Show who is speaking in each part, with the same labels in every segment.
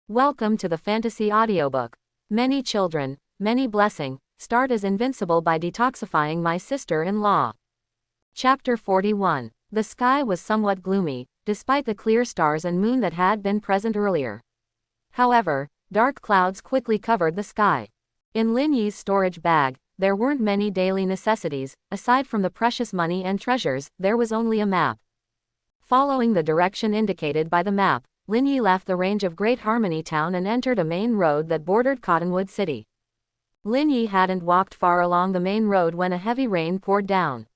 Speaker 1: Welcome to the Fantasy Audiobook. Many children, many blessing, start as Invincible by Detoxifying My Sister-in-Law. Chapter 41. The sky was somewhat gloomy, despite the clear stars and moon that had been present earlier. However, dark clouds quickly covered the sky. In Lin Yi's storage bag, there weren't many daily necessities. Aside from the precious money and treasures, there was only a map. Following the direction indicated by the map, Lin Yi left the range of Great Harmony Town and entered a main road that bordered Cottonwood City. Lin Yi hadn't walked far along the main road when a heavy rain poured down.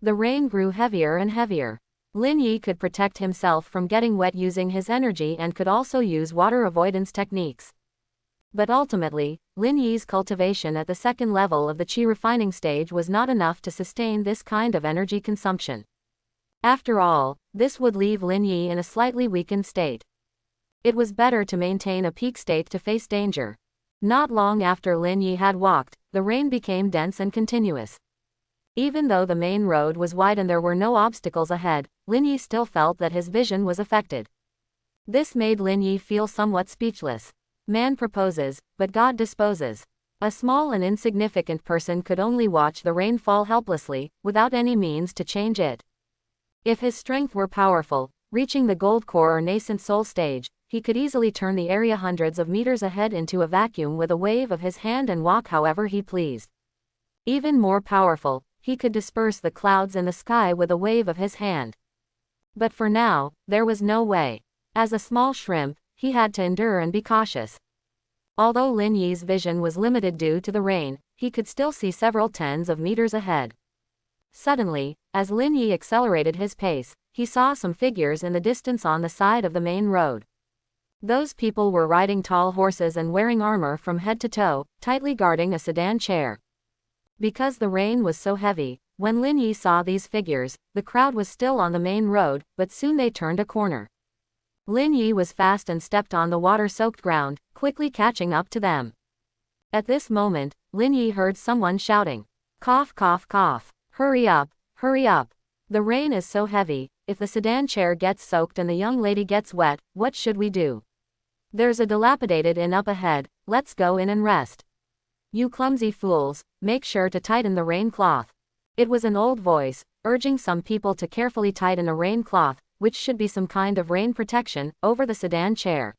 Speaker 1: The rain grew heavier and heavier. Lin Yi could protect himself from getting wet using his energy and could also use water avoidance techniques. But ultimately, Lin Yi's cultivation at the second level of the Qi refining stage was not enough to sustain this kind of energy consumption. After all, this would leave Lin Yi in a slightly weakened state. It was better to maintain a peak state to face danger. Not long after Lin Yi had walked, the rain became dense and continuous. Even though the main road was wide and there were no obstacles ahead, Lin Yi still felt that his vision was affected. This made Lin Yi feel somewhat speechless. Man proposes, but God disposes. A small and insignificant person could only watch the rain fall helplessly, without any means to change it. If his strength were powerful, reaching the gold core or nascent soul stage, he could easily turn the area hundreds of meters ahead into a vacuum with a wave of his hand and walk however he pleased. Even more powerful, he could disperse the clouds in the sky with a wave of his hand. But for now, there was no way. As a small shrimp, he had to endure and be cautious. Although Lin Yi's vision was limited due to the rain, he could still see several tens of meters ahead. Suddenly, as Lin Yi accelerated his pace, he saw some figures in the distance on the side of the main road. Those people were riding tall horses and wearing armor from head to toe, tightly guarding a sedan chair. Because the rain was so heavy, when Lin Yi saw these figures, the crowd was still on the main road, but soon they turned a corner. Lin Yi was fast and stepped on the water-soaked ground, quickly catching up to them. At this moment, Lin Yi heard someone shouting, "Cough, cough, cough. Hurry up, hurry up. The rain is so heavy, if the sedan chair gets soaked and the young lady gets wet, what should we do? There's a dilapidated inn up ahead, let's go in and rest. You clumsy fools, make sure to tighten the rain cloth." It was an old voice, urging some people to carefully tighten a rain cloth, which should be some kind of rain protection, over the sedan chair.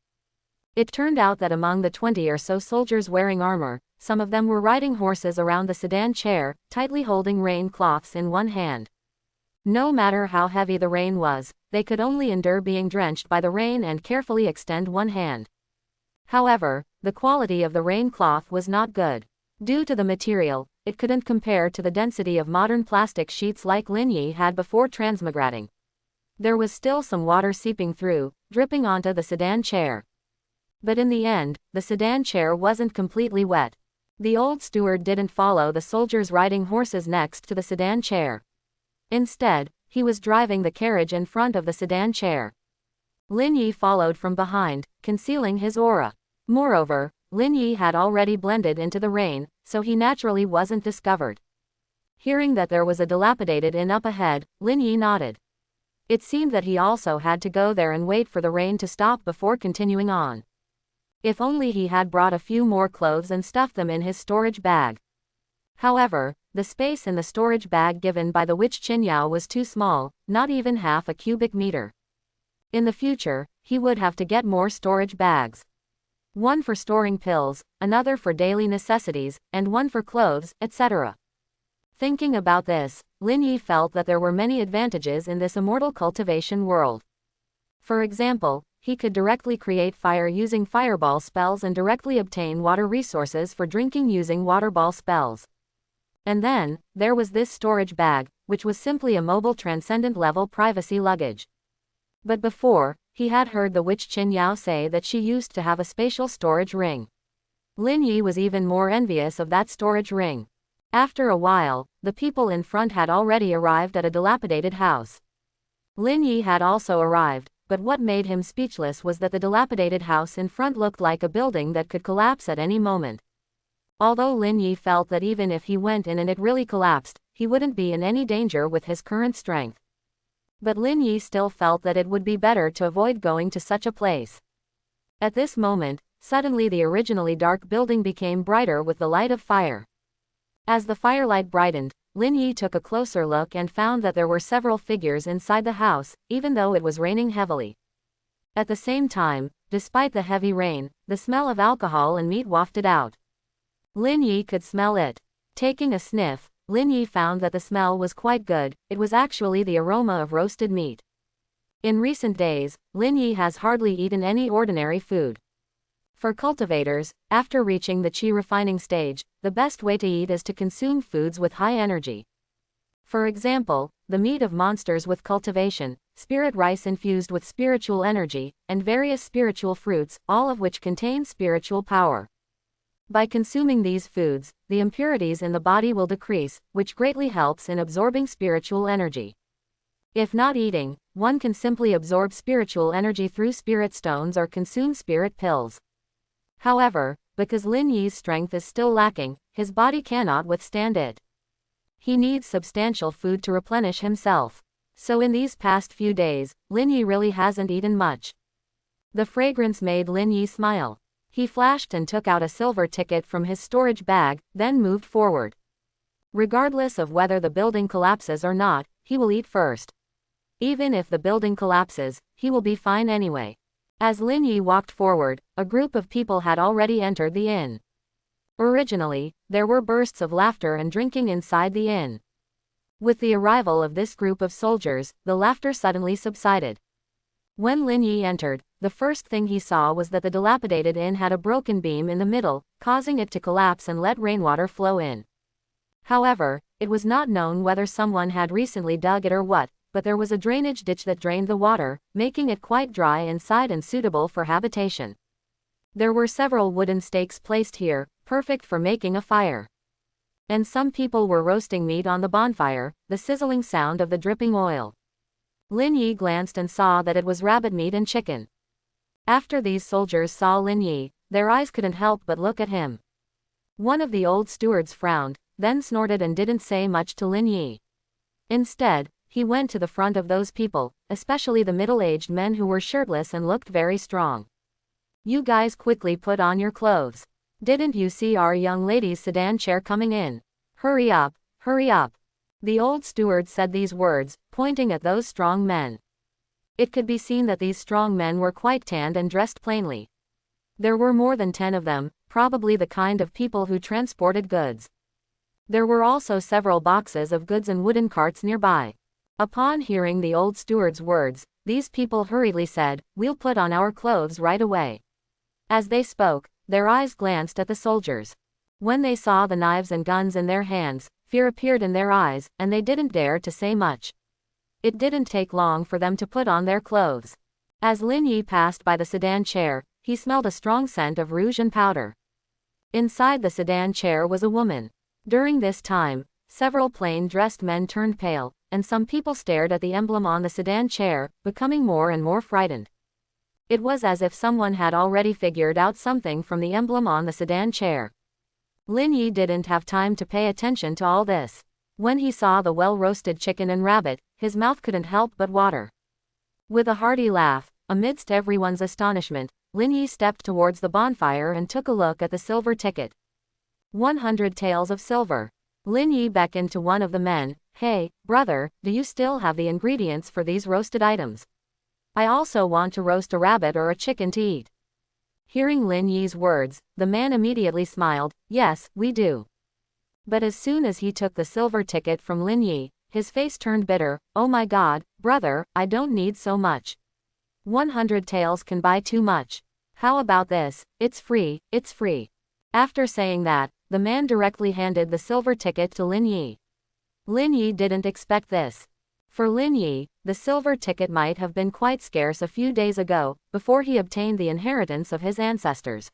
Speaker 1: It turned out that among the 20 or so soldiers wearing armor, some of them were riding horses around the sedan chair, tightly holding rain cloths in one hand. No matter how heavy the rain was, they could only endure being drenched by the rain and carefully extend one hand. However, the quality of the rain cloth was not good. Due to the material, it couldn't compare to the density of modern plastic sheets like Lin Yi had before transmigrating. There was still some water seeping through, dripping onto the sedan chair. But in the end, the sedan chair wasn't completely wet. The old steward didn't follow the soldiers riding horses next to the sedan chair. Instead, he was driving the carriage in front of the sedan chair. Lin Yi followed from behind, concealing his aura. Moreover, Lin Yi had already blended into the rain, so he naturally wasn't discovered. Hearing that there was a dilapidated inn up ahead, Lin Yi nodded. It seemed that he also had to go there and wait for the rain to stop before continuing on. If only he had brought a few more clothes and stuffed them in his storage bag. However, the space in the storage bag given by the witch Qinyao was too small, not even half a cubic meter. In the future, he would have to get more storage bags. One for storing pills, another for daily necessities, and one for clothes, etc. Thinking about this, Lin Yi felt that there were many advantages in this immortal cultivation world. For example, he could directly create fire using fireball spells and directly obtain water resources for drinking using waterball spells. And then, there was this storage bag, which was simply a mobile transcendent level privacy luggage. But before, he had heard the witch Qinyao say that she used to have a spatial storage ring. Lin Yi was even more envious of that storage ring. After a while, the people in front had already arrived at a dilapidated house. Lin Yi had also arrived, but what made him speechless was that the dilapidated house in front looked like a building that could collapse at any moment. Although Lin Yi felt that even if he went in and it really collapsed, he wouldn't be in any danger with his current strength. But Lin Yi still felt that it would be better to avoid going to such a place. At this moment, suddenly the originally dark building became brighter with the light of fire. As the firelight brightened, Lin Yi took a closer look and found that there were several figures inside the house, even though it was raining heavily. At the same time, despite the heavy rain, the smell of alcohol and meat wafted out. Lin Yi could smell it. Taking a sniff, Lin Yi found that the smell was quite good. It was actually the aroma of roasted meat. In recent days, Lin Yi has hardly eaten any ordinary food. For cultivators, after reaching the qi refining stage, the best way to eat is to consume foods with high energy. For example, the meat of monsters with cultivation, spirit rice infused with spiritual energy, and various spiritual fruits, all of which contain spiritual power. By consuming these foods, the impurities in the body will decrease, which greatly helps in absorbing spiritual energy. If not eating, one can simply absorb spiritual energy through spirit stones or consume spirit pills. However, because Lin Yi's strength is still lacking, his body cannot withstand it. He needs substantial food to replenish himself. So in these past few days, Lin Yi really hasn't eaten much. The fragrance made Lin Yi smile. He flashed and took out a silver ticket from his storage bag, then moved forward. Regardless of whether the building collapses or not, he will eat first. Even if the building collapses, he will be fine anyway. As Lin Yi walked forward, a group of people had already entered the inn. Originally, there were bursts of laughter and drinking inside the inn. With the arrival of this group of soldiers, the laughter suddenly subsided. When Lin Yi entered, the first thing he saw was that the dilapidated inn had a broken beam in the middle, causing it to collapse and let rainwater flow in. However, it was not known whether someone had recently dug it or what, but there was a drainage ditch that drained the water, making it quite dry inside and suitable for habitation. There were several wooden stakes placed here, perfect for making a fire. And some people were roasting meat on the bonfire, the sizzling sound of the dripping oil. Lin Yi glanced and saw that it was rabbit meat and chicken. After these soldiers saw Lin Yi, their eyes couldn't help but look at him. One of the old stewards frowned, then snorted and didn't say much to Lin Yi. Instead, he went to the front of those people, especially the middle-aged men who were shirtless and looked very strong. "You guys quickly put on your clothes. Didn't you see our young lady's sedan chair coming in? Hurry up, hurry up." The old steward said these words, pointing at those strong men. It could be seen that these strong men were quite tanned and dressed plainly. There were more than 10 of them, probably the kind of people who transported goods. There were also several boxes of goods and wooden carts nearby. Upon hearing the old steward's words, these people hurriedly said, "We'll put on our clothes right away." As they spoke, their eyes glanced at the soldiers. When they saw the knives and guns in their hands, fear appeared in their eyes, and they didn't dare to say much. It didn't take long for them to put on their clothes. As Lin Yi passed by the sedan chair, he smelled a strong scent of rouge and powder. Inside the sedan chair was a woman. During this time, several plain-dressed men turned pale, and some people stared at the emblem on the sedan chair, becoming more and more frightened. It was as if someone had already figured out something from the emblem on the sedan chair. Lin Yi didn't have time to pay attention to all this. When he saw the well-roasted chicken and rabbit, his mouth couldn't help but water. With a hearty laugh, amidst everyone's astonishment, Lin Yi stepped towards the bonfire and took a look at the silver ticket. 100 taels of silver. Lin Yi beckoned to one of the men. "Hey, brother, do you still have the ingredients for these roasted items? I also want to roast a rabbit or a chicken to eat." Hearing Lin Yi's words, the man immediately smiled. "Yes, we do." But as soon as he took the silver ticket from Lin Yi, his face turned bitter. "Oh my God, brother, I don't need so much. 100 taels can buy too much. How about this? It's free, it's free." After saying that, the man directly handed the silver ticket to Lin Yi. Lin Yi didn't expect this. For Lin Yi, the silver ticket might have been quite scarce a few days ago, before he obtained the inheritance of his ancestors.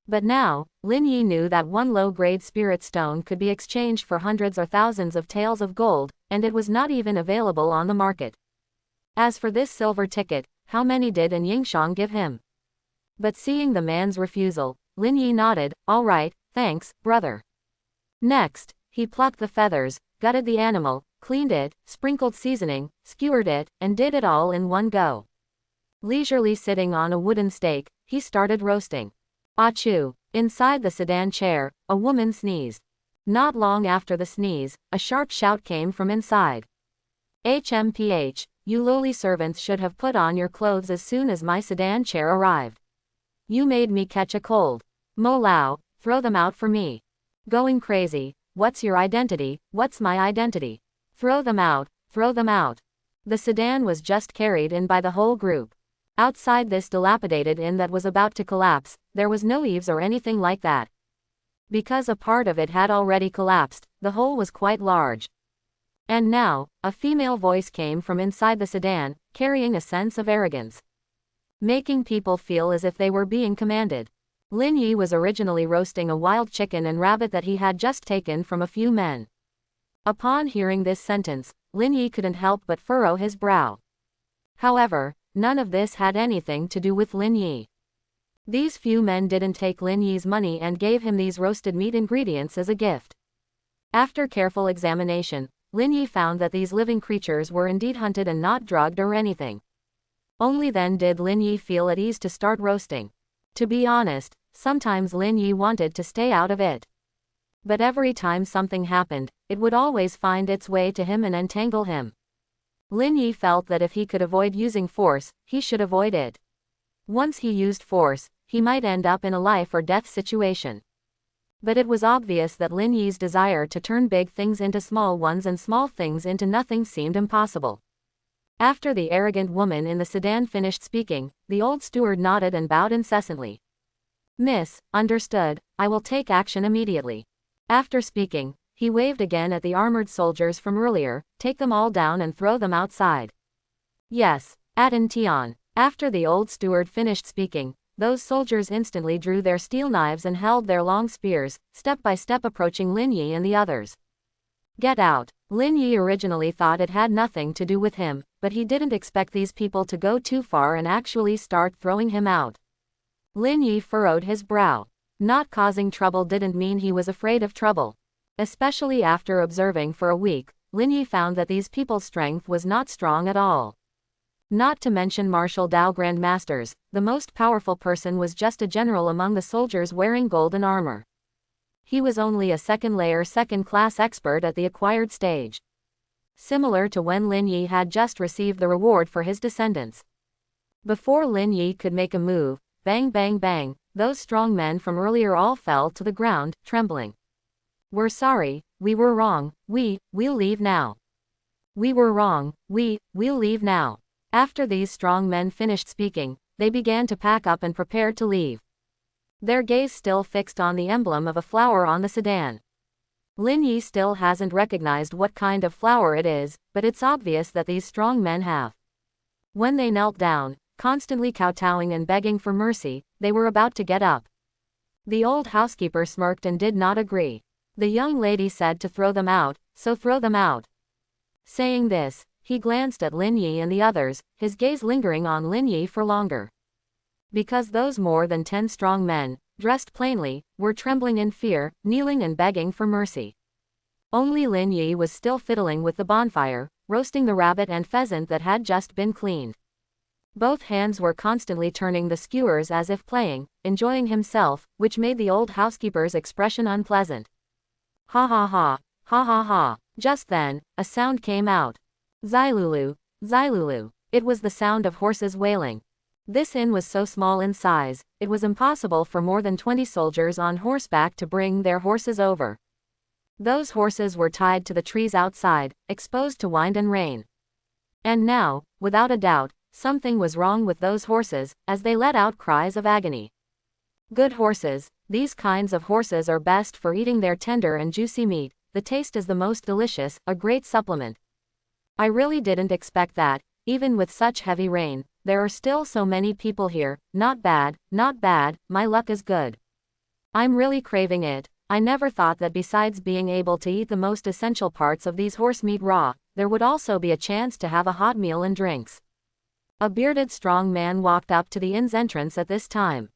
Speaker 1: But now, Lin Yi knew that one low-grade spirit stone could be exchanged for hundreds or thousands of taels of gold, and it was not even available on the market. As for this silver ticket, how many did An Yingxiang give him? But seeing the man's refusal, Lin Yi nodded. "All right, thanks, brother." Next, he plucked the feathers, gutted the animal, cleaned it, sprinkled seasoning, skewered it, and did it all in one go. Leisurely sitting on a wooden stake, he started roasting. Achoo! Inside the sedan chair, a woman sneezed. Not long after the sneeze, a sharp shout came from inside. HMPH, you lowly servants should have put on your clothes as soon as my sedan chair arrived. You made me catch a cold. Mo Lao, throw them out for me. Going crazy, what's your identity, what's my identity? Throw them out, throw them out. The sedan was just carried in by the whole group. Outside this dilapidated inn that was about to collapse, there was no eaves or anything like that. Because a part of it had already collapsed, the hole was quite large. And now, a female voice came from inside the sedan, carrying a sense of arrogance, making people feel as if they were being commanded. Lin Yi was originally roasting a wild chicken and rabbit that he had just taken from a few men. Upon hearing this sentence, Lin Yi couldn't help but furrow his brow. However, none of this had anything to do with Lin Yi. These few men didn't take Lin Yi's money and gave him these roasted meat ingredients as a gift. After careful examination, Lin Yi found that these living creatures were indeed hunted and not drugged or anything. Only then did Lin Yi feel at ease to start roasting. To be honest, sometimes Lin Yi wanted to stay out of it. But every time something happened, it would always find its way to him and entangle him. Lin Yi felt that if he could avoid using force, he should avoid it. Once he used force, he might end up in a life or death situation. But it was obvious that Lin Yi's desire to turn big things into small ones and small things into nothing seemed impossible. After the arrogant woman in the sedan finished speaking, the old steward nodded and bowed incessantly. Miss, understood, I will take action immediately. After speaking, he waved again at the armored soldiers from earlier, take them all down and throw them outside. Yes, Aden Tian. After the old steward finished speaking, those soldiers instantly drew their steel knives and held their long spears, step by step approaching Lin Yi and the others. Get out. Lin Yi originally thought it had nothing to do with him, but he didn't expect these people to go too far and actually start throwing him out. Lin Yi furrowed his brow. Not causing trouble didn't mean he was afraid of trouble. Especially after observing for a week, Lin Yi found that these people's strength was not strong at all. Not to mention martial Dao grandmasters, the most powerful person was just a general among the soldiers wearing golden armor. He was only a second-layer second-class expert at the acquired stage. Similar to when Lin Yi had just received the reward for his descendants. Before Lin Yi could make a move, bang bang bang, those strong men from earlier all fell to the ground, trembling. We're sorry, we were wrong, we'll leave now. We were wrong, we'll leave now. After these strong men finished speaking, they began to pack up and prepare to leave. Their gaze still fixed on the emblem of a flower on the sedan. Lin Yi still hasn't recognized what kind of flower it is, but it's obvious that these strong men have. When they knelt down, constantly kowtowing and begging for mercy, they were about to get up. The old housekeeper smirked and did not agree. The young lady said to throw them out, so throw them out. Saying this, he glanced at Lin Yi and the others, his gaze lingering on Lin Yi for longer. Because those more than 10 strong men, dressed plainly, were trembling in fear, kneeling and begging for mercy. Only Lin Yi was still fiddling with the bonfire, roasting the rabbit and pheasant that had just been cleaned. Both hands were constantly turning the skewers as if playing, enjoying himself, which made the old housekeeper's expression unpleasant. Ha ha ha, ha ha ha. Just then, a sound came out. Zylulu, Zylulu. It was the sound of horses wailing. This inn was so small in size, it was impossible for more than 20 soldiers on horseback to bring their horses over. Those horses were tied to the trees outside, exposed to wind and rain. And now, without a doubt, something was wrong with those horses, as they let out cries of agony. Good horses, these kinds of horses are best for eating their tender and juicy meat, the taste is the most delicious, a great supplement. I really didn't expect that, even with such heavy rain, there are still so many people here, not bad, my luck is good. I'm really craving it. I never thought that besides being able to eat the most essential parts of these horse meat raw, there would also be a chance to have a hot meal and drinks. A bearded strong man walked up to the inn's entrance at this time.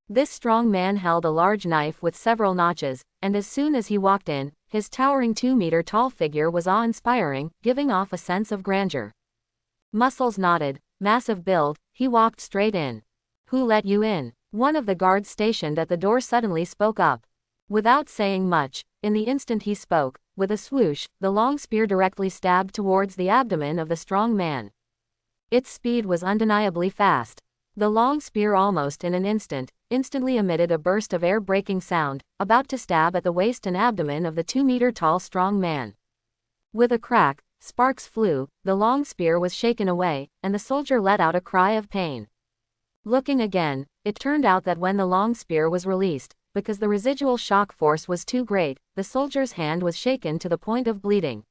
Speaker 1: This strong man held a large knife with several notches, and as soon as he walked in, his towering 2-meter-tall figure was awe-inspiring, giving off a sense of grandeur. Muscles knotted, massive build, he walked straight in. Who let you in? One of the guards stationed at the door suddenly spoke up. Without saying much, in the instant he spoke, with a swoosh, the long spear directly stabbed towards the abdomen of the strong man. Its speed was undeniably fast. The long spear almost in an instantly emitted a burst of air-breaking sound, about to stab at the waist and abdomen of the 2-meter-tall strong man. With a crack, sparks flew, the long spear was shaken away, and the soldier let out a cry of pain. Looking again, it turned out that when the long spear was released, because the residual shock force was too great, the soldier's hand was shaken to the point of bleeding.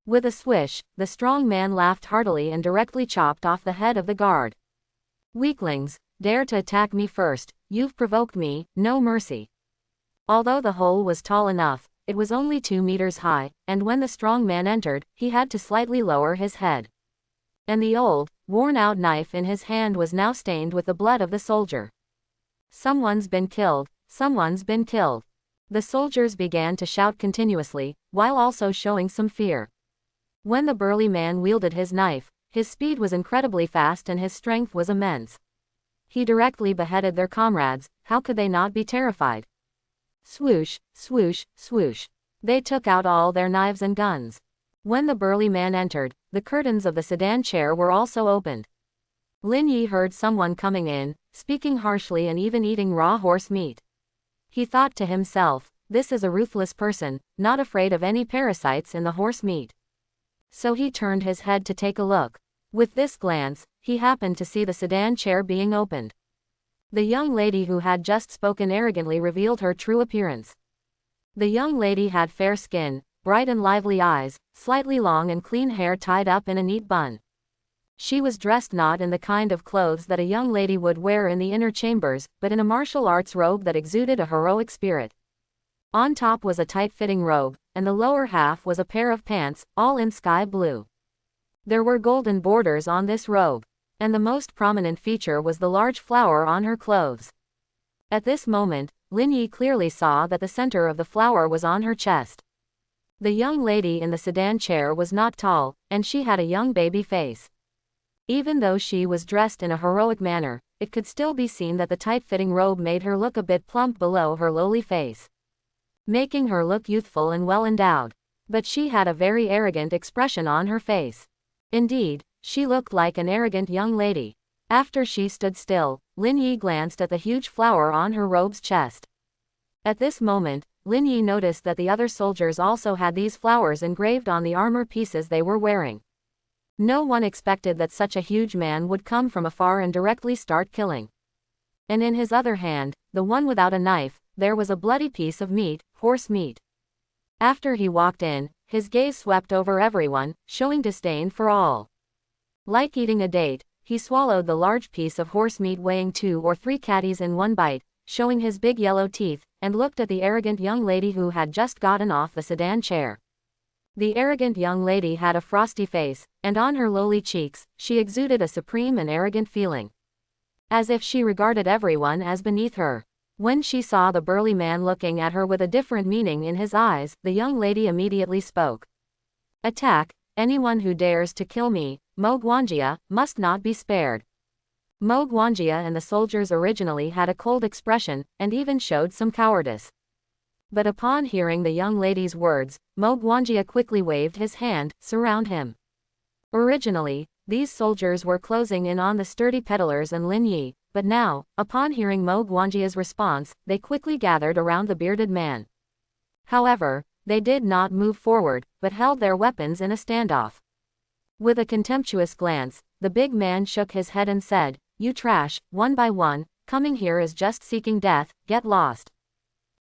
Speaker 1: With a swish, the strong man laughed heartily and directly chopped off the head of the guard. Weaklings, dare to attack me first, you've provoked me, no mercy. Although the hole was tall enough, it was only 2 meters high, and when the strong man entered, he had to slightly lower his head. And the old, worn-out knife in his hand was now stained with the blood of the soldier. Someone's been killed, someone's been killed. The soldiers began to shout continuously, while also showing some fear. When the burly man wielded his knife, his speed was incredibly fast and his strength was immense. He directly beheaded their comrades, how could they not be terrified? Swoosh, swoosh, swoosh. They took out all their knives and guns. When the burly man entered, the curtains of the sedan chair were also opened. Lin Yi heard someone coming in, speaking harshly and even eating raw horse meat. He thought to himself, this is a ruthless person, not afraid of any parasites in the horse meat. So he turned his head to take a look. With this glance, he happened to see the sedan chair being opened. The young lady who had just spoken arrogantly revealed her true appearance. The young lady had fair skin, bright and lively eyes, slightly long and clean hair tied up in a neat bun. She was dressed not in the kind of clothes that a young lady would wear in the inner chambers, but in a martial arts robe that exuded a heroic spirit. On top was a tight-fitting robe, and the lower half was a pair of pants, all in sky blue. There were golden borders on this robe, and the most prominent feature was the large flower on her clothes. At this moment, Lin Yi clearly saw that the center of the flower was on her chest. The young lady in the sedan chair was not tall, and she had a young baby face. Even though she was dressed in a heroic manner, it could still be seen that the tight-fitting robe made her look a bit plump below her lowly face, making her look youthful and well-endowed. But she had a very arrogant expression on her face. Indeed, she looked like an arrogant young lady. After she stood still, Lin Yi glanced at the huge flower on her robe's chest. At this moment, Lin Yi noticed that the other soldiers also had these flowers engraved on the armor pieces they were wearing. No one expected that such a huge man would come from afar and directly start killing. And in his other hand, the one without a knife, there was a bloody piece of meat, horse meat. After he walked in, his gaze swept over everyone, showing disdain for all. Like eating a date, he swallowed the large piece of horse meat weighing 2 or 3 catties in one bite, showing his big yellow teeth, and looked at the arrogant young lady who had just gotten off the sedan chair. The arrogant young lady had a frosty face, and on her lowly cheeks, she exuded a supreme and arrogant feeling, as if she regarded everyone as beneath her. When she saw the burly man looking at her with a different meaning in his eyes, the young lady immediately spoke. Attack, anyone who dares to kill me, Mo Guanjia, must not be spared. Mo Guanjia and the soldiers originally had a cold expression, and even showed some cowardice. But upon hearing the young lady's words, Mo Guanjia quickly waved his hand, surround him. Originally, these soldiers were closing in on the sturdy peddlers and Lin Yi, but now, upon hearing Mo Guanjia's response, they quickly gathered around the bearded man. However, they did not move forward, but held their weapons in a standoff. With a contemptuous glance, the big man shook his head and said, "You trash, one by one, coming here is just seeking death, get lost."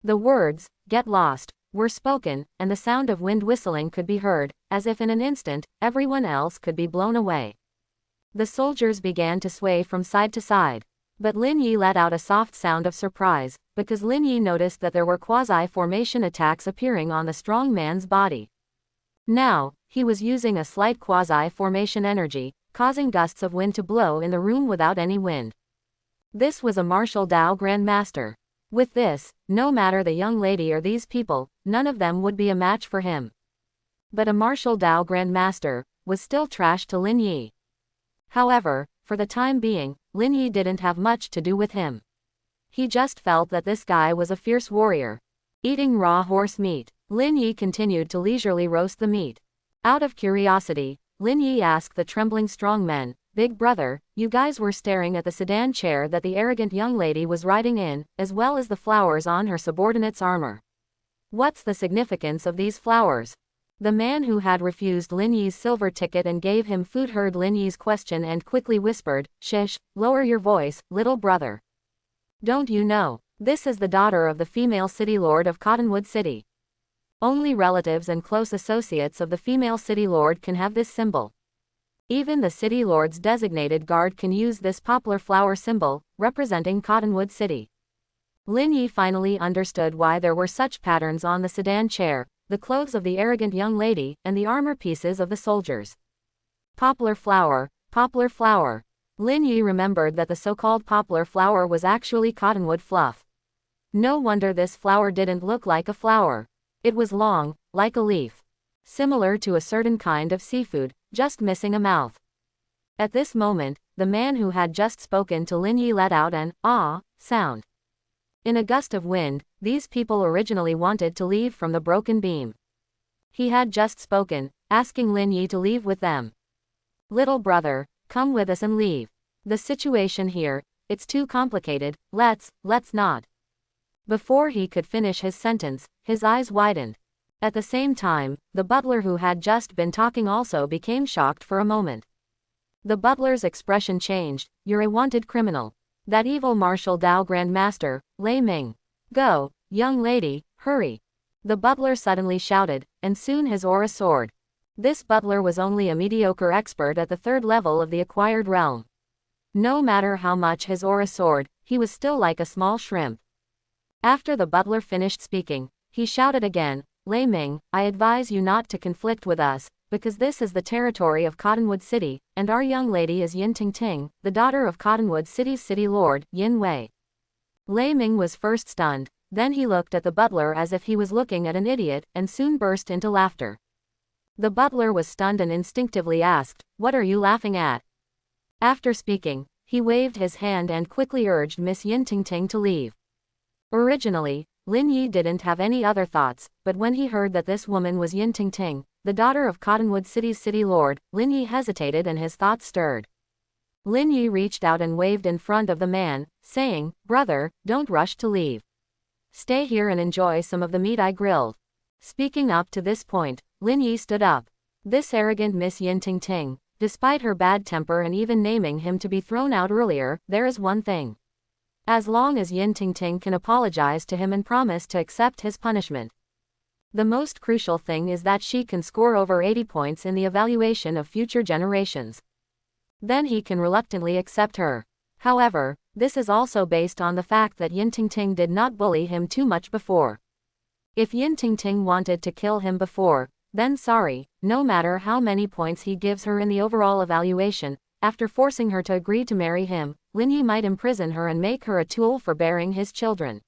Speaker 1: The words, "get lost," were spoken, and the sound of wind whistling could be heard, as if in an instant, everyone else could be blown away. The soldiers began to sway from side to side. But Lin Yi let out a soft sound of surprise, because Lin Yi noticed that there were quasi-formation attacks appearing on the strong man's body. Now, he was using a slight quasi-formation energy, causing gusts of wind to blow in the room without any wind. This was a martial Dao Grandmaster. With this, no matter the young lady or these people, none of them would be a match for him. But a martial Dao Grandmaster was still trash to Lin Yi. However, for the time being, Lin Yi didn't have much to do with him. He just felt that this guy was a fierce warrior. Eating raw horse meat, Lin Yi continued to leisurely roast the meat. Out of curiosity, Lin Yi asked the trembling strong men, "Big brother, you guys were staring at the sedan chair that the arrogant young lady was riding in, as well as the flowers on her subordinate's armor. What's the significance of these flowers?" The man who had refused Lin Yi's silver ticket and gave him food heard Lin Yi's question and quickly whispered, "Shish, lower your voice, little brother. Don't you know? This is the daughter of the female city lord of Cottonwood City. Only relatives and close associates of the female city lord can have this symbol. Even the city lord's designated guard can use this poplar flower symbol, representing Cottonwood City." Lin Yi finally understood why there were such patterns on the sedan chair, the clothes of the arrogant young lady, and the armor pieces of the soldiers. Poplar flower, poplar flower. Lin Yi remembered that the so-called poplar flower was actually cottonwood fluff. No wonder this flower didn't look like a flower. It was long, like a leaf. Similar to a certain kind of seafood, just missing a mouth. At this moment, the man who had just spoken to Lin Yi let out an "ah" sound. In a gust of wind, these people originally wanted to leave from the broken beam. He had just spoken, asking Lin Yi to leave with them. "Little brother, come with us and leave. The situation here, it's too complicated, let's not." Before he could finish his sentence, his eyes widened. At the same time, the butler who had just been talking also became shocked for a moment. The butler's expression changed. "You're a wanted criminal. That evil Marshal Dao Grand Master, Lei Ming. Go, young lady, hurry." The butler suddenly shouted, and soon his aura soared. This butler was only a mediocre expert at the third level of the acquired realm. No matter how much his aura soared, he was still like a small shrimp. After the butler finished speaking, he shouted again, "Lei Ming, I advise you not to conflict with us, because this is the territory of Cottonwood City, and our young lady is Yin Ting, the daughter of Cottonwood City's city lord, Yin Wei." Lei Ming was first stunned, then he looked at the butler as if he was looking at an idiot, and soon burst into laughter. The butler was stunned and instinctively asked, "What are you laughing at?" After speaking, he waved his hand and quickly urged Miss Yin Ting to leave. Originally, Lin Yi didn't have any other thoughts, but when he heard that this woman was Yin Ting, the daughter of Cottonwood City's city lord, Lin Yi hesitated and his thoughts stirred. Lin Yi reached out and waved in front of the man, saying, "Brother, don't rush to leave. Stay here and enjoy some of the meat I grilled." Speaking up to this point, Lin Yi stood up. This arrogant Miss Yin Ting, despite her bad temper and even naming him to be thrown out earlier, there is one thing. As long as Yin Ting can apologize to him and promise to accept his punishment. The most crucial thing is that she can score over 80 points in the evaluation of future generations. Then he can reluctantly accept her. However, this is also based on the fact that Yin Ting did not bully him too much before. If Yin Ting wanted to kill him before, then sorry, no matter how many points he gives her in the overall evaluation, after forcing her to agree to marry him, Lin Yi might imprison her and make her a tool for bearing his children.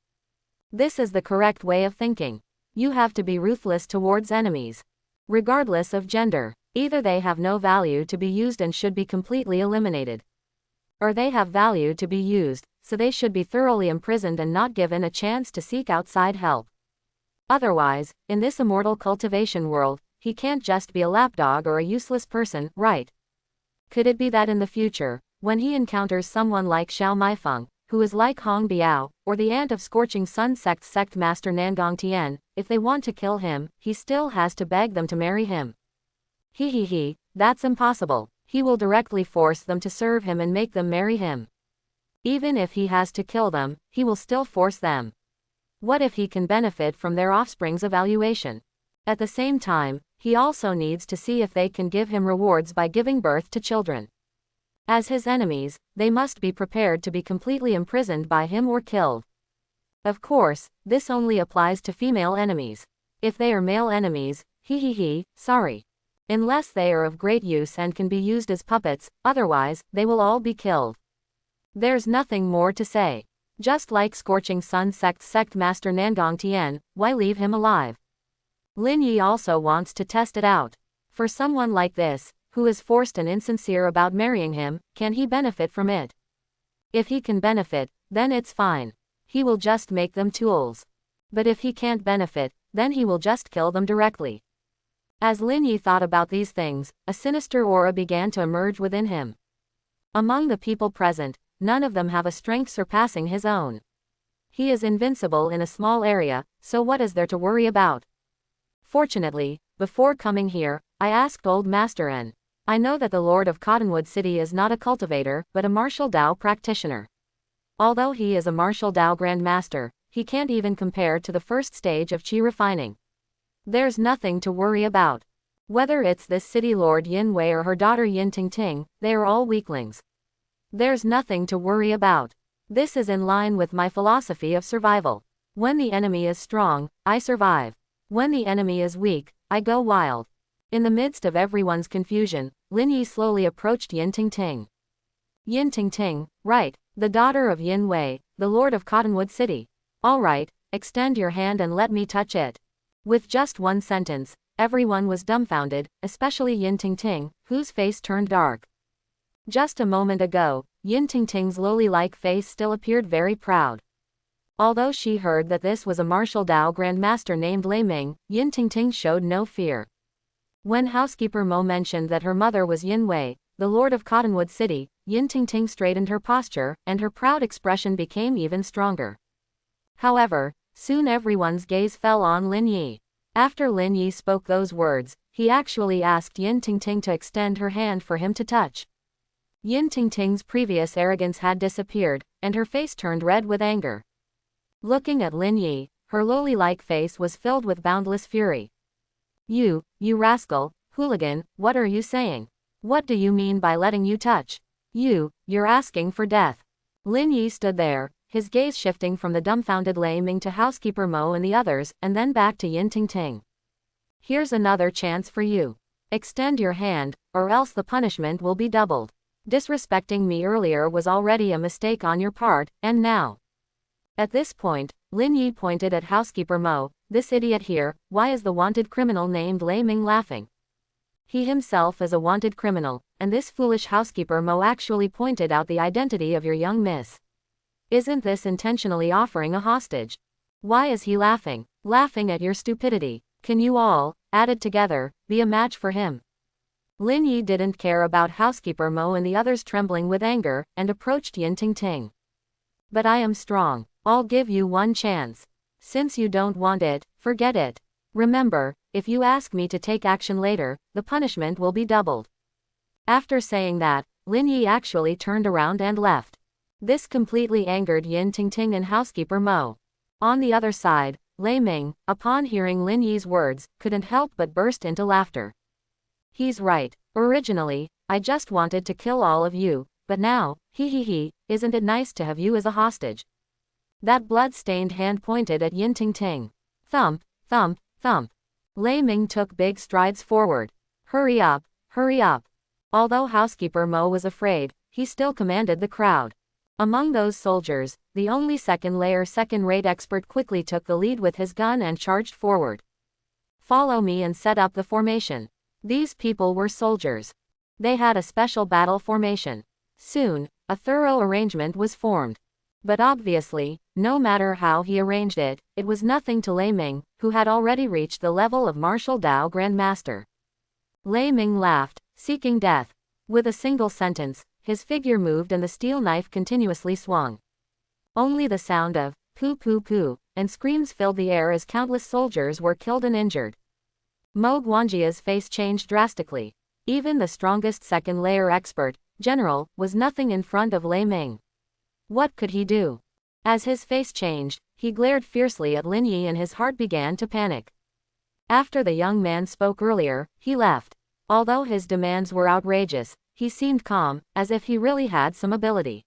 Speaker 1: This is the correct way of thinking. You have to be ruthless towards enemies. Regardless of gender, either they have no value to be used and should be completely eliminated. Or they have value to be used, so they should be thoroughly imprisoned and not given a chance to seek outside help. Otherwise, in this immortal cultivation world, he can't just be a lapdog or a useless person, right? Could it be that in the future, when he encounters someone like Xiao Maifeng, who is like Hong Biao, or the aunt of Scorching Sun sect master Nangong Tian, if they want to kill him, he still has to beg them to marry him? That's impossible. He will directly force them to serve him and make them marry him. Even if he has to kill them, he will still force them. What if he can benefit from their offspring's evaluation? At the same time, he also needs to see if they can give him rewards by giving birth to children. As his enemies, they must be prepared to be completely imprisoned by him or killed. Of course, this only applies to female enemies. If they are male enemies, sorry. Unless they are of great use and can be used as puppets, otherwise, they will all be killed. There's nothing more to say. Just like Scorching Sun sect master Nangong Tian, why leave him alive? Lin Yi also wants to test it out. For someone like this, who is forced and insincere about marrying him, can he benefit from it? If he can benefit, then it's fine. He will just make them tools. But if he can't benefit, then he will just kill them directly. As Lin Yi thought about these things, a sinister aura began to emerge within him. Among the people present, none of them have a strength surpassing his own. He is invincible in a small area, so what is there to worry about? Fortunately, before coming here, I asked Old Master N. I know that the Lord of Cottonwood City is not a cultivator, but a martial Dao practitioner. Although he is a martial Dao Grand Master, he can't even compare to the first stage of Qi refining. There's nothing to worry about. Whether it's this city lord Yin Wei or her daughter Yin Ting, they are all weaklings. There's nothing to worry about. This is in line with my philosophy of survival. When the enemy is strong, I survive. When the enemy is weak, I go wild. In the midst of everyone's confusion, Lin Yi slowly approached Yin Ting. Yin Ting, right, the daughter of Yin Wei, the lord of Cottonwood City. All right, extend your hand and let me touch it. With just one sentence, everyone was dumbfounded, especially Yin Ting, whose face turned dark. Just a moment ago, Yin Ting's lily-like face still appeared very proud. Although she heard that this was a martial Dao Grand Master named Lei Ming, Yin Ting showed no fear. When housekeeper Mo mentioned that her mother was Yin Wei, the lord of Cottonwood City, Yin Ting straightened her posture, and her proud expression became even stronger. However, soon everyone's gaze fell on Lin Yi. After Lin Yi spoke those words, he actually asked Yin Ting to extend her hand for him to touch. Yin Ting's previous arrogance had disappeared, and her face turned red with anger. Looking at Lin Yi, her lily-like face was filled with boundless fury. You rascal, hooligan, what are you saying? What do you mean by letting you touch? You're asking for death. Lin Yi stood there, his gaze shifting from the dumbfounded Lei Ming to housekeeper Mo and the others, and then back to Yin Ting. Here's another chance for you. Extend your hand, or else the punishment will be doubled. Disrespecting me earlier was already a mistake on your part, and now. At this point, Lin Yi pointed at housekeeper Mo. This idiot here, why is the wanted criminal named Lei Ming laughing? He himself is a wanted criminal, and this foolish housekeeper Mo actually pointed out the identity of your young miss. Isn't this intentionally offering a hostage? Why is he laughing? Laughing at your stupidity. Can you all, added together, be a match for him? Lin Yi didn't care about housekeeper Mo and the others trembling with anger, and approached Yin Ting. But I am strong. I'll give you one chance. Since you don't want it, forget it. Remember, if you ask me to take action later, the punishment will be doubled. After saying that, Lin Yi actually turned around and left. This completely angered Yin Ting and housekeeper Mo. On the other side, Lei Ming, upon hearing Lin Yi's words, couldn't help but burst into laughter. He's right. Originally, I just wanted to kill all of you, but now, isn't it nice to have you as a hostage? That blood-stained hand pointed at Yin Ting. Thump, thump, thump. Lei Ming took big strides forward. Hurry up, hurry up. Although housekeeper Mo was afraid, he still commanded the crowd. Among those soldiers, the only second-layer second-rate expert quickly took the lead with his gun and charged forward. Follow me and set up the formation. These people were soldiers. They had a special battle formation. Soon, a thorough arrangement was formed. But obviously, no matter how he arranged it, it was nothing to Lei Ming, who had already reached the level of martial Dao Grand Master. Lei Ming laughed, seeking death. With a single sentence, his figure moved and the steel knife continuously swung. Only the sound of poo poo poo and screams filled the air as countless soldiers were killed and injured. Mo Guanjia's face changed drastically. Even the strongest second-layer expert, general, was nothing in front of Lei Ming. What could he do? As his face changed, he glared fiercely at Lin Yi and his heart began to panic. After the young man spoke earlier, he left. Although his demands were outrageous, he seemed calm, as if he really had some ability.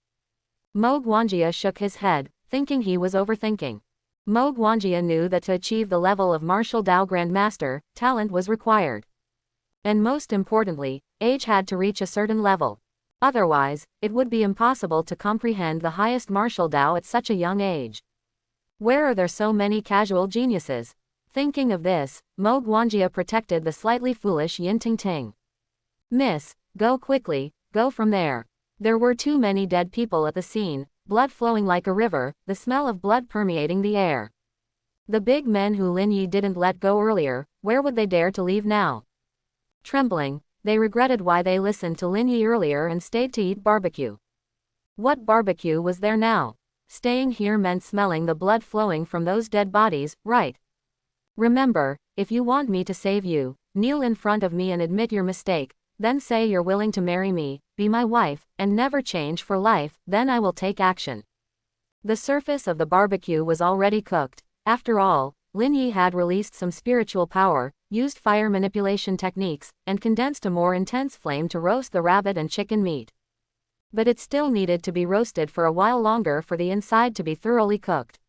Speaker 1: Mo Guanjia shook his head, thinking he was overthinking. Mo Guanjia knew that to achieve the level of martial Dao Grand Master, talent was required. And most importantly, age had to reach a certain level. Otherwise, it would be impossible to comprehend the highest martial Dao at such a young age. Where are there so many casual geniuses? Thinking of this, Mo Guanjia protected the slightly foolish Yin Ting. Miss, go quickly, go from there. There were too many dead people at the scene, blood flowing like a river, the smell of blood permeating the air. The big men who Lin Yi didn't let go earlier, where would they dare to leave now? Trembling, they regretted why they listened to Lin Yi earlier and stayed to eat barbecue. What barbecue was there now? Staying here meant smelling the blood flowing from those dead bodies, right? Remember, if you want me to save you, kneel in front of me and admit your mistake, then say you're willing to marry me, be my wife, and never change for life, then I will take action. The surface of the barbecue was already cooked. After all, Lin Yi had released some spiritual power, used fire manipulation techniques, and condensed a more intense flame to roast the rabbit and chicken meat. But it still needed to be roasted for a while longer for the inside to be thoroughly cooked.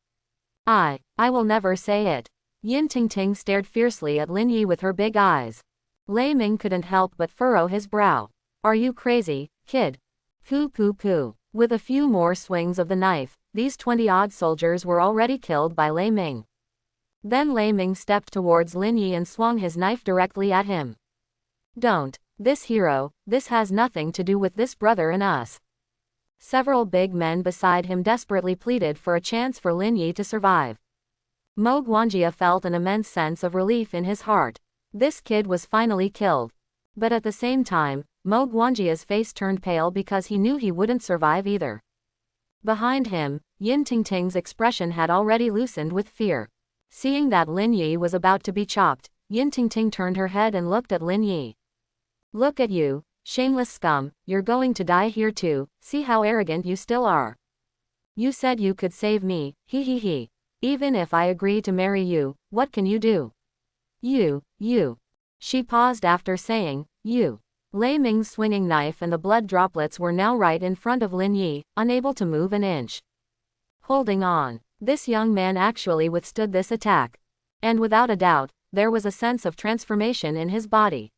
Speaker 1: I will never say it. Yin Tingting stared fiercely at Lin Yi with her big eyes. Lei Ming couldn't help but furrow his brow. Are you crazy, kid? Pooh pooh pooh. With a few more swings of the knife, these 20-odd soldiers were already killed by Lei Ming. Then Lei Ming stepped towards Lin Yi and swung his knife directly at him. Don't. This hero, this has nothing to do with this brother and us. Several big men beside him desperately pleaded for a chance for Lin Yi to survive. Mo Guanjia felt an immense sense of relief in his heart. This kid was finally killed. But at the same time, Mo Guanjia's face turned pale because he knew he wouldn't survive either. Behind him, Yin Tingting's expression had already loosened with fear. Seeing that Lin Yi was about to be chopped, Yin Tingting turned her head and looked at Lin Yi. Look at you, shameless scum, you're going to die here too, see how arrogant you still are. You said you could save me, he he he. Even if I agree to marry you, what can you do? You. She paused after saying, you. Lei Ming's swinging knife and the blood droplets were now right in front of Lin Yi, unable to move an inch. Holding on. This young man actually withstood this attack. And without a doubt, there was a sense of transformation in his body.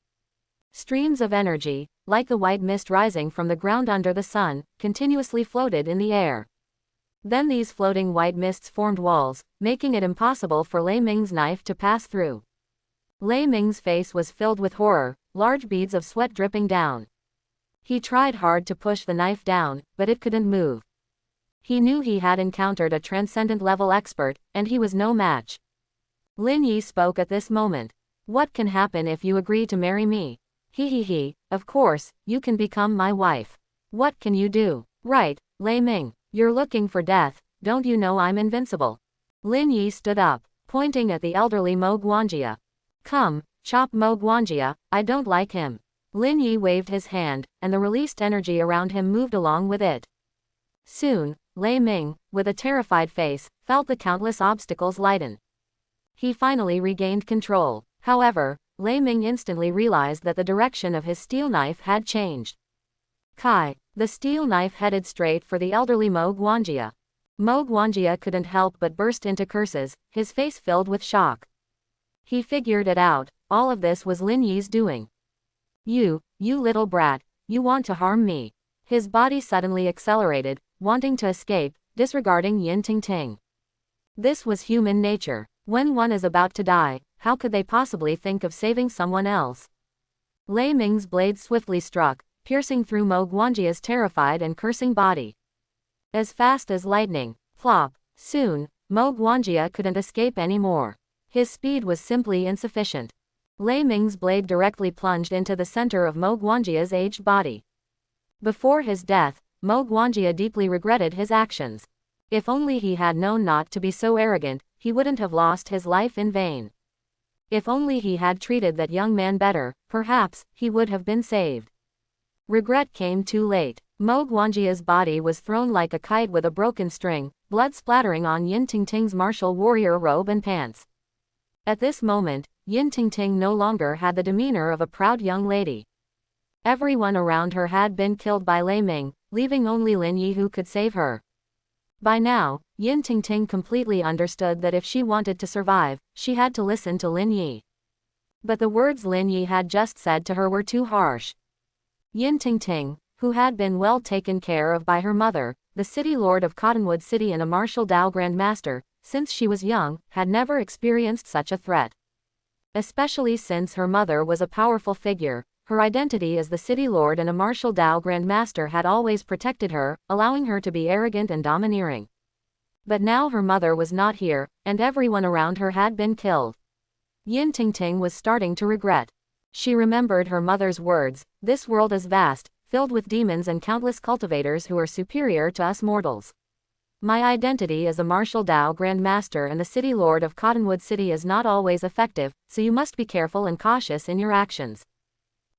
Speaker 1: Streams of energy, like the white mist rising from the ground under the sun, continuously floated in the air. Then these floating white mists formed walls, making it impossible for Lei Ming's knife to pass through. Lei Ming's face was filled with horror, large beads of sweat dripping down. He tried hard to push the knife down, but it couldn't move. He knew he had encountered a transcendent-level expert, and he was no match. Lin Yi spoke at this moment. What can happen if you agree to marry me? He, of course, you can become my wife. What can you do? Right, Lei Ming, you're looking for death, don't you know I'm invincible? Lin Yi stood up, pointing at the elderly Mo Guanjia. Come, chop Mo Guanjia, I don't like him. Lin Yi waved his hand, and the released energy around him moved along with it. Soon, Lei Ming, with a terrified face, felt the countless obstacles lighten. He finally regained control. However, Lei Ming instantly realized that the direction of his steel knife had changed. Kai. The steel knife headed straight for the elderly Mo Guanjia. Mo Guanjia couldn't help but burst into curses, his face filled with shock. He figured it out, all of this was Lin Yi's doing. You little brat, you want to harm me. His body suddenly accelerated, wanting to escape, disregarding Yin Tingting. This was human nature. When one is about to die, how could they possibly think of saving someone else? Lei Ming's blade swiftly struck, piercing through Mo Guanjia's terrified and cursing body. As fast as lightning, plop. Soon, Mo Guanjia couldn't escape anymore. His speed was simply insufficient. Lei Ming's blade directly plunged into the center of Mo Guanjia's aged body. Before his death, Mo Guanjia deeply regretted his actions. If only he had known not to be so arrogant, he wouldn't have lost his life in vain. If only he had treated that young man better, perhaps, he would have been saved. Regret came too late. Mo Guanjia's body was thrown like a kite with a broken string, blood splattering on Yin Tingting's martial warrior robe and pants. At this moment, Yin Tingting no longer had the demeanor of a proud young lady. Everyone around her had been killed by Lei Ming, leaving only Lin Yi who could save her. By now, Yin Tingting completely understood that if she wanted to survive, she had to listen to Lin Yi. But the words Lin Yi had just said to her were too harsh. Yin Tingting, who had been well taken care of by her mother, the city lord of Cottonwood City and a martial Dao grandmaster, since she was young, had never experienced such a threat. Especially since her mother was a powerful figure, Her identity as the city lord and a martial Dao grandmaster had always protected her, allowing her to be arrogant and domineering. But now her mother was not here, and everyone around her had been killed. Yin Tingting was starting to regret. She remembered her mother's words, "This world is vast, filled with demons and countless cultivators who are superior to us mortals. My identity as a martial Dao grandmaster and the city lord of Cottonwood City is not always effective, so you must be careful and cautious in your actions."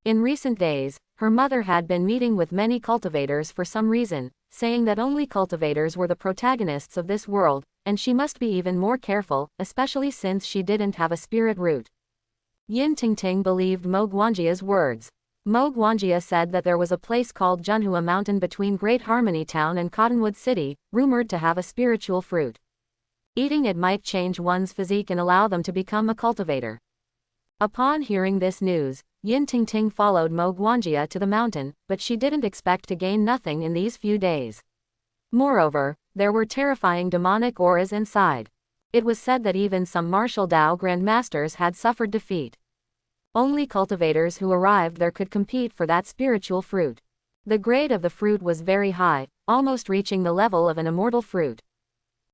Speaker 1: In recent days, her mother had been meeting with many cultivators for some reason, saying that only cultivators were the protagonists of this world, and she must be even more careful, especially since she didn't have a spirit root. Yin Tingting believed Mo Guanjia's words. Mo Guanjia said that there was a place called Junhua Mountain between Great Harmony Town and Cottonwood City, rumored to have a spiritual fruit. Eating it might change one's physique and allow them to become a cultivator. Upon hearing this news, Yin Tingting followed Mo Guanjia to the mountain, but she didn't expect to gain nothing in these few days. Moreover, there were terrifying demonic auras inside. It was said that even some martial Dao grandmasters had suffered defeat. Only cultivators who arrived there could compete for that spiritual fruit. The grade of the fruit was very high, almost reaching the level of an immortal fruit.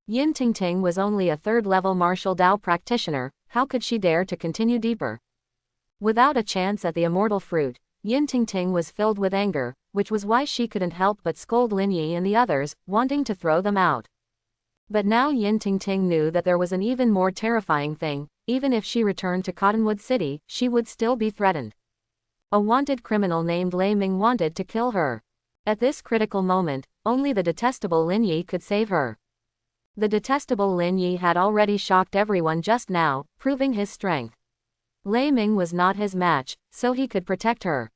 Speaker 1: Yin Tingting was only a third-level martial Dao practitioner. How could she dare to continue deeper? Without a chance at the immortal fruit, Yin Tingting was filled with anger, which was why she couldn't help but scold Lin Yi and the others, wanting to throw them out. But now Yin Tingting knew that there was an even more terrifying thing. Even if she returned to Cottonwood City, she would still be threatened. A wanted criminal named Lei Ming wanted to kill her. At this critical moment, only the detestable Lin Yi could save her. The detestable Lin Yi had already shocked everyone just now, proving his strength. Lei Ming was not his match, so he could protect her.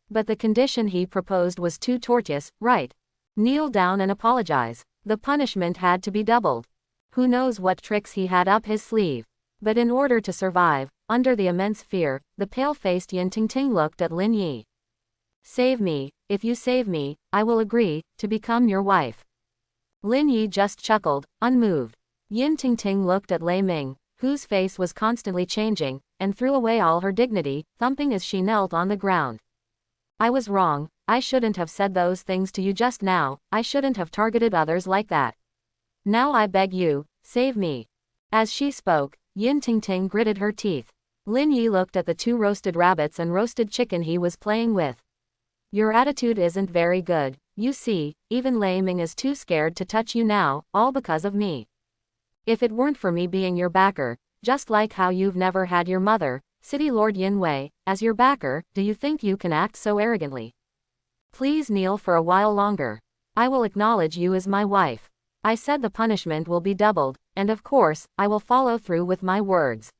Speaker 1: But the condition he proposed was too tortuous, right? Kneel down and apologize. The punishment had to be doubled. Who knows what tricks he had up his sleeve. But in order to survive, under the immense fear, the pale-faced Yin Tingting looked at Lin Yi. "Save me. If you save me, I will agree to become your wife." Lin Yi just chuckled, unmoved. Yin Tingting looked at Lei Ming, whose face was constantly changing, and threw away all her dignity, thumping as she knelt on the ground. "I was wrong. I shouldn't have said those things to you just now. I shouldn't have targeted others like that. Now I beg you, save me." As she spoke, Yin Tingting gritted her teeth. Lin Yi looked at the 2 roasted rabbits and roasted chicken he was playing with. "Your attitude isn't very good. You see, even Lei Ming is too scared to touch you now, all because of me. If it weren't for me being your backer, just like how you've never had your mother, City Lord Yin Wei, as your backer, do you think you can act so arrogantly? Please kneel for a while longer. I will acknowledge you as my wife. I said the punishment will be doubled, and of course, I will follow through with my words."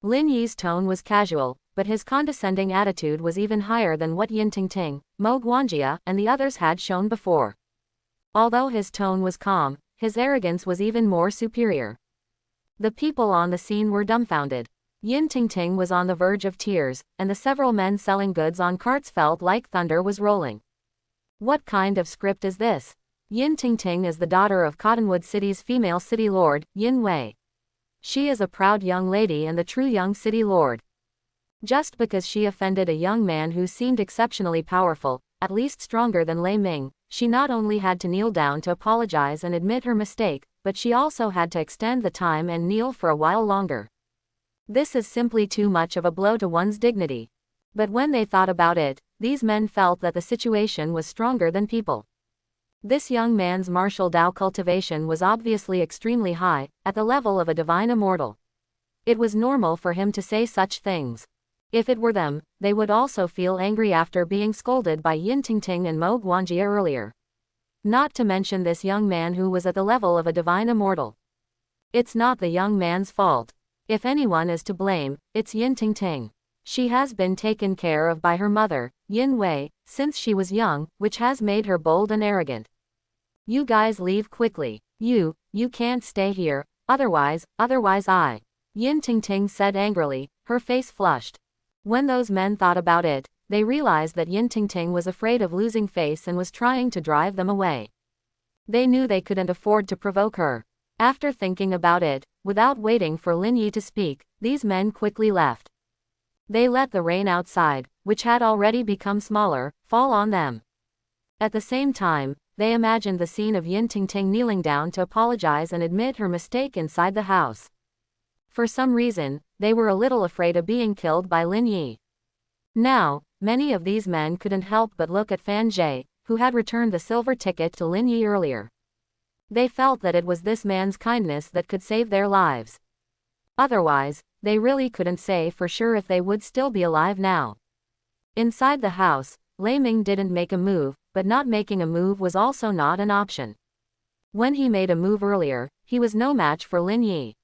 Speaker 1: Lin Yi's tone was casual, but his condescending attitude was even higher than what Yin Tingting, Mo Guanjia, and the others had shown before. Although his tone was calm, his arrogance was even more superior. The people on the scene were dumbfounded. Yin Tingting was on the verge of tears, and the several men selling goods on carts felt like thunder was rolling. What kind of script is this? Yin Tingting is the daughter of Cottonwood City's female city lord, Yin Wei. She is a proud young lady and the true young city lord. Just because she offended a young man who seemed exceptionally powerful, at least stronger than Lei Ming, she not only had to kneel down to apologize and admit her mistake, but she also had to extend the time and kneel for a while longer. This is simply too much of a blow to one's dignity. But when they thought about it, these men felt that the situation was stronger than people. This young man's martial Dao cultivation was obviously extremely high, at the level of a divine immortal. It was normal for him to say such things. If it were them, they would also feel angry after being scolded by Yin Tingting and Mo Guanjia earlier. Not to mention this young man who was at the level of a divine immortal. It's not the young man's fault. If anyone is to blame, it's Yin Tingting. She has been taken care of by her mother, Yin Wei, since she was young, which has made her bold and arrogant. You guys leave quickly. You can't stay here, otherwise I. Yin Tingting said angrily, her face flushed. When those men thought about it, they realized that Yin Tingting was afraid of losing face and was trying to drive them away. They knew they couldn't afford to provoke her. After thinking about it, without waiting for Lin Yi to speak, these men quickly left. They let the rain outside, which had already become smaller, fall on them. At the same time, they imagined the scene of Yin Tingting kneeling down to apologize and admit her mistake inside the house. For some reason, they were a little afraid of being killed by Lin Yi. Now, many of these men couldn't help but look at Fan Zhe, who had returned the silver ticket to Lin Yi earlier. They felt that it was this man's kindness that could save their lives. Otherwise, they really couldn't say for sure if they would still be alive now. Inside the house, Lei Ming didn't make a move, but not making a move was also not an option. When he made a move earlier, he was no match for Lin Yi.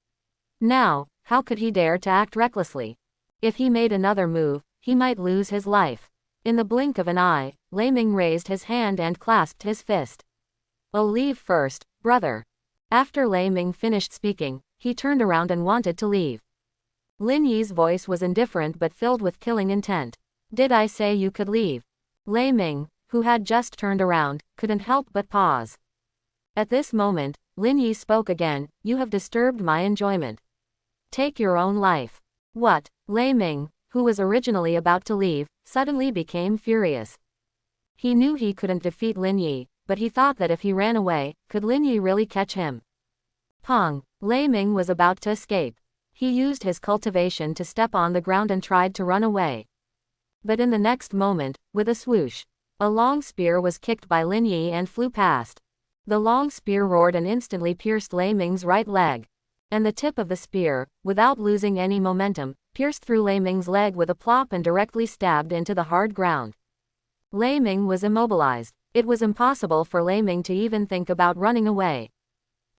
Speaker 1: Now, how could he dare to act recklessly? If he made another move, he might lose his life. In the blink of an eye, Lei Ming raised his hand and clasped his fist. "I'll leave first, brother." After Lei Ming finished speaking, he turned around and wanted to leave. Lin Yi's voice was indifferent but filled with killing intent. "Did I say you could leave?" Lei Ming, who had just turned around, couldn't help but pause. At this moment, Lin Yi spoke again. "You have disturbed my enjoyment. Take your own life." "What?" Lei Ming, who was originally about to leave, suddenly became furious. He knew he couldn't defeat Lin Yi, but he thought that if he ran away, could Lin Yi really catch him? Pong! Lei Ming was about to escape. He used his cultivation to step on the ground and tried to run away. But in the next moment, with a swoosh, a long spear was kicked by Lin Yi and flew past. The long spear roared and instantly pierced Lei Ming's right leg. And the tip of the spear, without losing any momentum, pierced through Lei Ming's leg with a plop and directly stabbed into the hard ground. Lei Ming was immobilized. It was impossible for Lei Ming to even think about running away.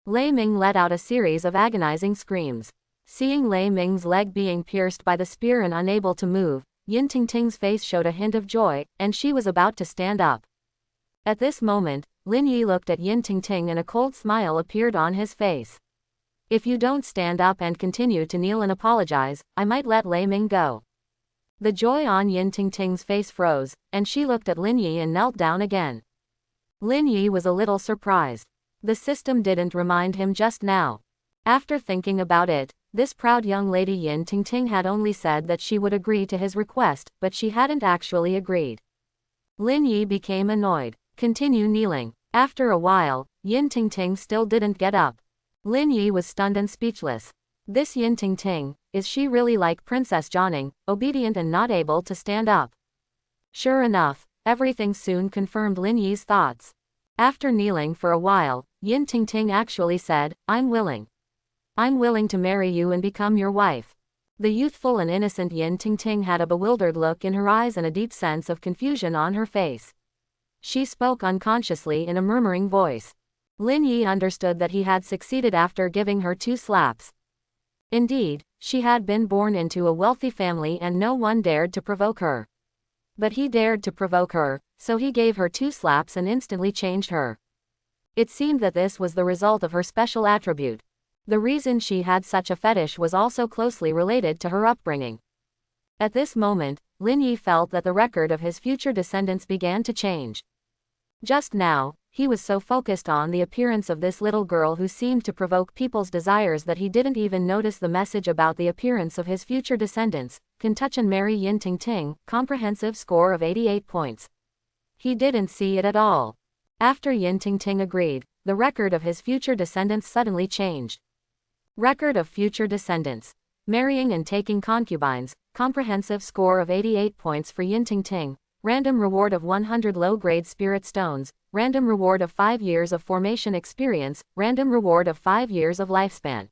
Speaker 1: Lei Ming let out a series of agonizing screams. Seeing Lei Ming's leg being pierced by the spear and unable to move, Yin Tingting's face showed a hint of joy, and she was about to stand up. At this moment, Lin Yi looked at Yin Tingting and a cold smile appeared on his face. "If you don't stand up and continue to kneel and apologize, I might let Lei Ming go." The joy on Yin Tingting's face froze, and she looked at Lin Yi and knelt down again. Lin Yi was a little surprised. The system didn't remind him just now. After thinking about it, this proud young lady Yin Tingting had only said that she would agree to his request, but she hadn't actually agreed. Lin Yi became annoyed. "Continue kneeling." After a while, Yin Tingting still didn't get up. Lin Yi was stunned and speechless. This Yin Tingting, is she really like Princess Jianing, obedient and not able to stand up? Sure enough, everything soon confirmed Lin Yi's thoughts. After kneeling for a while, Yin Tingting actually said, "I'm willing. I'm willing to marry you and become your wife." The youthful and innocent Yin Tingting had a bewildered look in her eyes and a deep sense of confusion on her face. She spoke unconsciously in a murmuring voice. Lin Yi understood that he had succeeded after giving her 2 slaps. Indeed, she had been born into a wealthy family and no one dared to provoke her. But he dared to provoke her, so he gave her 2 slaps and instantly changed her. It seemed that this was the result of her special attribute. The reason she had such a fetish was also closely related to her upbringing. At this moment, Lin Yi felt that the record of his future descendants began to change. Just now, he was so focused on the appearance of this little girl who seemed to provoke people's desires that he didn't even notice the message about the appearance of his future descendants. Can touch and marry Yin Tingting, comprehensive score of 88 points. He didn't see it at all. After Yin Tingting agreed, the record of his future descendants suddenly changed. Record of future descendants. Marrying and taking concubines, comprehensive score of 88 points for Yin Tingting. Random reward of 100 low-grade spirit stones, random reward of 5 years of formation experience, random reward of 5 years of lifespan.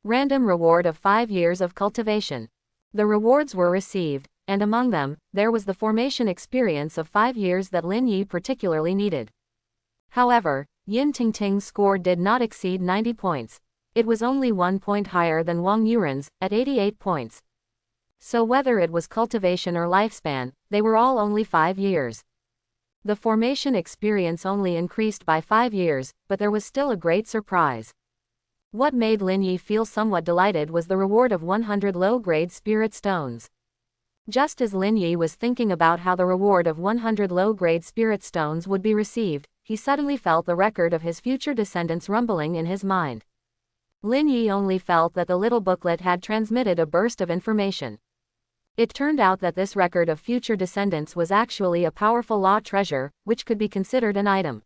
Speaker 1: Random reward of 5 years of cultivation. The rewards were received, and among them, there was the formation experience of 5 years that Lin Yi particularly needed. However, Yin Tingting's score did not exceed 90 points. It was only 1 point higher than Wang Yuren's, at 88 points. So whether it was cultivation or lifespan, they were all only 5 years. The formation experience only increased by 5 years, but there was still a great surprise. What made Lin Yi feel somewhat delighted was the reward of 100 low-grade spirit stones. Just as Lin Yi was thinking about how the reward of 100 low-grade spirit stones would be received, he suddenly felt the record of his future descendants rumbling in his mind. Lin Yi only felt that the little booklet had transmitted a burst of information. It turned out that this record of future descendants was actually a powerful law treasure, which could be considered an item.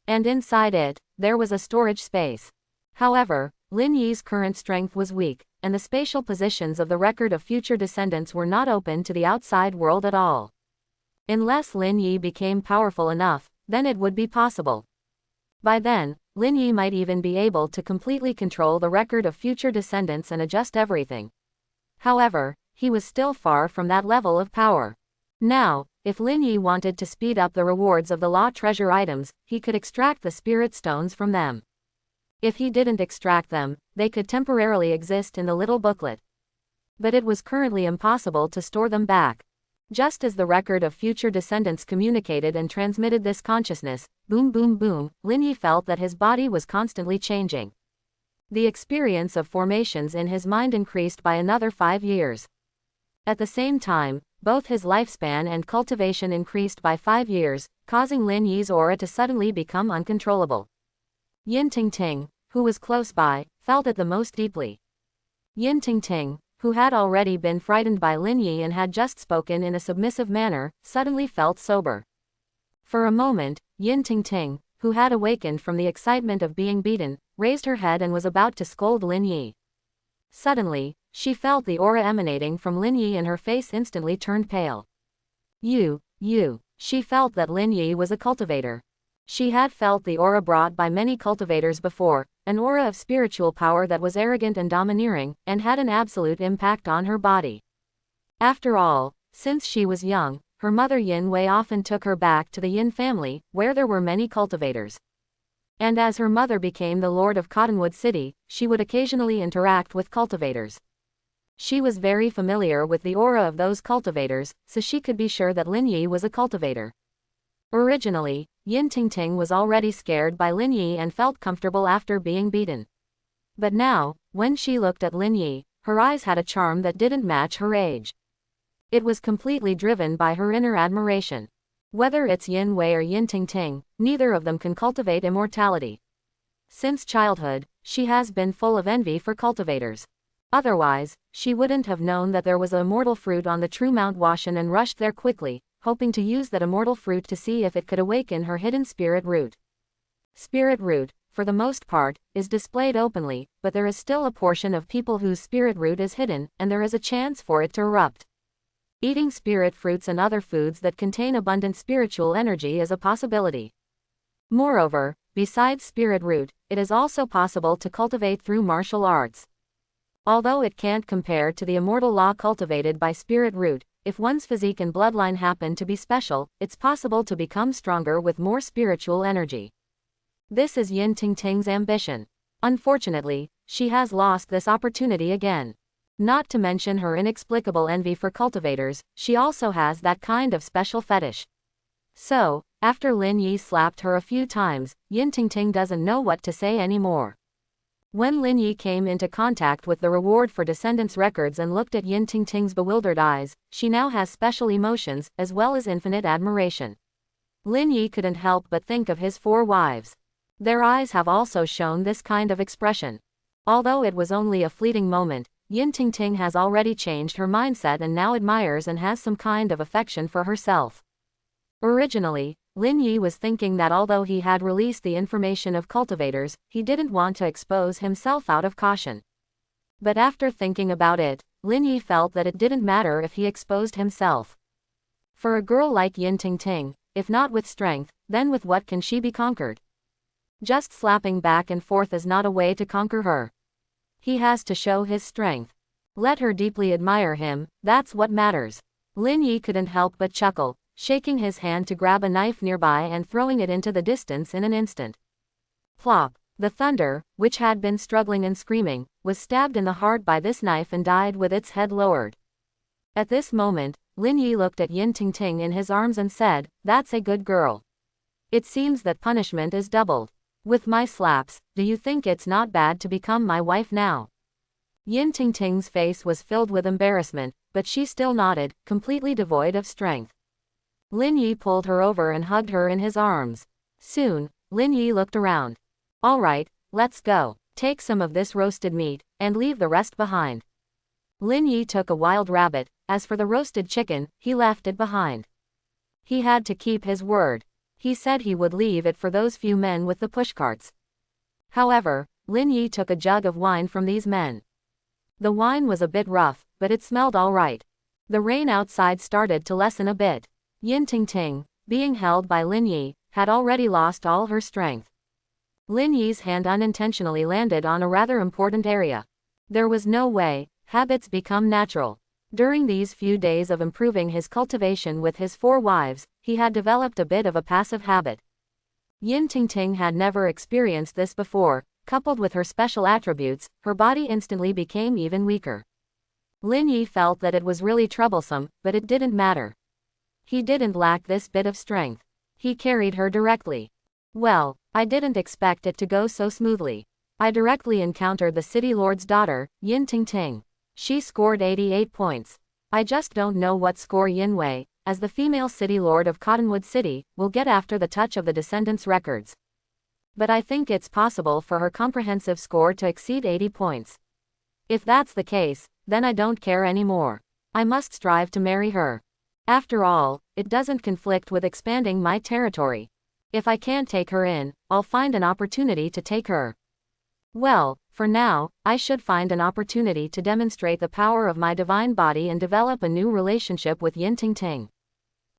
Speaker 1: And inside it, there was a storage space. However, Lin Yi's current strength was weak, and the spatial positions of the record of future descendants were not open to the outside world at all. Unless Lin Yi became powerful enough, then it would be possible. By then, Lin Yi might even be able to completely control the record of future descendants and adjust everything. However, he was still far from that level of power. Now, if Lin Yi wanted to speed up the rewards of the law treasure items, he could extract the spirit stones from them. If he didn't extract them, they could temporarily exist in the little booklet. But it was currently impossible to store them back. Just as the record of future descendants communicated and transmitted this consciousness, boom boom boom, Lin Yi felt that his body was constantly changing. The experience of formations in his mind increased by another 5 years. At the same time, both his lifespan and cultivation increased by 5 years, causing Lin Yi's aura to suddenly become uncontrollable. Yin Tingting, who was close by, felt it the most deeply. Yin Tingting, who had already been frightened by Lin Yi and had just spoken in a submissive manner, suddenly felt sober. For a moment, Yin Tingting, who had awakened from the excitement of being beaten, raised her head and was about to scold Lin Yi. Suddenly, she felt the aura emanating from Lin Yi and her face instantly turned pale. You, she felt that Lin Yi was a cultivator. She had felt the aura brought by many cultivators before, an aura of spiritual power that was arrogant and domineering, and had an absolute impact on her body. After all, since she was young, her mother Yin Wei often took her back to the Yin family, where there were many cultivators. And as her mother became the lord of Cottonwood City, she would occasionally interact with cultivators. She was very familiar with the aura of those cultivators, so she could be sure that Lin Yi was a cultivator. Originally, Yin Tingting was already scared by Lin Yi and felt comfortable after being beaten. But now, when she looked at Lin Yi, her eyes had a charm that didn't match her age. It was completely driven by her inner admiration. Whether it's Yin Wei or Yin Tingting, neither of them can cultivate immortality. Since childhood, she has been full of envy for cultivators. Otherwise, she wouldn't have known that there was an immortal fruit on the true Mount Washan and rushed there quickly, hoping to use that immortal fruit to see if it could awaken her hidden spirit root. Spirit root, for the most part, is displayed openly, but there is still a portion of people whose spirit root is hidden, and there is a chance for it to erupt. Eating spirit fruits and other foods that contain abundant spiritual energy is a possibility. Moreover, besides spirit root, it is also possible to cultivate through martial arts. Although it can't compare to the immortal law cultivated by spirit root, if one's physique and bloodline happen to be special, it's possible to become stronger with more spiritual energy. This is Yin Tingting's ambition. Unfortunately, she has lost this opportunity again. Not to mention her inexplicable envy for cultivators, she also has that kind of special fetish. So, after Lin Yi slapped her a few times, Yin Tingting doesn't know what to say anymore. When Lin Yi came into contact with the reward for descendants records and looked at Yin Tingting's bewildered eyes, she now has special emotions, as well as infinite admiration. Lin Yi couldn't help but think of his 4 wives. Their eyes have also shown this kind of expression. Although it was only a fleeting moment, Yin Tingting has already changed her mindset and now admires and has some kind of affection for herself. Originally, Lin Yi was thinking that although he had released the information of cultivators, he didn't want to expose himself out of caution. But after thinking about it, Lin Yi felt that it didn't matter if he exposed himself. For a girl like Yin Tingting, if not with strength, then with what can she be conquered? Just slapping back and forth is not a way to conquer her. He has to show his strength. Let her deeply admire him, that's what matters. Lin Yi couldn't help but chuckle, shaking his hand to grab a knife nearby and throwing it into the distance in an instant. Plop! The thunder, which had been struggling and screaming, was stabbed in the heart by this knife and died with its head lowered. At this moment, Lin Yi looked at Yin Tingting in his arms and said, "That's a good girl. It seems that punishment is doubled. With my slaps, do you think it's not bad to become my wife now?" Yin Tingting's face was filled with embarrassment, but she still nodded, completely devoid of strength. Lin Yi pulled her over and hugged her in his arms. Soon, Lin Yi looked around. "All right, let's go. Take some of this roasted meat, and leave the rest behind." Lin Yi took a wild rabbit, as for the roasted chicken, he left it behind. He had to keep his word. He said he would leave it for those few men with the pushcarts. However, Lin Yi took a jug of wine from these men. The wine was a bit rough, but it smelled all right. The rain outside started to lessen a bit. Yin Tingting, being held by Lin Yi, had already lost all her strength. Lin Yi's hand unintentionally landed on a rather important area. There was no way. Habits become natural. During these few days of improving his cultivation with his 4 wives, he had developed a bit of a passive habit. Yin Tingting had never experienced this before. Coupled with her special attributes, her body instantly became even weaker. Lin Yi felt that it was really troublesome, but it didn't matter. He didn't lack this bit of strength. He carried her directly. Well, I didn't expect it to go so smoothly. I directly encountered the city lord's daughter, Yin Tingting. She scored 88 points. I just don't know what score Yin Wei, as the female city lord of Cottonwood City, will get after the touch of the descendants' records. But I think it's possible for her comprehensive score to exceed 80 points. If that's the case, then I don't care anymore. I must strive to marry her. After all, it doesn't conflict with expanding my territory. If I can't take her in, I'll find an opportunity to take her. Well, for now, I should find an opportunity to demonstrate the power of my divine body and develop a new relationship with Yin Tingting.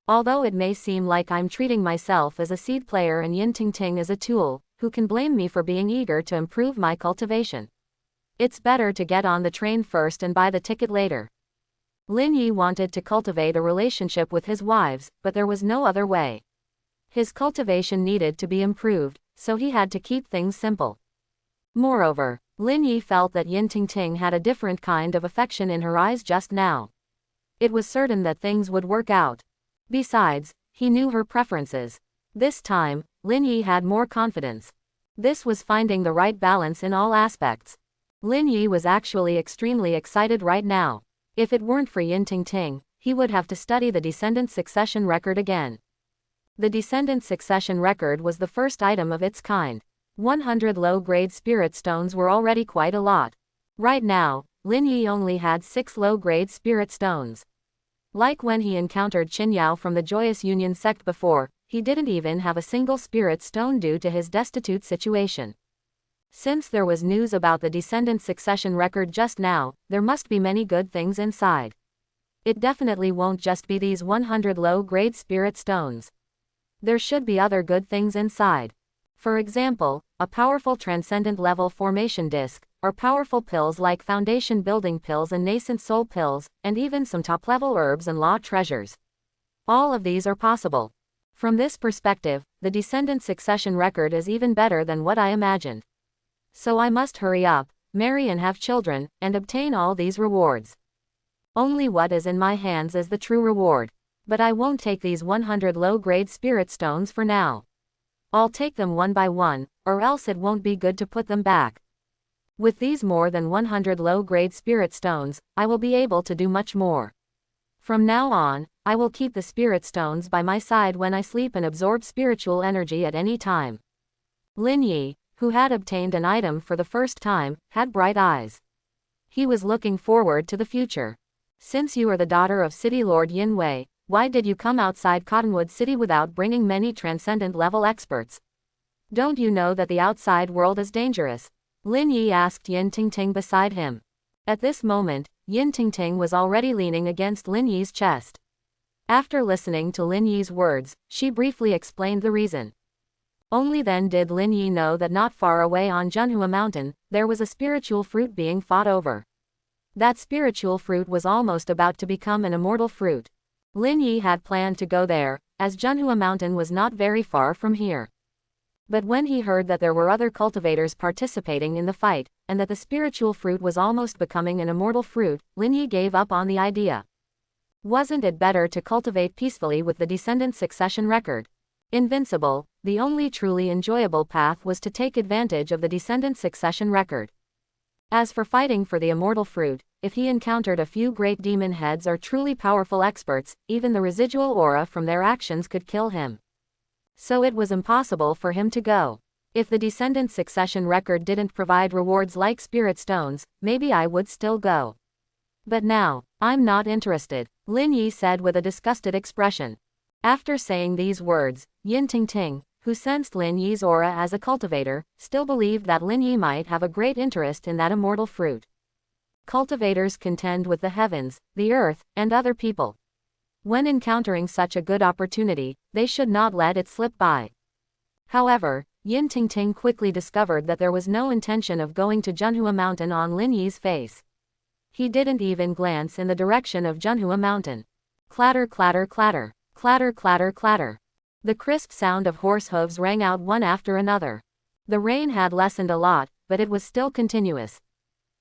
Speaker 1: Although it may seem like I'm treating myself as a seed player and Yin Tingting as a tool, who can blame me for being eager to improve my cultivation? It's better to get on the train first and buy the ticket later. Lin Yi wanted to cultivate a relationship with his wives, but there was no other way. His cultivation needed to be improved, so he had to keep things simple. Moreover, Lin Yi felt that Yin Tingting had a different kind of affection in her eyes just now. It was certain that things would work out. Besides, he knew her preferences. This time, Lin Yi had more confidence. This was finding the right balance in all aspects. Lin Yi was actually extremely excited right now. If it weren't for Yin Tingting, he would have to study the descendant succession record again. The descendant succession record was the first item of its kind. 100 low-grade spirit stones were already quite a lot. Right now, Lin Yi only had 6 low-grade spirit stones. Like when he encountered Qin Yao from the Joyous Union sect before, he didn't even have a single spirit stone due to his destitute situation. Since there was news about the descendant succession record just now, there must be many good things inside. It definitely won't just be these 100 low-grade spirit stones. There should be other good things inside. For example, a powerful transcendent level formation disc, or powerful pills like foundation building pills and nascent soul pills, and even some top-level herbs and law treasures. All of these are possible. From this perspective, the descendant succession record is even better than what I imagined. So I must hurry up, marry and have children, and obtain all these rewards. Only what is in my hands is the true reward. But I won't take these 100 low-grade spirit stones for now. I'll take them one by one, or else it won't be good to put them back. With these more than 100 low-grade spirit stones, I will be able to do much more. From now on, I will keep the spirit stones by my side when I sleep and absorb spiritual energy at any time. Lin Yi, who had obtained an item for the first time, had bright eyes. He was looking forward to the future. Since you are the daughter of City Lord Yin Wei, why did you come outside Cottonwood City without bringing many transcendent level experts? Don't you know that the outside world is dangerous? Lin Yi asked Yin Tingting beside him. At this moment, Yin Tingting was already leaning against Lin Yi's chest. After listening to Lin Yi's words, she briefly explained the reason. Only then did Lin Yi know that not far away on Junhua Mountain, there was a spiritual fruit being fought over. That spiritual fruit was almost about to become an immortal fruit. Lin Yi had planned to go there, as Junhua Mountain was not very far from here. But when he heard that there were other cultivators participating in the fight, and that the spiritual fruit was almost becoming an immortal fruit, Lin Yi gave up on the idea. Wasn't it better to cultivate peacefully with the descendant succession record? Invincible, the only truly enjoyable path was to take advantage of the descendant succession record. As for fighting for the immortal fruit, if he encountered a few great demon heads or truly powerful experts, even the residual aura from their actions could kill him. So it was impossible for him to go. If the descendant succession record didn't provide rewards like spirit stones, maybe I would still go. But now, I'm not interested, Lin Yi said with a disgusted expression. After saying these words, Yin Tingting, who sensed Lin Yi's aura as a cultivator, still believed that Lin Yi might have a great interest in that immortal fruit. Cultivators contend with the heavens, the earth, and other people. When encountering such a good opportunity, they should not let it slip by. However, Yin Tingting quickly discovered that there was no intention of going to Junhua Mountain on Lin Yi's face. He didn't even glance in the direction of Junhua Mountain. Clatter clatter clatter, clatter clatter clatter. The crisp sound of horse hooves rang out one after another. The rain had lessened a lot, but it was still continuous.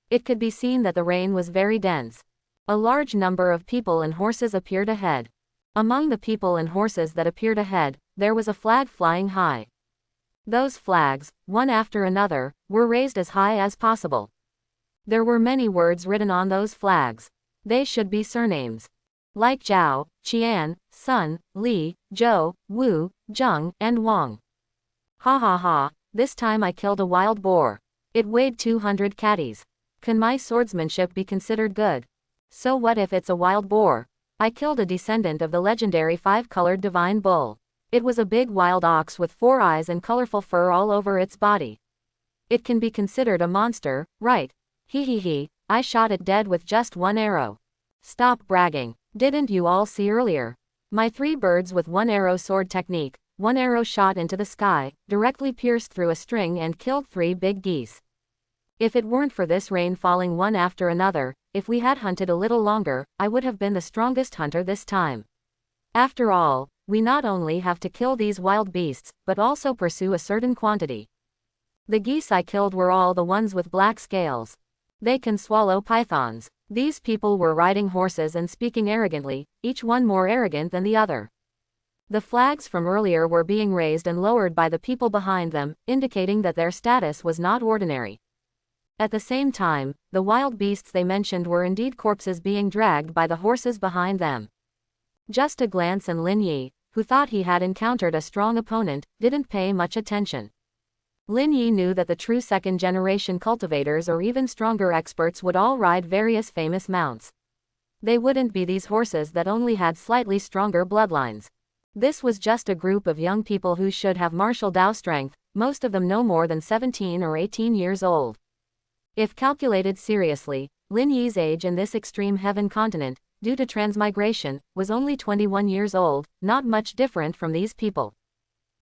Speaker 1: It could be seen that the rain was very dense. A large number of people and horses appeared ahead. Among the people and horses that appeared ahead, there was a flag flying high. Those flags, one after another, were raised as high as possible. There were many words written on those flags. They should be surnames. Like Zhao, Qian, Sun, Li, Zhou, Wu, Zheng, and Wang. Ha ha ha, this time I killed a wild boar. It weighed 200 catties. Can my swordsmanship be considered good? So what if it's a wild boar? I killed a descendant of the legendary five-colored divine bull. It was a big wild ox with 4 eyes and colorful fur all over its body. It can be considered a monster, right? He, I shot it dead with just 1 arrow. Stop bragging. Didn't you all see earlier? My 3 birds with 1 arrow sword technique, 1 arrow shot into the sky, directly pierced through a string and killed 3 big geese. If it weren't for this rain falling one after another, if we had hunted a little longer, I would have been the strongest hunter this time. After all, we not only have to kill these wild beasts, but also pursue a certain quantity. The geese I killed were all the ones with black scales. They can swallow pythons. These people were riding horses and speaking arrogantly, each one more arrogant than the other. The flags from earlier were being raised and lowered by the people behind them, indicating that their status was not ordinary. At the same time, the wild beasts they mentioned were indeed corpses being dragged by the horses behind them. Just a glance and Lin Yi, who thought he had encountered a strong opponent, didn't pay much attention. Lin Yi knew that the true second-generation cultivators or even stronger experts would all ride various famous mounts. They wouldn't be these horses that only had slightly stronger bloodlines. This was just a group of young people who should have martial Dao strength, most of them no more than 17 or 18 years old. If calculated seriously, Lin Yi's age in this extreme heaven continent, due to transmigration, was only 21 years old, not much different from these people.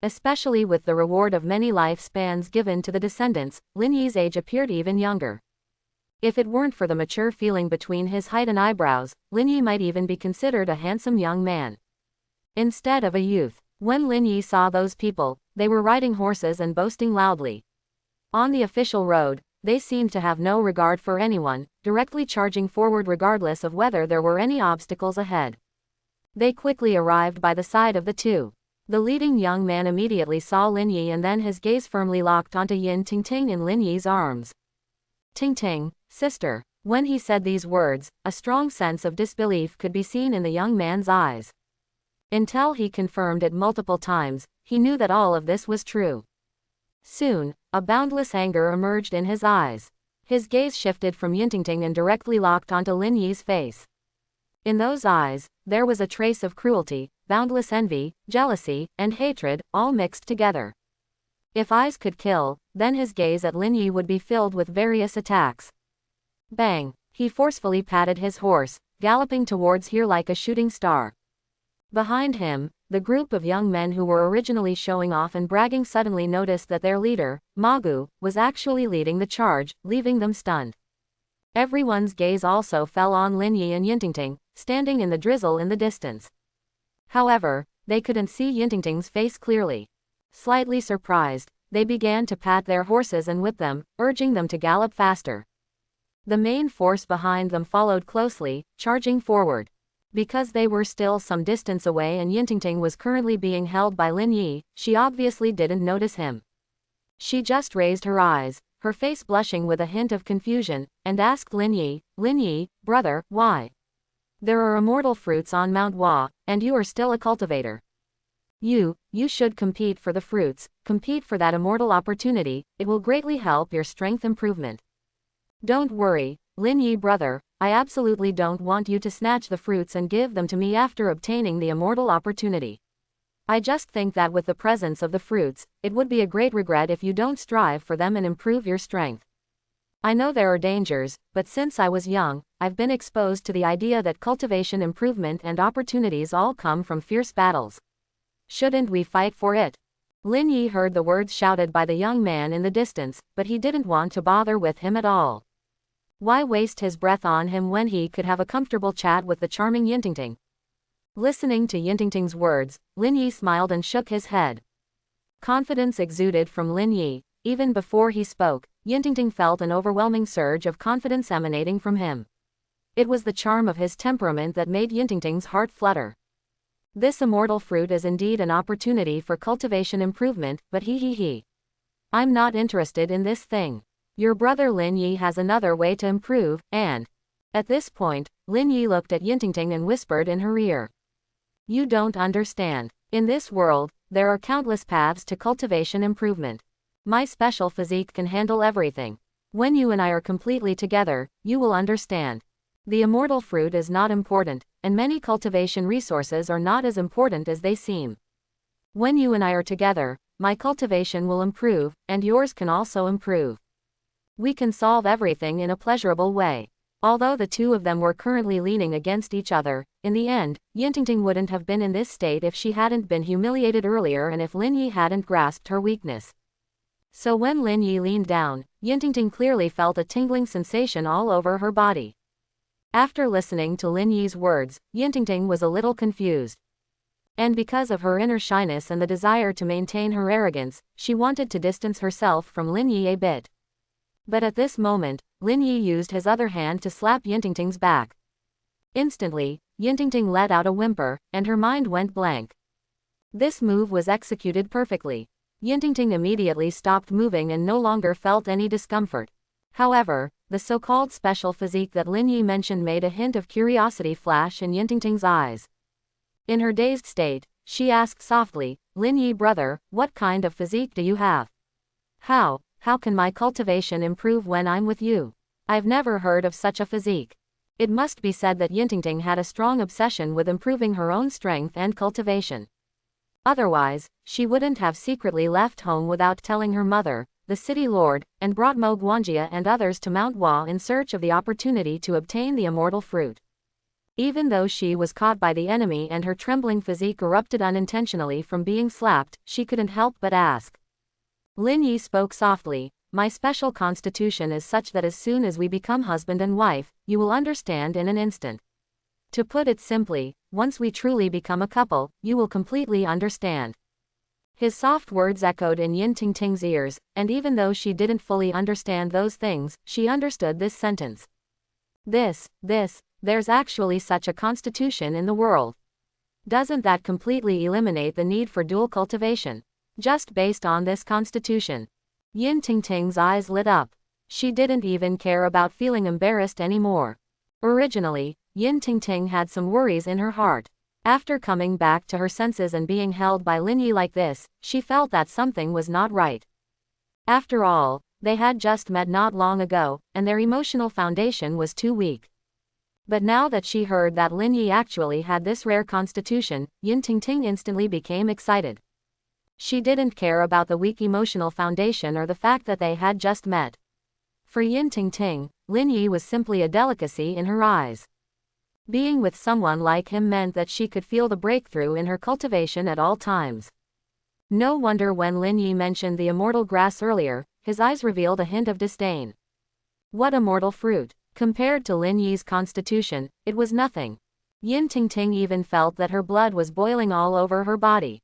Speaker 1: Especially with the reward of many lifespans given to the descendants, Lin Yi's age appeared even younger. If it weren't for the mature feeling between his height and eyebrows, Lin Yi might even be considered a handsome young man. Instead of a youth. When Lin Yi saw those people, they were riding horses and boasting loudly. On the official road, they seemed to have no regard for anyone, directly charging forward regardless of whether there were any obstacles ahead. They quickly arrived by the side of the two. The leading young man immediately saw Lin Yi and then his gaze firmly locked onto Yin Tingting in Lin Yi's arms. Tingting, sister. When he said these words, a strong sense of disbelief could be seen in the young man's eyes. Until he confirmed it multiple times, he knew that all of this was true. Soon, a boundless anger emerged in his eyes. His gaze shifted from Yintingting and directly locked onto Lin Yi's face. In those eyes, there was a trace of cruelty, boundless envy, jealousy, and hatred, all mixed together. If eyes could kill, then his gaze at Lin Yi would be filled with various attacks. Bang! He forcefully patted his horse, galloping towards here like a shooting star. Behind him, the group of young men who were originally showing off and bragging suddenly noticed that their leader, Magu, was actually leading the charge, leaving them stunned. Everyone's gaze also fell on Lin Yi and Yintingting, standing in the drizzle in the distance. However, they couldn't see Yintingting's face clearly. Slightly surprised, they began to pat their horses and whip them, urging them to gallop faster. The main force behind them followed closely, charging forward. Because they were still some distance away and Yintingting was currently being held by Lin Yi, she obviously didn't notice him. She just raised her eyes, her face blushing with a hint of confusion, and asked Lin Yi, brother, why? There are immortal fruits on Mount Hua, and you are still a cultivator. You should compete for the fruits, compete for that immortal opportunity, it will greatly help your strength improvement. Don't worry, Lin Yi brother, I absolutely don't want you to snatch the fruits and give them to me after obtaining the immortal opportunity. I just think that with the presence of the fruits, it would be a great regret if you don't strive for them and improve your strength. I know there are dangers, but since I was young, I've been exposed to the idea that cultivation improvement and opportunities all come from fierce battles. Shouldn't we fight for it? Lin Yi heard the words shouted by the young man in the distance, but he didn't want to bother with him at all. Why waste his breath on him when he could have a comfortable chat with the charming Yintingting? Listening to Yintingting's words, Lin Yi smiled and shook his head. Confidence exuded from Lin Yi. Even before he spoke, Yintingting felt an overwhelming surge of confidence emanating from him. It was the charm of his temperament that made Yintingting's heart flutter. This immortal fruit is indeed an opportunity for cultivation improvement, but I'm not interested in this thing. Your brother Lin Yi has another way to improve, and... At this point, Lin Yi looked at Yintingting and whispered in her ear. You don't understand. In this world, there are countless paths to cultivation improvement. My special physique can handle everything. When you and I are completely together, you will understand. The immortal fruit is not important, and many cultivation resources are not as important as they seem. When you and I are together, my cultivation will improve, and yours can also improve. We can solve everything in a pleasurable way. Although the two of them were currently leaning against each other, in the end, Yintingting wouldn't have been in this state if she hadn't been humiliated earlier and if Lin Yi hadn't grasped her weakness. So when Lin Yi leaned down, Yintingting clearly felt a tingling sensation all over her body. After listening to Lin Yi's words, Yintingting was a little confused. And because of her inner shyness and the desire to maintain her arrogance, she wanted to distance herself from Lin Yi a bit. But at this moment, Lin Yi used his other hand to slap Yintingting's back. Instantly, Yintingting let out a whimper, and her mind went blank. This move was executed perfectly. Yintingting immediately stopped moving and no longer felt any discomfort. However, the so-called special physique that Lin Yi mentioned made a hint of curiosity flash in Yintingting's eyes. In her dazed state, she asked softly, Lin Yi brother, what kind of physique do you have? How can my cultivation improve when I'm with you? I've never heard of such a physique. It must be said that Yintingting had a strong obsession with improving her own strength and cultivation. Otherwise, she wouldn't have secretly left home without telling her mother, the city lord, and brought Mo Guanjia and others to Mount Hua in search of the opportunity to obtain the immortal fruit. Even though she was caught by the enemy and her trembling physique erupted unintentionally from being slapped, she couldn't help but ask. Lin Yi spoke softly, my special constitution is such that as soon as we become husband and wife, you will understand in an instant. To put it simply, once we truly become a couple, you will completely understand. His soft words echoed in Yintingting's ears, and even though she didn't fully understand those things, she understood this sentence. There's actually such a constitution in the world. Doesn't that completely eliminate the need for dual cultivation? Just based on this constitution. Yintingting's eyes lit up. She didn't even care about feeling embarrassed anymore. Originally, Yintingting had some worries in her heart. After coming back to her senses and being held by Lin Yi like this, she felt that something was not right. After all, they had just met not long ago, and their emotional foundation was too weak. But now that she heard that Lin Yi actually had this rare constitution, Yintingting instantly became excited. She didn't care about the weak emotional foundation or the fact that they had just met. For Yintingting, Lin Yi was simply a delicacy in her eyes. Being with someone like him meant that she could feel the breakthrough in her cultivation at all times. No wonder when Lin Yi mentioned the immortal grass earlier, his eyes revealed a hint of disdain. What immortal fruit? Compared to Lin Yi's constitution, it was nothing. Yintingting even felt that her blood was boiling all over her body.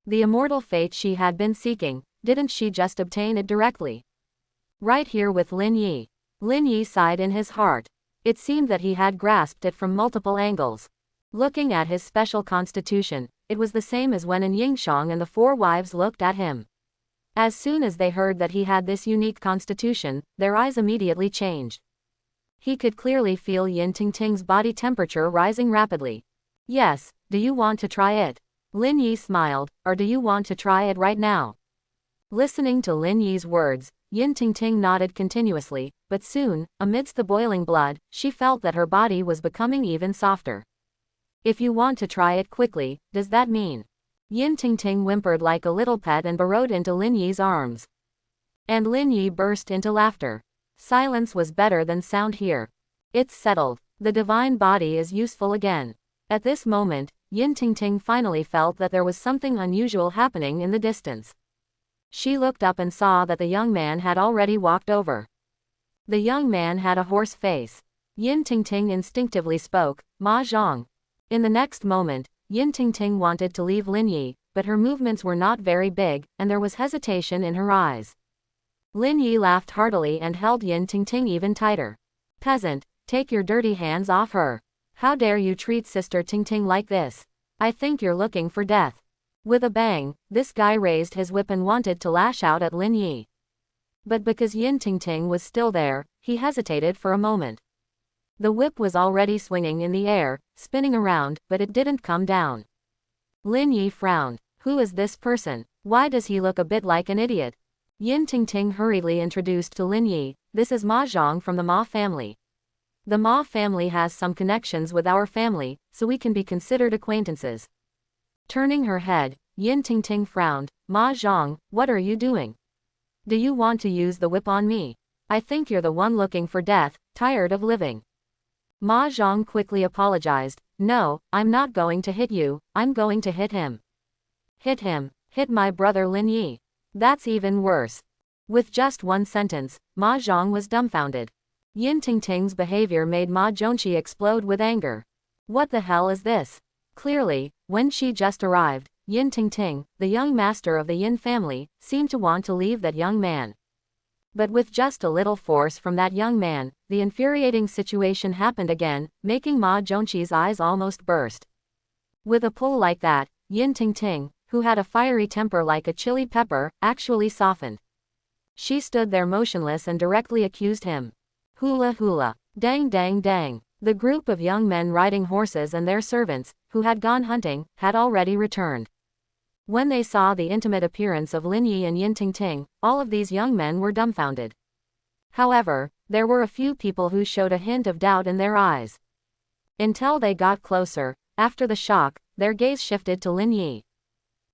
Speaker 1: The immortal fate she had been seeking, didn't she just obtain it directly? Right here with Lin Yi. Lin Yi sighed in his heart. It seemed that he had grasped it from multiple angles. Looking at his special constitution, it was the same as when in Yingxiang and the four wives looked at him. As soon as they heard that he had this unique constitution, their eyes immediately changed. He could clearly feel Yintingting's body temperature rising rapidly. Yes, do you want to try it? Lin Yi smiled, or do you want to try it right now? Listening to Lin Yi's words, Yin Tingting nodded continuously, but soon, amidst the boiling blood, she felt that her body was becoming even softer. If you want to try it quickly, does that mean? Yin Tingting whimpered like a little pet and burrowed into Lin Yi's arms. And Lin Yi burst into laughter. Silence was better than sound here. It's settled. The divine body is useful again. At this moment, Yin Tingting finally felt that there was something unusual happening in the distance. She looked up and saw that the young man had already walked over. The young man had a hoarse face. Yin Tingting instinctively spoke, "Ma Zhang." In the next moment, Yin Tingting wanted to leave Lin Yi, but her movements were not very big, and there was hesitation in her eyes. Lin Yi laughed heartily and held Yin Tingting even tighter. "Peasant, take your dirty hands off her. How dare you treat Sister Tingting like this? I think you're looking for death." With a bang, this guy raised his whip and wanted to lash out at Lin Yi. But because Yin Tingting was still there, he hesitated for a moment. The whip was already swinging in the air, spinning around, but it didn't come down. Lin Yi frowned. Who is this person? Why does he look a bit like an idiot? Yin Tingting hurriedly introduced to Lin Yi, "This is Ma Zhang from the Ma family. The Ma family has some connections with our family, so we can be considered acquaintances." Turning her head, Yin Tingting frowned. "Ma Zhang, what are you doing? Do you want to use the whip on me? I think you're the one looking for death, tired of living." Ma Zhang quickly apologized. "No, I'm not going to hit you, I'm going to hit him." "Hit him? Hit my brother Lin Yi? That's even worse." With just one sentence, Ma Zhang was dumbfounded. Yin Tingting's behavior made Ma Zhongqi explode with anger. What the hell is this? Clearly, when she just arrived, Yin Tingting, the young master of the Yin family, seemed to want to leave that young man. But with just a little force from that young man, the infuriating situation happened again, making Ma Zhongqi's eyes almost burst. With a pull like that, Yin Tingting, who had a fiery temper like a chili pepper, actually softened. She stood there motionless and directly accused him. Hula hula. Dang dang dang. The group of young men riding horses and their servants, who had gone hunting, had already returned. When they saw the intimate appearance of Lin Yi and Yin Tingting, all of these young men were dumbfounded. However, there were a few people who showed a hint of doubt in their eyes. Until they got closer, after the shock, their gaze shifted to Lin Yi.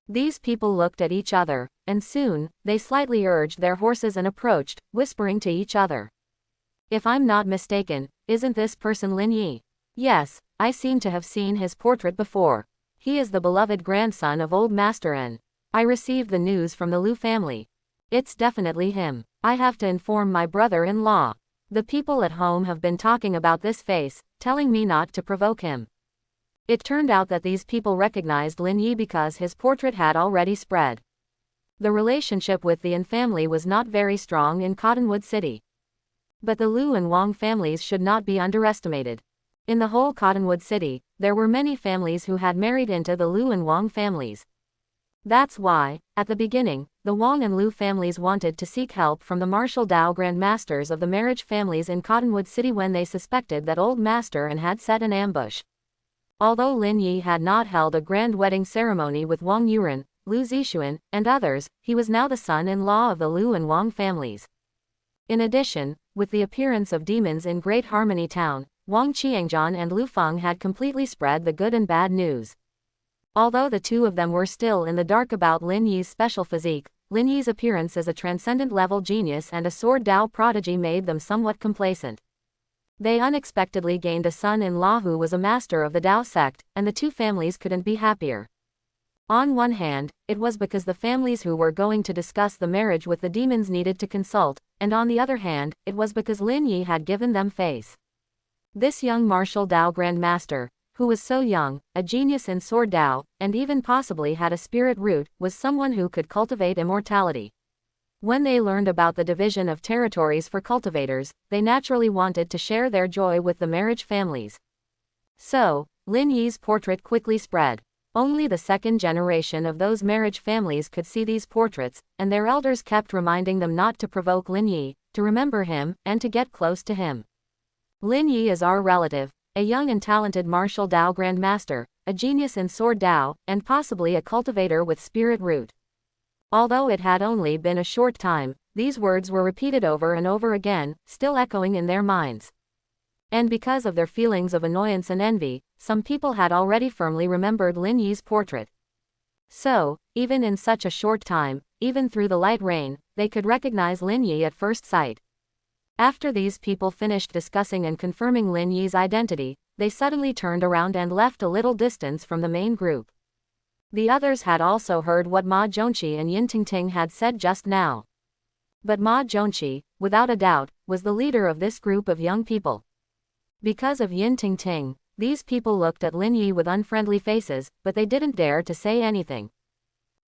Speaker 1: These people looked at each other, and soon, they slightly urged their horses and approached, whispering to each other. "If I'm not mistaken, isn't this person Lin Yi? Yes, I seem to have seen his portrait before. He is the beloved grandson of old Master N. I received the news from the Lu family. It's definitely him. I have to inform my brother-in-law. The people at home have been talking about this face, telling me not to provoke him." It turned out that these people recognized Lin Yi because his portrait had already spread. The relationship with the Yin family was not very strong in Cottonwood City. But the Lu and Wang families should not be underestimated. In the whole Cottonwood City, there were many families who had married into the Lu and Wang families. That's why, at the beginning, the Wang and Lu families wanted to seek help from the martial Dao grandmasters of the marriage families in Cottonwood City when they suspected that old Master and had set an ambush. Although Lin Yi had not held a grand wedding ceremony with Wang Yuren, Lu Zixuan, and others, he was now the son-in-law of the Lu and Wang families. In addition, with the appearance of demons in Great Harmony Town, Wang Qiangzhan and Lu Feng had completely spread the good and bad news. Although the two of them were still in the dark about Lin Yi's special physique, Lin Yi's appearance as a transcendent-level genius and a sword Dao prodigy made them somewhat complacent. They unexpectedly gained a son-in-law who was a master of the Dao sect, and the two families couldn't be happier. On one hand, it was because the families who were going to discuss the marriage with the demons needed to consult, and on the other hand, it was because Lin Yi had given them face. This young martial Dao grandmaster, who was so young, a genius in sword Dao, and even possibly had a spirit root, was someone who could cultivate immortality. When they learned about the division of territories for cultivators, they naturally wanted to share their joy with the marriage families. So, Lin Yi's portrait quickly spread. Only the second generation of those marriage families could see these portraits, and their elders kept reminding them not to provoke Lin Yi, to remember him, and to get close to him. Lin Yi is our relative, a young and talented martial Dao grandmaster, a genius in sword Dao, and possibly a cultivator with spirit root. Although it had only been a short time, these words were repeated over and over again, still echoing in their minds. And because of their feelings of annoyance and envy, some people had already firmly remembered Lin Yi's portrait. So, even in such a short time, even through the light rain, they could recognize Lin Yi at first sight. After these people finished discussing and confirming Lin Yi's identity, they suddenly turned around and left a little distance from the main group. The others had also heard what Ma Zhongqi and Yin Tingting had said just now. But Ma Zhongqi, without a doubt, was the leader of this group of young people. Because of Yin Tingting, these people looked at Lin Yi with unfriendly faces, but they didn't dare to say anything.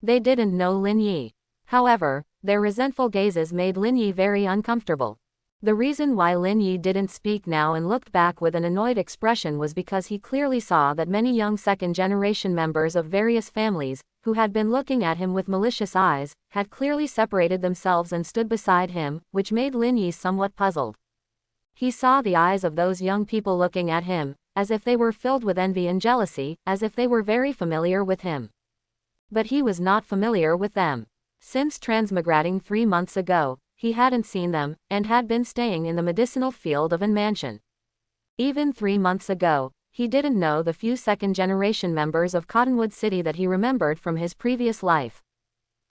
Speaker 1: They didn't know Lin Yi. However, their resentful gazes made Lin Yi very uncomfortable. The reason why Lin Yi didn't speak now and looked back with an annoyed expression was because he clearly saw that many young second-generation members of various families, who had been looking at him with malicious eyes, had clearly separated themselves and stood beside him, which made Lin Yi somewhat puzzled. He saw the eyes of those young people looking at him, as if they were filled with envy and jealousy, as if they were very familiar with him. But he was not familiar with them. Since transmigrating 3 months ago, he hadn't seen them, and had been staying in the medicinal field of an mansion. Even 3 months ago, he didn't know the few second-generation members of Cottonwood City that he remembered from his previous life.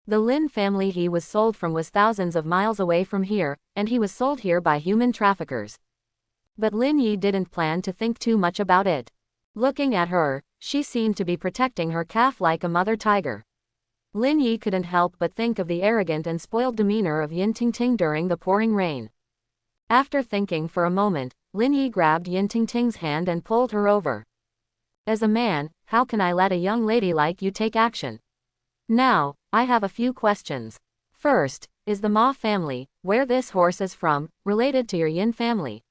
Speaker 1: The Lin family he was sold from was thousands of miles away from here, and he was sold here by human traffickers. But Lin Yi didn't plan to think too much about it. Looking at her, she seemed to be protecting her calf like a mother tiger. Lin Yi couldn't help but think of the arrogant and spoiled demeanor of Yin Tingting during the pouring rain. After thinking for a moment, Lin Yi grabbed Yin Tingting's hand and pulled her over. As a man, how can I let a young lady like you take action? Now, I have a few questions. First, is the Ma family, where this horse is from, related to your Yin family?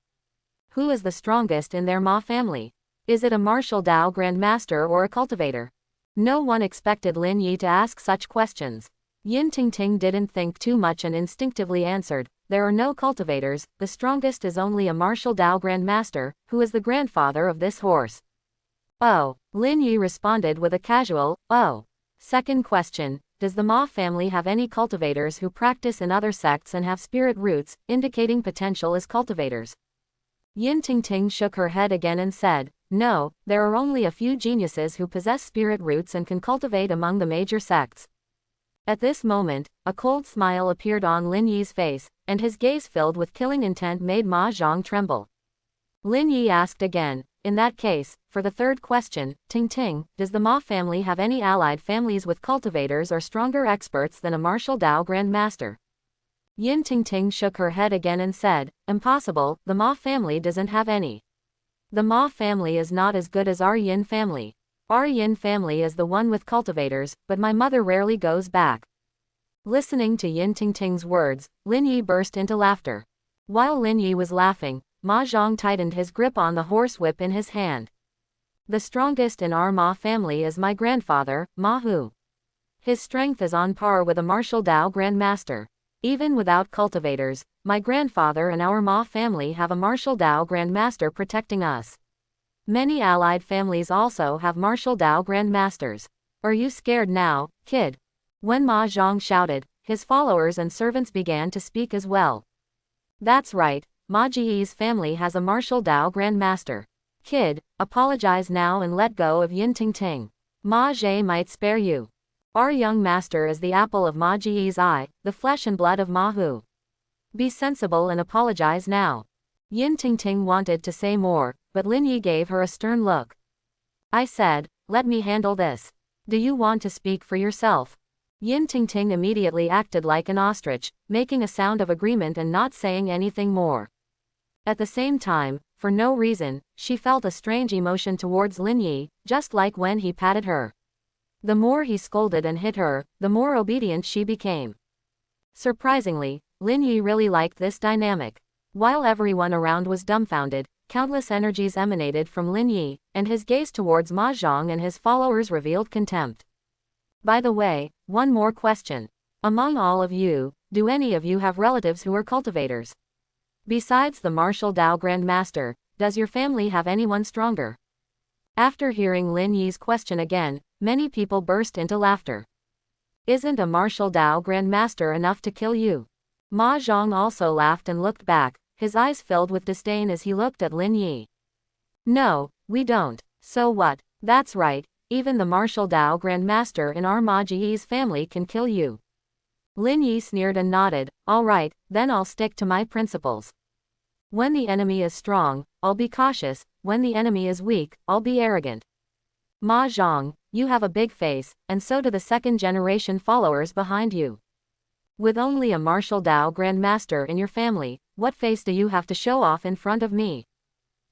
Speaker 1: Who is the strongest in their Ma family? Is it a martial Dao grandmaster or a cultivator? No one expected Lin Yi to ask such questions. Yin Tingting didn't think too much and instinctively answered, there are no cultivators, the strongest is only a martial Dao grandmaster, who is the grandfather of this horse. Oh, Lin Yi responded with a casual, oh. Second question, does the Ma family have any cultivators who practice in other sects and have spirit roots, indicating potential as cultivators? Yin Tingting shook her head again and said, no, there are only a few geniuses who possess spirit roots and can cultivate among the major sects. At this moment, a cold smile appeared on Lin Yi's face, and his gaze filled with killing intent made Ma Zhang tremble. Lin Yi asked again, in that case, for the third question, Ting, does the Ma family have any allied families with cultivators or stronger experts than a martial Dao grandmaster? Yin Tingting shook her head again and said, impossible, the Ma family doesn't have any. The Ma family is not as good as our Yin family. Our Yin family is the one with cultivators, but my mother rarely goes back. Listening to Yin Tingting's words, Lin Yi burst into laughter. While Lin Yi was laughing, Ma Zhang tightened his grip on the horsewhip in his hand. The strongest in our Ma family is my grandfather, Ma Hu. His strength is on par with a martial Dao grandmaster. Even without cultivators, my grandfather and our Ma family have a martial Dao grandmaster protecting us. Many allied families also have martial Dao grandmasters. Are you scared now, kid? When Ma Zhang shouted, his followers and servants began to speak as well. That's right, Ma Ji's family has a martial Dao grandmaster. Kid, apologize now and let go of Yin Tingting. Ma Jie might spare you. Our young master is the apple of Ma Ji's eye, the flesh and blood of Ma Hu. Be sensible and apologize now. Yin Tingting wanted to say more, but Lin Yi gave her a stern look. I said, let me handle this. Do you want to speak for yourself? Yin Tingting immediately acted like an ostrich, making a sound of agreement and not saying anything more. At the same time, for no reason, she felt a strange emotion towards Lin Yi, just like when he patted her. The more he scolded and hit her, the more obedient she became. Surprisingly, Lin Yi really liked this dynamic. While everyone around was dumbfounded, countless energies emanated from Lin Yi, and his gaze towards Ma Zhang and his followers revealed contempt. By the way, one more question. Among all of you, do any of you have relatives who are cultivators? Besides the martial Dao grandmaster, does your family have anyone stronger? After hearing Lin Yi's question again, many people burst into laughter. Isn't a martial Dao grandmaster enough to kill you? Ma Zhang also laughed and looked back, his eyes filled with disdain as he looked at Lin Yi. No, we don't. So what? That's right, even the martial Dao Grandmaster in our Ma Ji's family can kill you. Lin Yi sneered and nodded. All right, then I'll stick to my principles. When the enemy is strong, I'll be cautious. When the enemy is weak, I'll be arrogant. Ma Zhang, you have a big face, and so do the second-generation followers behind you. With only a martial Dao Grandmaster in your family, what face do you have to show off in front of me?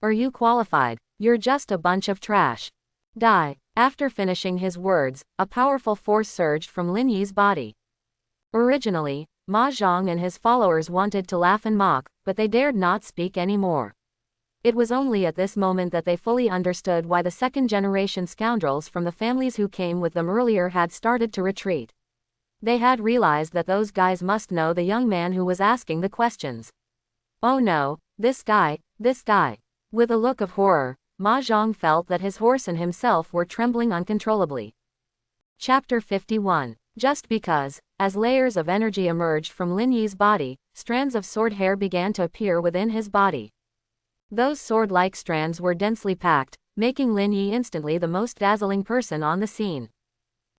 Speaker 1: Are you qualified? You're just a bunch of trash. Die. After finishing his words, a powerful force surged from Lin Yi's body. Originally, Ma Zhang and his followers wanted to laugh and mock, but they dared not speak anymore. It was only at this moment that they fully understood why the second-generation scoundrels from the families who came with them earlier had started to retreat. They had realized that those guys must know the young man who was asking the questions. Oh no, this guy. With a look of horror, Ma Zhang felt that his horse and himself were trembling uncontrollably. Chapter 51. Just because, as layers of energy emerged from Lin Yi's body, strands of sword hair began to appear within his body. Those sword-like strands were densely packed, making Lin Yi instantly the most dazzling person on the scene.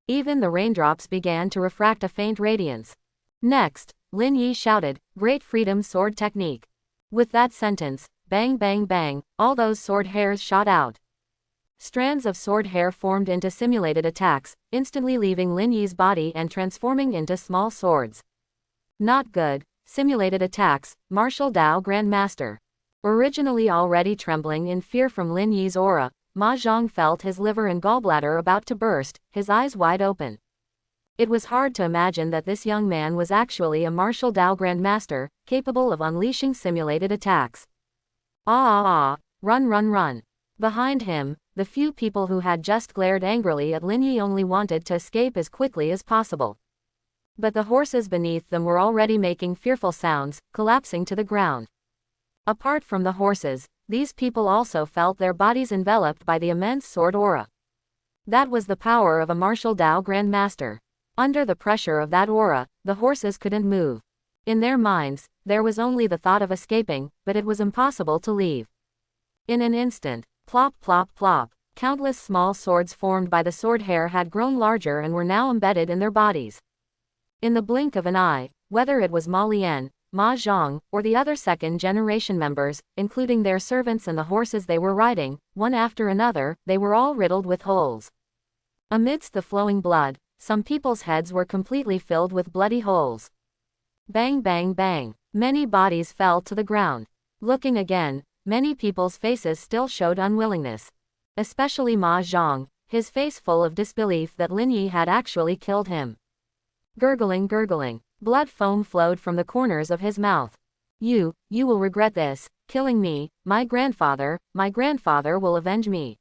Speaker 1: Even the raindrops began to refract a faint radiance. Next, Lin Yi shouted, "Great freedom sword technique." With that sentence, bang bang bang, all those sword hairs shot out. Strands of sword hair formed into simulated attacks, instantly leaving Lin Yi's body and transforming into small swords. Not good. Simulated attacks, Martial Dao Grandmaster. Originally already trembling in fear from Lin Yi's aura, Ma Zhang felt his liver and gallbladder about to burst, his eyes wide open. It was hard to imagine that this young man was actually a martial Dao Grandmaster, capable of unleashing simulated attacks. Run. Behind him, the few people who had just glared angrily at Lin Yi only wanted to escape as quickly as possible. But the horses beneath them were already making fearful sounds, collapsing to the ground. Apart from the horses, these people also felt their bodies enveloped by the immense sword aura. That was the power of a martial Dao Grandmaster. Under the pressure of that aura, the horses couldn't move. In their minds, there was only the thought of escaping, but it was impossible to leave. In an instant, plop plop plop, countless small swords formed by the sword hair had grown larger and were now embedded in their bodies. In the blink of an eye, whether it was Ma Lian, Ma Zhang, or the other second-generation members, including their servants and the horses they were riding, one after another, they were all riddled with holes. Amidst the flowing blood, some people's heads were completely filled with bloody holes. Bang bang bang, many bodies fell to the ground. Looking again, many people's faces still showed unwillingness. Especially Ma Zhang, his face full of disbelief that Lin Yi had actually killed him. Gurgling, blood foam flowed from the corners of his mouth. You will regret this, killing me, my grandfather will avenge me.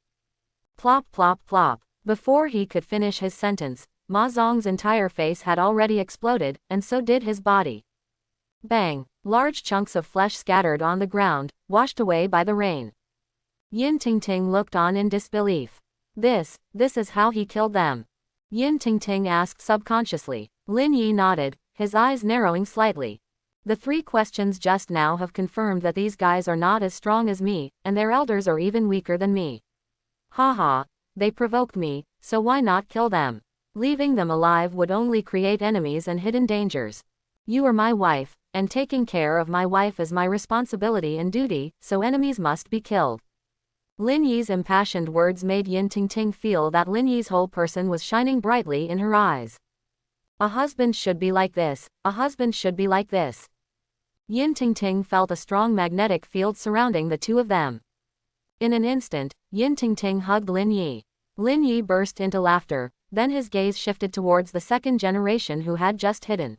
Speaker 1: Plop plop plop. Before he could finish his sentence, Ma Zhang's entire face had already exploded, and so did his body. Bang! Large chunks of flesh scattered on the ground, washed away by the rain. Yin Tingting looked on in disbelief. This is how he killed them? Yin Tingting asked subconsciously. Lin Yi nodded, his eyes narrowing slightly. The 3 questions just now have confirmed that these guys are not as strong as me, and their elders are even weaker than me. Haha, they provoked me, so why not kill them? Leaving them alive would only create enemies and hidden dangers. You are my wife, and taking care of my wife is my responsibility and duty, so enemies must be killed. Lin Yi's impassioned words made Yin Tingting feel that Lin Yi's whole person was shining brightly in her eyes. A husband should be like this, a husband should be like this. Yin Tingting felt a strong magnetic field surrounding the two of them. In an instant, Yin Tingting hugged Lin Yi. Lin Yi burst into laughter, then his gaze shifted towards the second generation who had just hidden.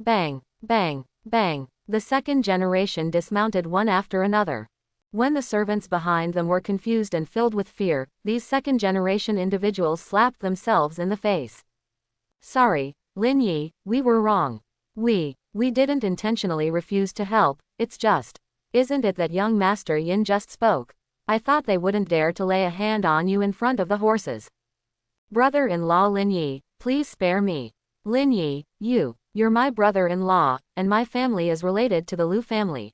Speaker 1: Bang, bang, bang, the second generation dismounted one after another. When the servants behind them were confused and filled with fear, these second-generation individuals slapped themselves in the face. Sorry, Lin Yi, we were wrong. We didn't intentionally refuse to help, it's just. Isn't it that young Master Yin just spoke? I thought they wouldn't dare to lay a hand on you in front of the horses. Brother-in-law Lin Yi, please spare me. Lin Yi, you You're my brother-in-law, and my family is related to the Liu family.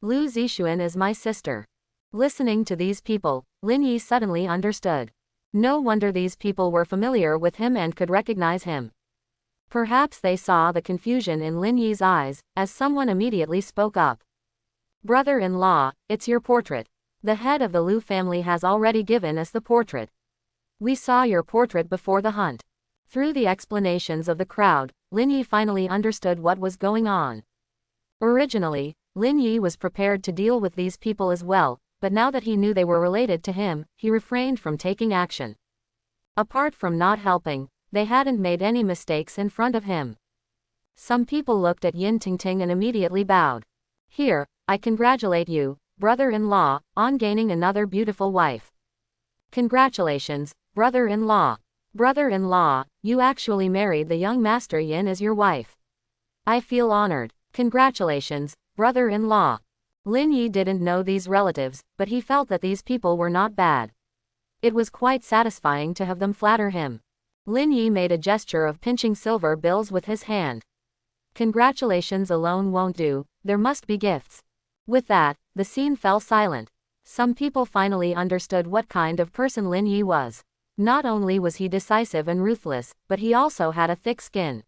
Speaker 1: Liu Zixuan is my sister. Listening to these people, Lin Yi suddenly understood. No wonder these people were familiar with him and could recognize him. Perhaps they saw the confusion in Lin Yi's eyes, as someone immediately spoke up. Brother-in-law, it's your portrait. The head of the Liu family has already given us the portrait. We saw your portrait before the hunt. Through the explanations of the crowd, Lin Yi finally understood what was going on. Originally, Lin Yi was prepared to deal with these people as well, but now that he knew they were related to him, he refrained from taking action. Apart from not helping, they hadn't made any mistakes in front of him. Some people looked at Yin Tingting and immediately bowed. Here, I congratulate you, brother-in-law, on gaining another beautiful wife. Congratulations, brother-in-law. Brother-in-law, you actually married the young Master Yin as your wife. I feel honored. Congratulations, brother-in-law. Lin Yi didn't know these relatives, but he felt that these people were not bad. It was quite satisfying to have them flatter him. Lin Yi made a gesture of pinching silver bills with his hand. Congratulations alone won't do, there must be gifts. With that, the scene fell silent. Some people finally understood what kind of person Lin Yi was. Not only was he decisive and ruthless, but he also had a thick skin.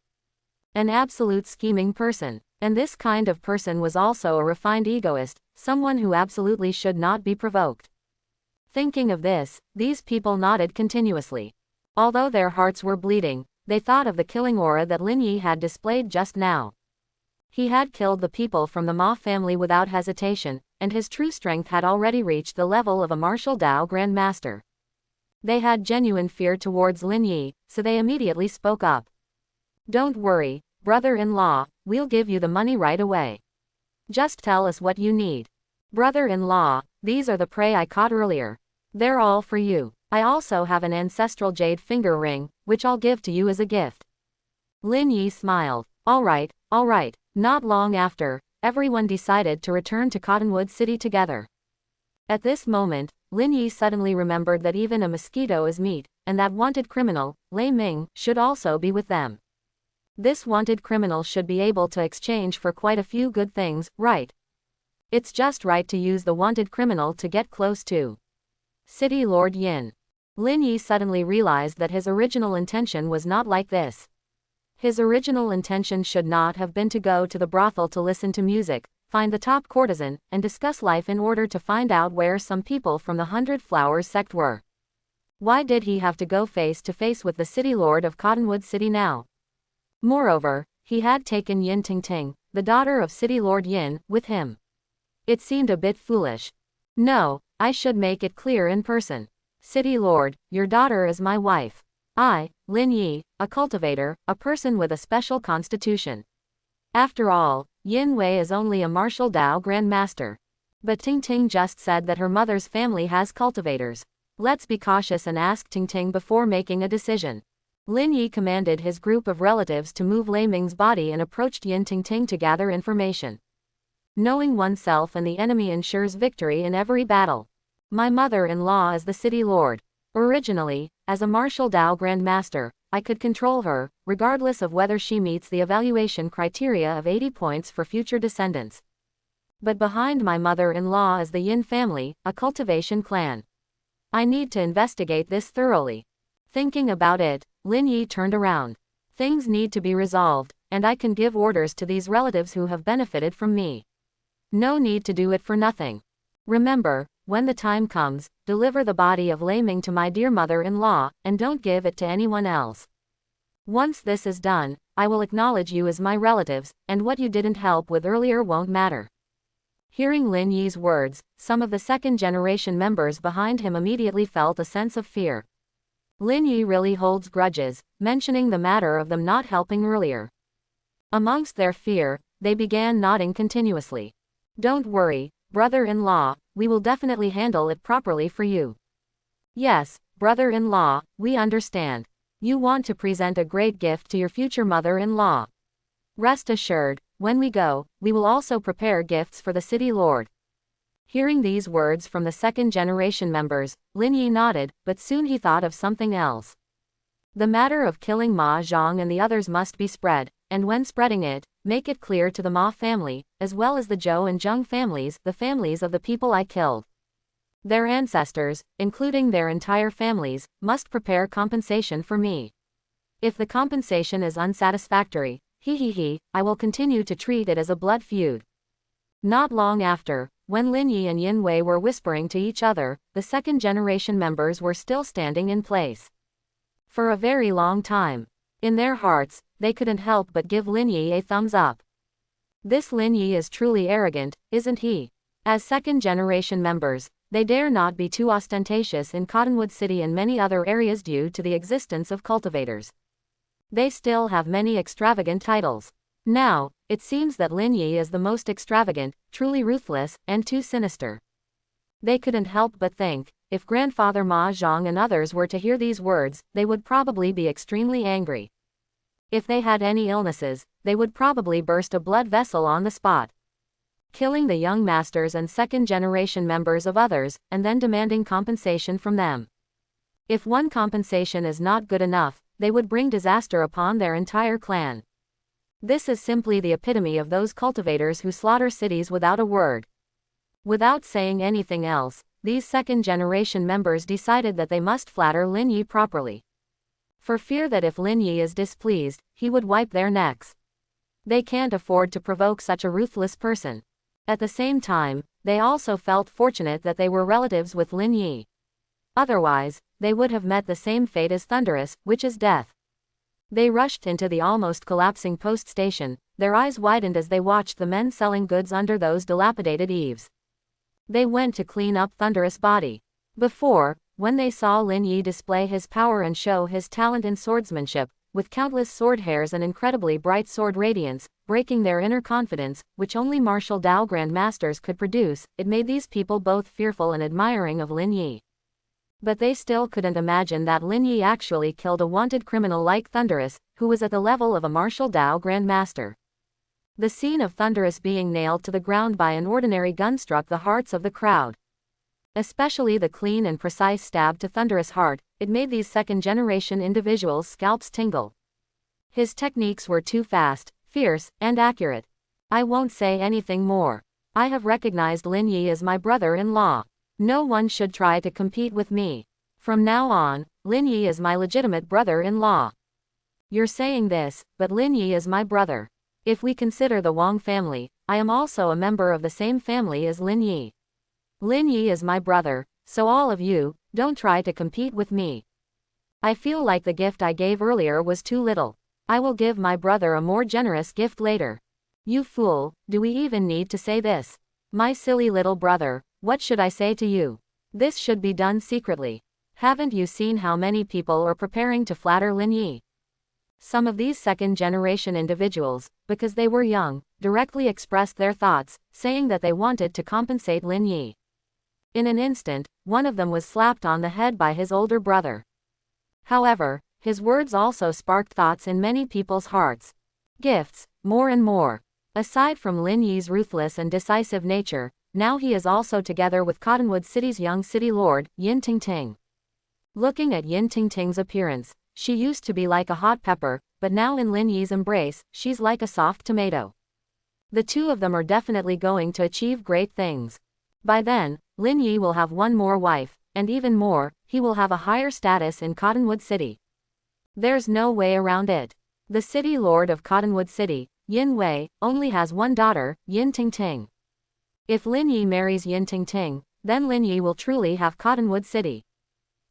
Speaker 1: An absolute scheming person. And this kind of person was also a refined egoist, someone who absolutely should not be provoked. Thinking of this, these people nodded continuously. Although their hearts were bleeding, they thought of the killing aura that Lin Yi had displayed just now. He had killed the people from the Ma family without hesitation, and his true strength had already reached the level of a martial Dao Grandmaster. They had genuine fear towards Lin Yi, so they immediately spoke up. Don't worry, brother-in-law, we'll give you the money right away. Just tell us what you need. Brother-in-law, these are the prey I caught earlier. They're all for you. I also have an ancestral jade finger ring, which I'll give to you as a gift. Lin Yi smiled. All right. Not long after, everyone decided to return to Cottonwood City together. At this moment, Lin Yi suddenly remembered that even a mosquito is meat, and that wanted criminal, Lei Ming, should also be with them. This wanted criminal should be able to exchange for quite a few good things, right? It's just right to use the wanted criminal to get close to City Lord Yin. Lin Yi suddenly realized that his original intention was not like this. His original intention should not have been to go to the brothel to listen to music, find the top courtesan, and discuss life in order to find out where some people from the 100 Flowers sect were. Why did he have to go face to face with the City Lord of Cottonwood City now? Moreover, he had taken Yin Tingting, the daughter of City Lord Yin, with him. It seemed a bit foolish. No, I should make it clear in person. City Lord, your daughter is my wife. I, Lin Yi, a cultivator, a person with a special constitution. After all, Yin Wei is only a martial Dao Grandmaster. But Tingting just said that her mother's family has cultivators. Let's be cautious and ask Tingting before making a decision. Lin Yi commanded his group of relatives to move Lei Ming's body and approached Yin Tingting to gather information. Knowing oneself and the enemy ensures victory in every battle. My mother-in-law is the City Lord. Originally, as a martial Dao Grandmaster, I could control her, regardless of whether she meets the evaluation criteria of 80 points for future descendants. But behind my mother-in-law is the Yin family, a cultivation clan. I need to investigate this thoroughly. Thinking about it, Lin Yi turned around. Things need to be resolved, and I can give orders to these relatives who have benefited from me. No need to do it for nothing. Remember, when the time comes, deliver the body of Lei Ming to my dear mother-in-law, and don't give it to anyone else. Once this is done, I will acknowledge you as my relatives, and what you didn't help with earlier won't matter. Hearing Lin Yi's words, some of the second-generation members behind him immediately felt a sense of fear. Lin Yi really holds grudges, mentioning the matter of them not helping earlier. Amongst their fear, they began nodding continuously. Don't worry, brother-in-law, we will definitely handle it properly for you. Yes, brother-in-law, we understand. You want to present a great gift to your future mother-in-law. Rest assured, when we go, we will also prepare gifts for the City Lord. Hearing these words from the second-generation members, Lin Yi nodded, but soon he thought of something else. The matter of killing Ma Zhang and the others must be spread, and when spreading it, make it clear to the Ma family, as well as the Zhou and Zheng families, the families of the people I killed. Their ancestors, including their entire families, must prepare compensation for me. If the compensation is unsatisfactory, I will continue to treat it as a blood feud. Not long after, when Lin Yi and Yin Wei were whispering to each other, the second-generation members were still standing in place. For a very long time. In their hearts, they couldn't help but give Lin Yi a thumbs up. This Lin Yi is truly arrogant, isn't he? As second-generation members, they dare not be too ostentatious in Cottonwood City and many other areas due to the existence of cultivators. They still have many extravagant titles. Now, it seems that Lin Yi is the most extravagant, truly ruthless, and too sinister. They couldn't help but think, if Grandfather Ma Zhang and others were to hear these words, they would probably be extremely angry. If they had any illnesses, they would probably burst a blood vessel on the spot. Killing the young masters and second-generation members of others, and then demanding compensation from them. If one compensation is not good enough, they would bring disaster upon their entire clan. This is simply the epitome of those cultivators who slaughter cities without a word. Without saying anything else, these second-generation members decided that they must flatter Lin Yi properly. For fear that if Lin Yi is displeased, he would wipe their necks. They can't afford to provoke such a ruthless person. At the same time, they also felt fortunate that they were relatives with Lin Yi. Otherwise, they would have met the same fate as Thunderous, which is death. They rushed into the almost collapsing post station, their eyes widened as they watched the men selling goods under those dilapidated eaves. They went to clean up Thunderous' body. Before, when they saw Lin Yi display his power and show his talent in swordsmanship, with countless sword hairs and incredibly bright sword radiance, breaking their inner confidence, which only martial Dao grandmasters could produce, it made these people both fearful and admiring of Lin Yi. But they still couldn't imagine that Lin Yi actually killed a wanted criminal like Thunderous, who was at the level of a martial Dao grandmaster. The scene of Thunderous being nailed to the ground by an ordinary gun struck the hearts of the crowd. Especially the clean and precise stab to Thunderous' heart, it made these second-generation individuals' scalps tingle. His techniques were too fast, fierce, and accurate. I won't say anything more. I have recognized Lin Yi as my brother-in-law. No one should try to compete with me. From now on, Lin Yi is my legitimate brother-in-law. You're saying this, but Lin Yi is my brother. If we consider the Wang family, I am also a member of the same family as Lin Yi. Lin Yi is my brother, so all of you, don't try to compete with me. I feel like the gift I gave earlier was too little. I will give my brother a more generous gift later. You fool, do we even need to say this? My silly little brother, what should I say to you? This should be done secretly. Haven't you seen how many people are preparing to flatter Lin Yi? Some of these second-generation individuals, because they were young, directly expressed their thoughts, saying that they wanted to compensate Lin Yi. In an instant, one of them was slapped on the head by his older brother. However, his words also sparked thoughts in many people's hearts. Gifts, more and more. Aside from Lin Yi's ruthless and decisive nature, now he is also together with Cottonwood City's young city lord, Yin Tingting. Looking at Yin Tingting's appearance, she used to be like a hot pepper, but now in Lin Yi's embrace, she's like a soft tomato. The two of them are definitely going to achieve great things. By then, Lin Yi will have one more wife, and even more, he will have a higher status in Cottonwood City. There's no way around it. The city lord of Cottonwood City, Yin Wei, only has one daughter, Yin Tingting. If Lin Yi marries Yin Tingting, then Lin Yi will truly have Cottonwood City.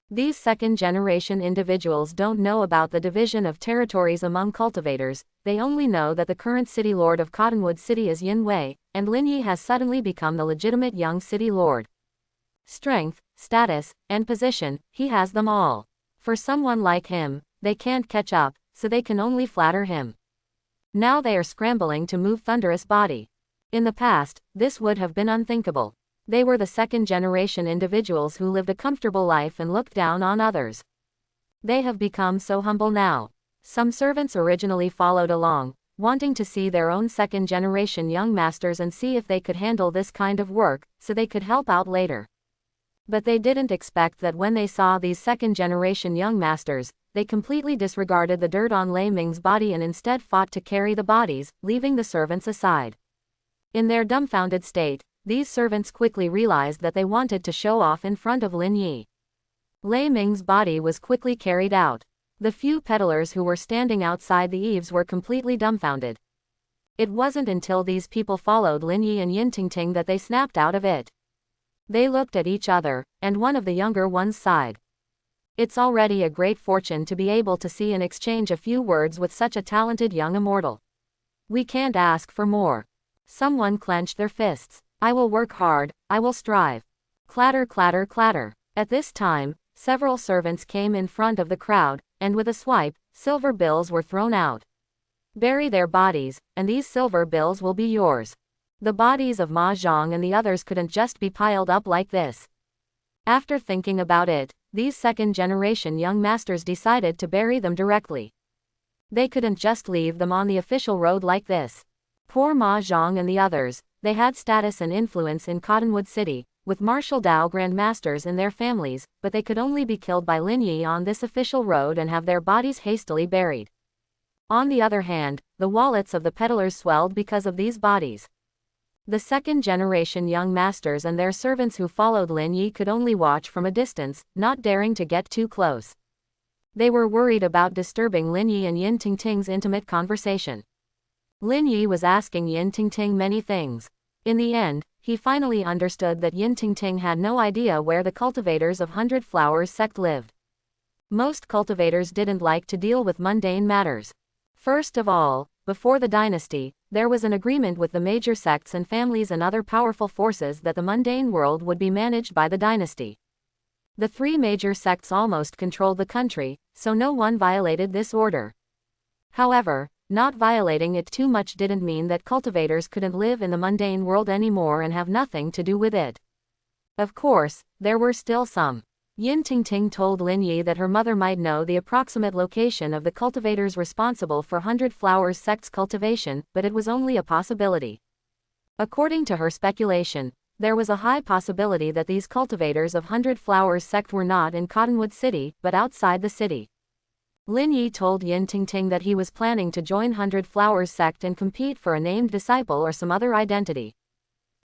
Speaker 1: These second-generation individuals don't know about the division of territories among cultivators, they only know that the current city lord of Cottonwood City is Yin Wei, and Lin Yi has suddenly become the legitimate young city lord. Strength, status, and position, he has them all. For someone like him, they can't catch up, so they can only flatter him. Now they are scrambling to move Thunderous' body. In the past, this would have been unthinkable. They were the second-generation individuals who lived a comfortable life and looked down on others. They have become so humble now. Some servants originally followed along, wanting to see their own second-generation young masters and see if they could handle this kind of work, so they could help out later. But they didn't expect that when they saw these second-generation young masters, they completely disregarded the dirt on Lei Ming's body and instead fought to carry the bodies, leaving the servants aside. In their dumbfounded state, these servants quickly realized that they wanted to show off in front of Lin Yi. Lei Ming's body was quickly carried out. The few peddlers who were standing outside the eaves were completely dumbfounded. It wasn't until these people followed Lin Yi and Yin Tingting that they snapped out of it. They looked at each other, and one of the younger ones sighed. It's already a great fortune to be able to see and exchange a few words with such a talented young immortal. We can't ask for more. Someone clenched their fists. I will work hard, I will strive. Clatter, clatter, clatter. At this time, several servants came in front of the crowd, and with a swipe, silver bills were thrown out. Bury their bodies, and these silver bills will be yours. The bodies of Ma Zhang and the others couldn't just be piled up like this. After thinking about it, these second-generation young masters decided to bury them directly. They couldn't just leave them on the official road like this. Poor Ma Zhang and the others, they had status and influence in Cottonwood City, with martial Dao grandmasters in their families, but they could only be killed by Lin Yi on this official road and have their bodies hastily buried. On the other hand, the wallets of the peddlers swelled because of these bodies. The second-generation young masters and their servants who followed Lin Yi could only watch from a distance, not daring to get too close. They were worried about disturbing Lin Yi and Yin Tingting's intimate conversation. Lin Yi was asking Yin Tingting many things. In the end, he finally understood that Yin Tingting had no idea where the cultivators of Hundred Flowers sect lived. Most cultivators didn't like to deal with mundane matters. First of all, before the dynasty, there was an agreement with the major sects and families and other powerful forces that the mundane world would be managed by the dynasty. The three major sects almost controlled the country, so no one violated this order. However, not violating it too much didn't mean that cultivators couldn't live in the mundane world anymore and have nothing to do with it. Of course, there were still some. Yin Tingting told Lin Yi that her mother might know the approximate location of the cultivators responsible for Hundred Flowers sect's cultivation, but it was only a possibility. According to her speculation, there was a high possibility that these cultivators of Hundred Flowers sect were not in Cottonwood City, but outside the city. Lin Yi told Yin Tingting that he was planning to join Hundred Flowers sect and compete for a named disciple or some other identity.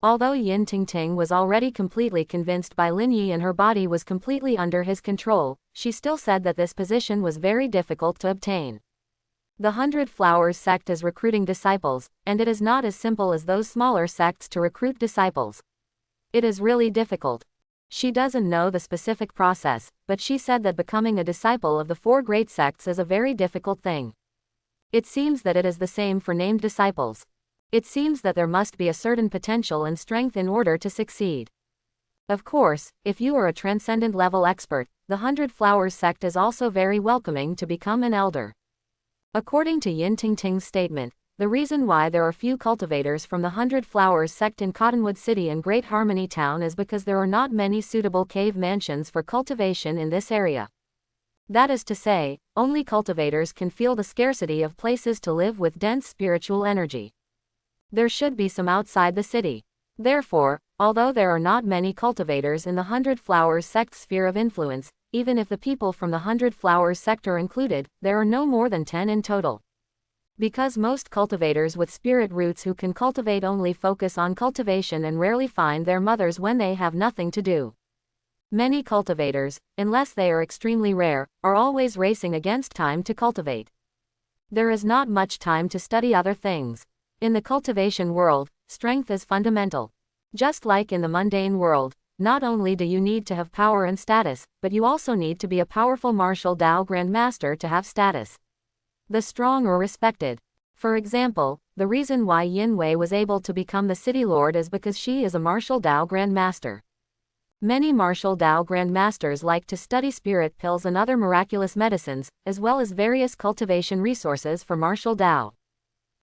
Speaker 1: Although Yin Tingting was already completely convinced by Lin Yi and her body was completely under his control, she still said that this position was very difficult to obtain. The Hundred Flowers sect is recruiting disciples, and it is not as simple as those smaller sects to recruit disciples. It is really difficult. She doesn't know the specific process, but she said that becoming a disciple of the four great sects is a very difficult thing. It seems that it is the same for named disciples. It seems that there must be a certain potential and strength in order to succeed. Of course, if you are a transcendent level expert, the Hundred Flowers sect is also very welcoming to become an elder. According to Yin Tingting's statement, the reason why there are few cultivators from the Hundred Flowers sect in Cottonwood City and Great Harmony Town is because there are not many suitable cave mansions for cultivation in this area. That is to say, only cultivators can feel the scarcity of places to live with dense spiritual energy. There should be some outside the city. Therefore, although there are not many cultivators in the Hundred Flowers sect sphere of influence, even if the people from the Hundred Flowers sect are included, there are no more than 10 in total. Because most cultivators with spirit roots who can cultivate only focus on cultivation and rarely find their mothers when they have nothing to do. Many cultivators, unless they are extremely rare, are always racing against time to cultivate. There is not much time to study other things. In the cultivation world, strength is fundamental. Just like in the mundane world, not only do you need to have power and status, but you also need to be a powerful martial Dao grandmaster to have status. The strong are respected. For example, the reason why Yin Wei was able to become the city lord is because she is a martial Dao grandmaster. Many martial Dao grandmasters like to study spirit pills and other miraculous medicines, as well as various cultivation resources for martial Dao.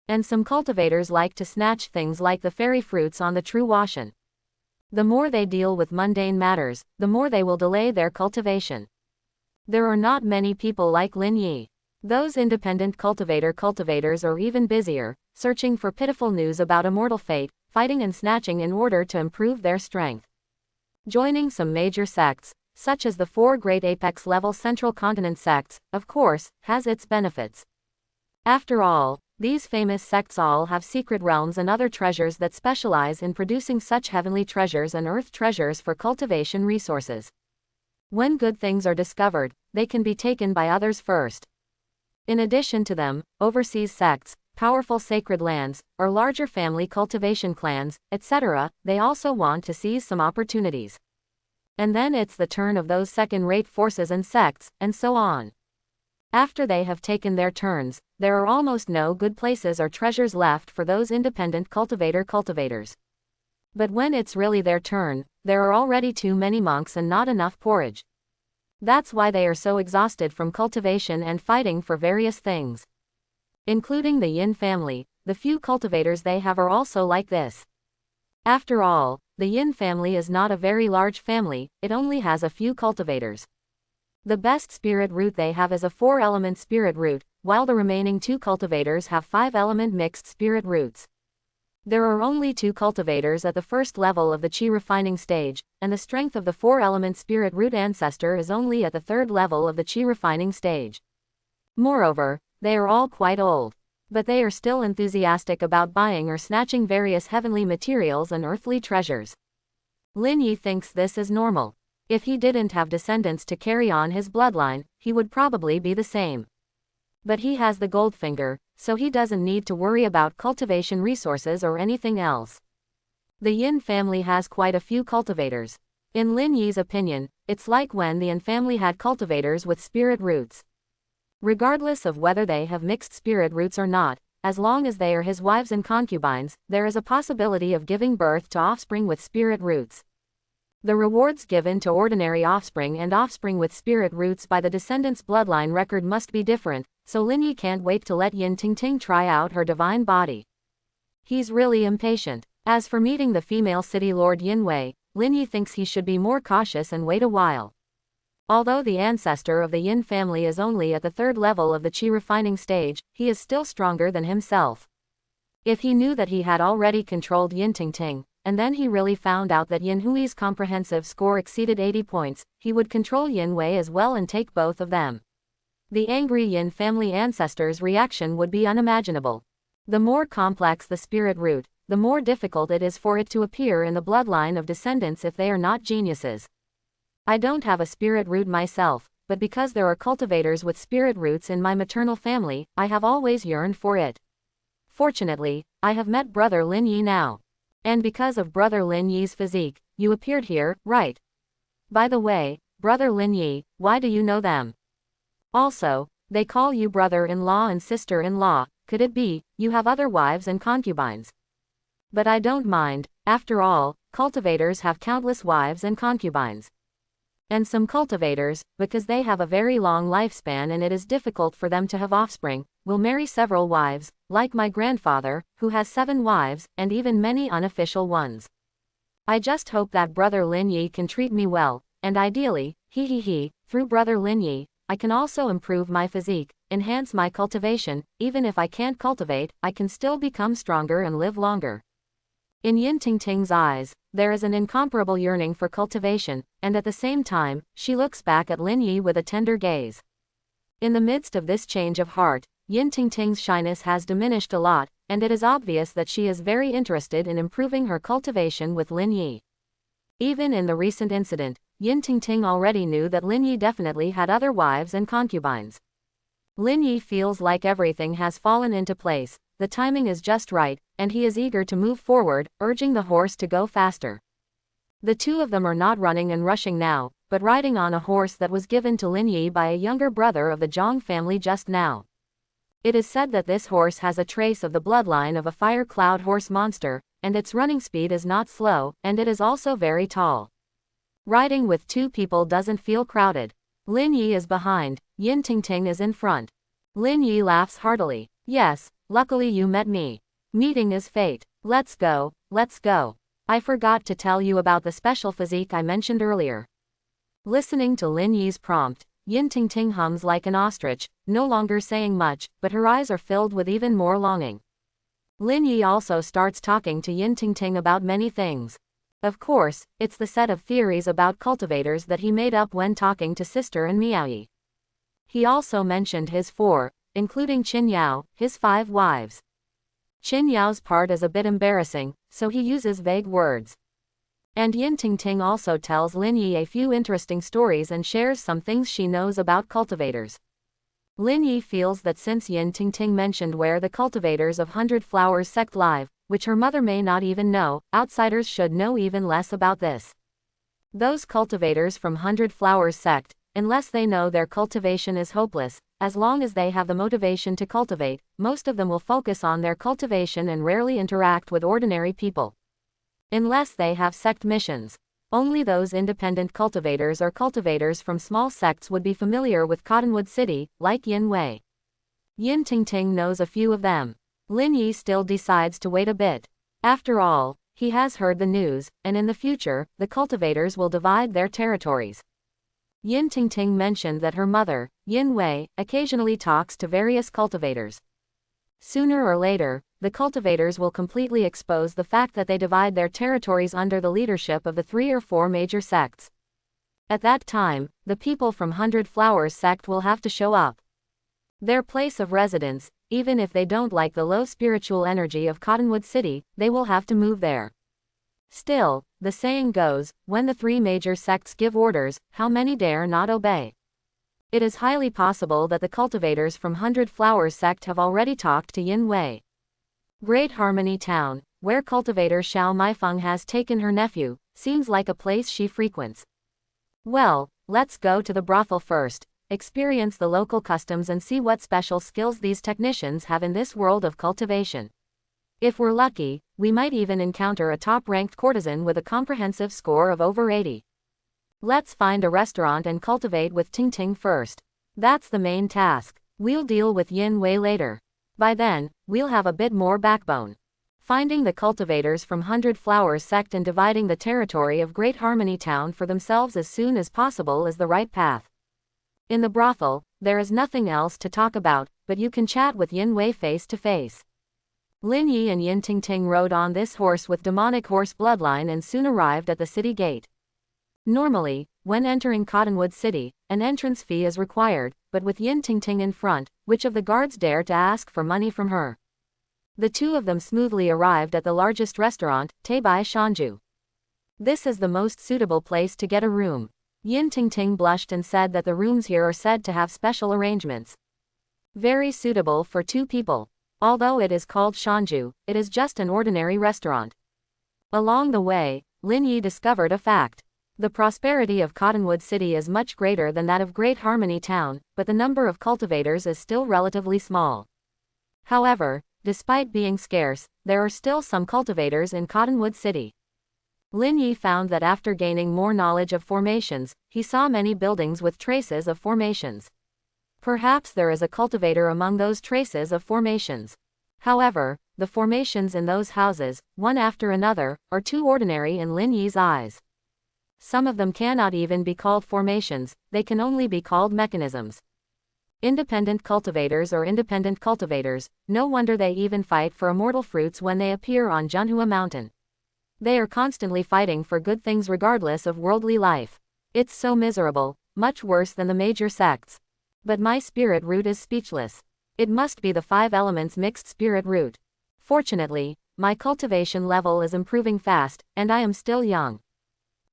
Speaker 1: And some cultivators like to snatch things like the fairy fruits on the true Washan. The more they deal with mundane matters, the more they will delay their cultivation. There are not many people like Lin Yi. Those independent cultivators are even busier, searching for pitiful news about immortal fate, fighting and snatching in order to improve their strength. Joining some major sects, such as the 4 great apex-level central continent sects, of course, has its benefits. After all, these famous sects all have secret realms and other treasures that specialize in producing such heavenly treasures and earth treasures for cultivation resources. When good things are discovered, they can be taken by others first. In addition to them, overseas sects, powerful sacred lands, or larger family cultivation clans, etc., they also want to seize some opportunities. And then it's the turn of those second-rate forces and sects, and so on. After they have taken their turns, there are almost no good places or treasures left for those independent cultivators. But when it's really their turn, there are already too many monks and not enough porridge. That's why they are so exhausted from cultivation and fighting for various things. Including the Yin family, the few cultivators they have are also like this. After all, the Yin family is not a very large family, it only has a few cultivators. The best spirit root they have is a 4-element spirit root, while the remaining 2 cultivators have 5-element mixed spirit roots. There are only 2 cultivators at the first level of the Qi refining stage, and the strength of the 4-element spirit root ancestor is only at the 3rd level of the Qi refining stage. Moreover, they are all quite old. But they are still enthusiastic about buying or snatching various heavenly materials and earthly treasures. Lin Yi thinks this is normal. If he didn't have descendants to carry on his bloodline, he would probably be the same. But he has the Goldfinger, so he doesn't need to worry about cultivation resources or anything else. The Yin family has quite a few cultivators. In Lin Yi's opinion, it's like when the Yin family had cultivators with spirit roots. Regardless of whether they have mixed spirit roots or not, as long as they are his wives and concubines, there is a possibility of giving birth to offspring with spirit roots. The rewards given to ordinary offspring and offspring with spirit roots by the descendant's bloodline record must be different, so Lin Yi can't wait to let Yin Tingting try out her divine body. He's really impatient. As for meeting the female city lord Yin Wei, Lin Yi thinks he should be more cautious and wait a while. Although the ancestor of the Yin family is only at the 3rd level of the Qi refining stage, he is still stronger than himself. If he knew that he had already controlled Yin Tingting, and then he really found out that Yin Hui's comprehensive score exceeded 80 points, he would control Yin Wei as well and take both of them. The angry Yin family ancestor's reaction would be unimaginable. The more complex the spirit root, the more difficult it is for it to appear in the bloodline of descendants if they are not geniuses. I don't have a spirit root myself, but because there are cultivators with spirit roots in my maternal family, I have always yearned for it. Fortunately, I have met Brother Lin Yi now. And because of Brother Lin Yi's physique, you appeared here, right? By the way, Brother Lin Yi, why do you know them? Also, they call you brother-in-law and sister-in-law, could it be, you have other wives and concubines? But I don't mind, after all, cultivators have countless wives and concubines. And some cultivators, because they have a very long lifespan and it is difficult for them to have offspring, will marry several wives, like my grandfather, who has 7 wives, and even many unofficial ones. I just hope that Brother Lin Yi can treat me well, and ideally, through Brother Lin Yi, I can also improve my physique, enhance my cultivation, even if I can't cultivate, I can still become stronger and live longer. In Yin Tingting's eyes, there is an incomparable yearning for cultivation, and at the same time, she looks back at Lin Yi with a tender gaze. In the midst of this change of heart, Yin Tingting's shyness has diminished a lot, and it is obvious that she is very interested in improving her cultivation with Lin Yi. Even in the recent incident, Yin Tingting already knew that Lin Yi definitely had other wives and concubines. Lin Yi feels like everything has fallen into place, the timing is just right, and he is eager to move forward, urging the horse to go faster. The 2 of them are not running and rushing now, but riding on a horse that was given to Lin Yi by a younger brother of the Zhang family just now. It is said that this horse has a trace of the bloodline of a fire cloud horse monster, and its running speed is not slow, and it is also very tall. Riding with 2 people doesn't feel crowded. Lin Yi is behind, Yin Tingting is in front. Lin Yi laughs heartily. Yes, luckily you met me. Meeting is fate. Let's go, let's go. I forgot to tell you about the special physique I mentioned earlier. Listening to Lin Yi's prompt, Yin Tingting hums like an ostrich, no longer saying much, but her eyes are filled with even more longing. Lin Yi also starts talking to Yin Tingting about many things. Of course, it's the set of theories about cultivators that he made up when talking to Sister and Miaoyi. He also mentioned his 4, including Qin Yao, his 5 wives. Qin Yao's part is a bit embarrassing, so he uses vague words. And Yin Tingting also tells Lin Yi a few interesting stories and shares some things she knows about cultivators. Lin Yi feels that since Yin Tingting mentioned where the cultivators of 100 Flowers sect live, which her mother may not even know, outsiders should know even less about this. Those cultivators from 100 Flowers sect, unless they know their cultivation is hopeless, as long as they have the motivation to cultivate, most of them will focus on their cultivation and rarely interact with ordinary people. Unless they have sect missions. Only those independent cultivators or cultivators from small sects would be familiar with Cottonwood City, like Yin Wei. Yin Tingting knows a few of them. Lin Yi still decides to wait a bit. After all, he has heard the news, and in the future, the cultivators will divide their territories. Yin Tingting mentioned that her mother, Yin Wei, occasionally talks to various cultivators. Sooner or later, the cultivators will completely expose the fact that they divide their territories under the leadership of the 3 or 4 major sects. At that time, the people from 100 Flowers sect will have to show up. Their place of residence, even if they don't like the low spiritual energy of Cottonwood City, they will have to move there. Still, the saying goes, when the 3 major sects give orders, how many dare not obey? It is highly possible that the cultivators from 100 Flowers sect have already talked to Yin Wei. Great Harmony Town, where cultivator Xiao Maifeng has taken her nephew, seems like a place she frequents. Well, let's go to the brothel first, experience the local customs and see what special skills these technicians have in this world of cultivation. If we're lucky, we might even encounter a top-ranked courtesan with a comprehensive score of over 80. Let's find a restaurant and cultivate with Tingting first. That's the main task. We'll deal with Yin Wei later. By then, we'll have a bit more backbone. Finding the cultivators from 100 Flowers sect and dividing the territory of Great Harmony Town for themselves as soon as possible is the right path. In the brothel, there is nothing else to talk about, but you can chat with Yin Wei face to face. Lin Yi and Yin Tingting rode on this horse with demonic horse bloodline and soon arrived at the city gate. Normally, when entering Cottonwood City, an entrance fee is required, but with Yin Tingting in front, which of the guards dared to ask for money from her? The 2 of them smoothly arrived at the largest restaurant, Teibai Shanju. This is the most suitable place to get a room. Yin Tingting blushed and said that the rooms here are said to have special arrangements. Very suitable for 2 people. Although it is called Shanju, it is just an ordinary restaurant. Along the way, Lin Yi discovered a fact. The prosperity of Cottonwood City is much greater than that of Great Harmony Town, but the number of cultivators is still relatively small. However, despite being scarce, there are still some cultivators in Cottonwood City. Lin Yi found that after gaining more knowledge of formations, he saw many buildings with traces of formations. Perhaps there is a cultivator among those traces of formations. However, the formations in those houses, one after another, are too ordinary in Lin Yi's eyes. Some of them cannot even be called formations, they can only be called mechanisms. Independent cultivators or independent cultivators, no wonder they even fight for immortal fruits when they appear on Junhua Mountain. They are constantly fighting for good things regardless of worldly life. It's so miserable, much worse than the major sects. But my spirit root is speechless. It must be the 5 elements mixed spirit root. Fortunately, my cultivation level is improving fast, and I am still young.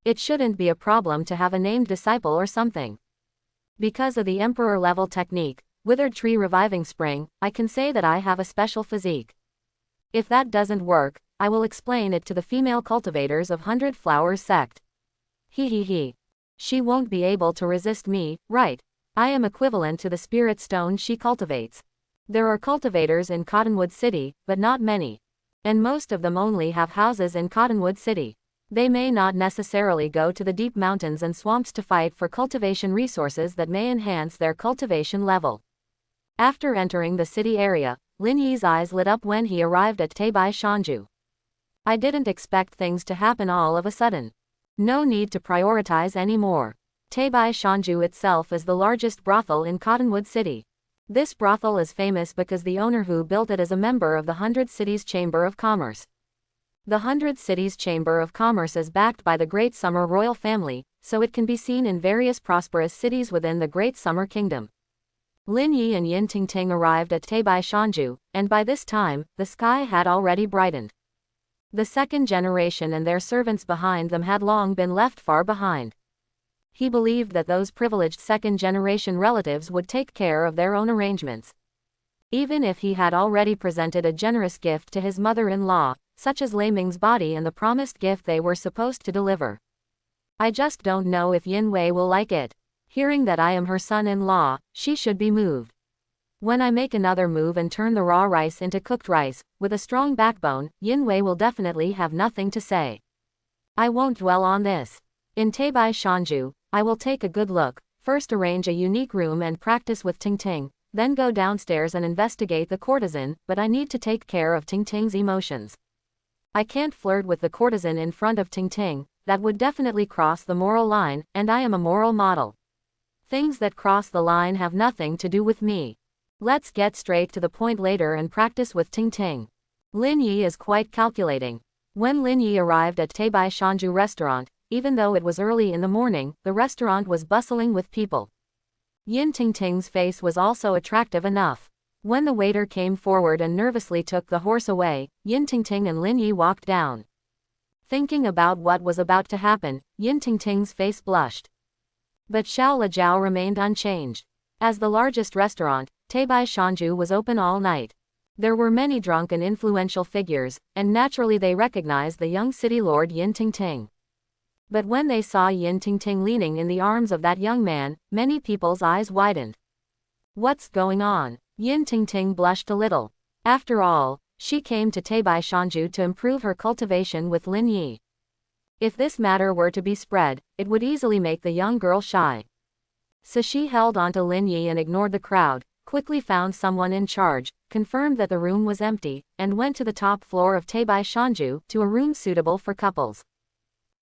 Speaker 1: It shouldn't be a problem to have a named disciple or something. Because of the emperor level technique, Withered Tree Reviving Spring, I can say that I have a special physique. If that doesn't work, I will explain it to the female cultivators of 100 Flowers sect. He. She won't be able to resist me, right? I am equivalent to the spirit stone she cultivates. There are cultivators in Cottonwood City, but not many. And most of them only have houses in Cottonwood City. They may not necessarily go to the deep mountains and swamps to fight for cultivation resources that may enhance their cultivation level. After entering the city area, Lin Yi's eyes lit up when he arrived at Teibai Shanju. I didn't expect things to happen all of a sudden. No need to prioritize anymore. Teibai Shanju itself is the largest brothel in Cottonwood City. This brothel is famous because the owner who built it is a member of the 100 Cities Chamber of Commerce. The 100 Cities Chamber of Commerce is backed by the Great Summer royal family, so it can be seen in various prosperous cities within the Great Summer Kingdom. Lin Yi and Yin Tingting arrived at Teibai Shanju, and by this time, the sky had already brightened. The second generation and their servants behind them had long been left far behind. He believed that those privileged second-generation relatives would take care of their own arrangements. Even if he had already presented a generous gift to his mother-in-law, such as Lei Ming's body and the promised gift they were supposed to deliver. I just don't know if Yin Wei will like it. Hearing that I am her son-in-law, she should be moved. When I make another move and turn the raw rice into cooked rice, with a strong backbone, Yin Wei will definitely have nothing to say. I won't dwell on this. In Teibai Shanju, I will take a good look, first arrange a unique room and practice with Tingting, then go downstairs and investigate the courtesan, but I need to take care of Tingting's emotions. I can't flirt with the courtesan in front of Tingting, that would definitely cross the moral line, and I am a moral model. Things that cross the line have nothing to do with me. Let's get straight to the point later and practice with Tingting. Lin Yi is quite calculating. When Lin Yi arrived at Teibai Shanju restaurant, even though it was early in the morning, the restaurant was bustling with people. Yin Tingting's face was also attractive enough. When the waiter came forward and nervously took the horse away, Yin Tingting and Lin Yi walked down. Thinking about what was about to happen, Yin Tingting's face blushed. But Xiao Lejiao remained unchanged. As the largest restaurant, Teibai Shanju was open all night. There were many drunk and influential figures, and naturally they recognized the young city lord Yin Tingting. But when they saw Yin Tingting leaning in the arms of that young man, many people's eyes widened. What's going on? Yin Tingting blushed a little. After all, she came to Teibai Shanju to improve her cultivation with Lin Yi. If this matter were to be spread, it would easily make the young girl shy. So she held onto Lin Yi and ignored the crowd, quickly found someone in charge, confirmed that the room was empty, and went to the top floor of Teibai Shanju to a room suitable for couples.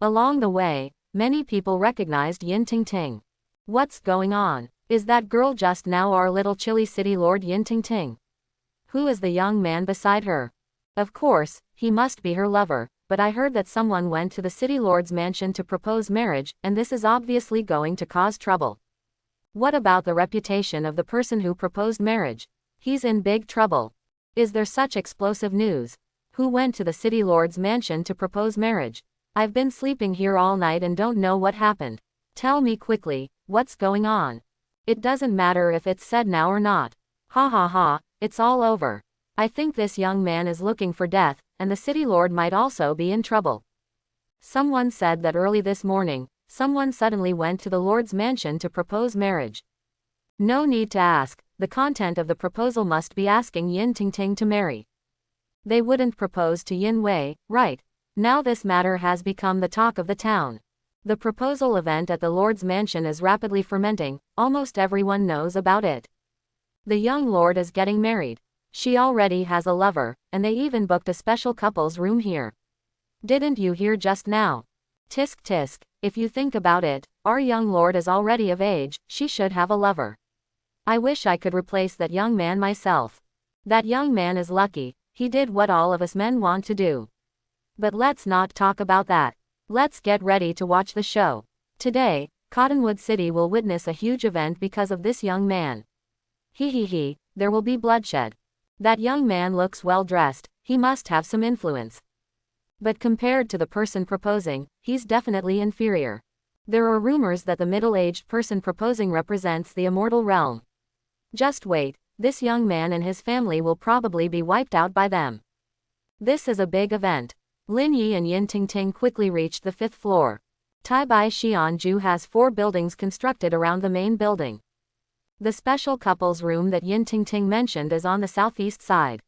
Speaker 1: Along the way, many people recognized Yin Tingting. What's going on? Is that girl just now our little chilly city lord Yin Tingting? Who is the young man beside her? Of course, he must be her lover, but I heard that someone went to the city lord's mansion to propose marriage, and this is obviously going to cause trouble. What about the reputation of the person who proposed marriage? He's in big trouble. Is there such explosive news? Who went to the city lord's mansion to propose marriage? I've been sleeping here all night and don't know what happened. Tell me quickly, what's going on? It doesn't matter if it's said now or not. Ha ha ha, it's all over. I think this young man is looking for death, and the city lord might also be in trouble. Someone said that early this morning, someone suddenly went to the lord's mansion to propose marriage. No need to ask, the content of the proposal must be asking Yin Tingting to marry. They wouldn't propose to Yin Wei, right? Now this matter has become the talk of the town. The proposal event at the lord's mansion is rapidly fermenting, almost everyone knows about it. The young lord is getting married. She already has a lover, and they even booked a special couple's room here. Didn't you hear just now? Tisk tisk, if you think about it, our young lord is already of age, she should have a lover. I wish I could replace that young man myself. That young man is lucky, he did what all of us men want to do. But let's not talk about that. Let's get ready to watch the show. Today, Cottonwood City will witness a huge event because of this young man. He, there will be bloodshed. That young man looks well dressed, he must have some influence. But compared to the person proposing, he's definitely inferior. There are rumors that the middle-aged person proposing represents the immortal realm. Just wait, this young man and his family will probably be wiped out by them. This is a big event. Lin Yi and Yin Tingting quickly reached the 5th floor. Teibai Xianju has 4 buildings constructed around the main building. The special couple's room that Yin Tingting mentioned is on the southeast side.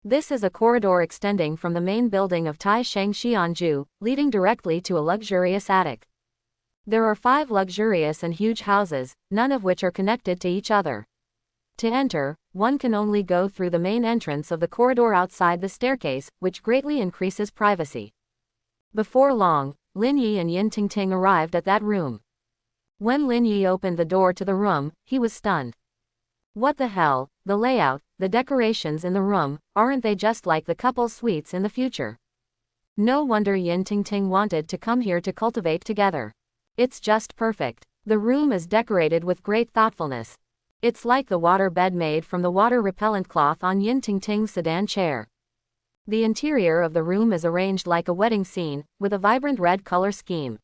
Speaker 1: This is a corridor extending from the main building of Tai Sheng Xianju, leading directly to a luxurious attic. There are 5 luxurious and huge houses, none of which are connected to each other. To enter, one can only go through the main entrance of the corridor outside the staircase, which greatly increases privacy. Before long, Lin Yi and Yin Tingting arrived at that room. When Lin Yi opened the door to the room, he was stunned. What the hell, the layout, the decorations in the room, aren't they just like the couple's suites in the future? No wonder Yin Tingting wanted to come here to cultivate together. It's just perfect. The room is decorated with great thoughtfulness. It's like the water bed made from the water-repellent cloth on Yin Tingting's sedan chair. The interior of the room is arranged like a wedding scene, with a vibrant red color scheme.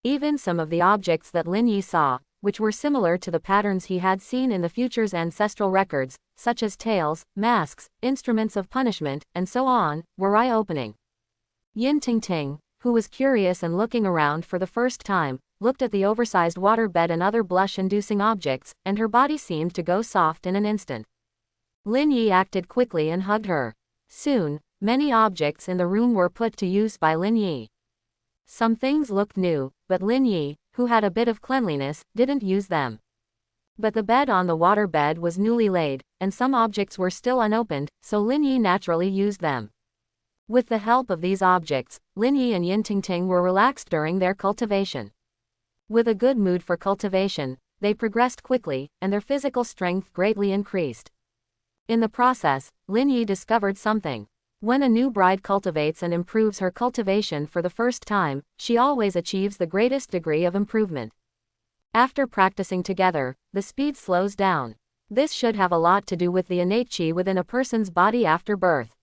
Speaker 1: Even some of the objects that Lin Yi saw, which were similar to the patterns he had seen in the future's ancestral records, such as tails, masks, instruments of punishment, and so on, were eye-opening. Yin Tingting, who was curious and looking around for the first time, looked at the oversized water bed and other blush-inducing objects, and her body seemed to go soft in an instant. Lin Yi acted quickly and hugged her. Soon, many objects in the room were put to use by Lin Yi. Some things looked new, but Lin Yi, who had a bit of cleanliness, didn't use them. But the bed on the water bed was newly laid, and some objects were still unopened, so Lin Yi naturally used them. With the help of these objects, Lin Yi and Yin Tingting were relaxed during their cultivation. With a good mood for cultivation, they progressed quickly, and their physical strength greatly increased. In the process, Lin Yi discovered something. When a new bride cultivates and improves her cultivation for the first time, she always achieves the greatest degree of improvement. After practicing together, the speed slows down. This should have a lot to do with the innate qi within a person's body after birth.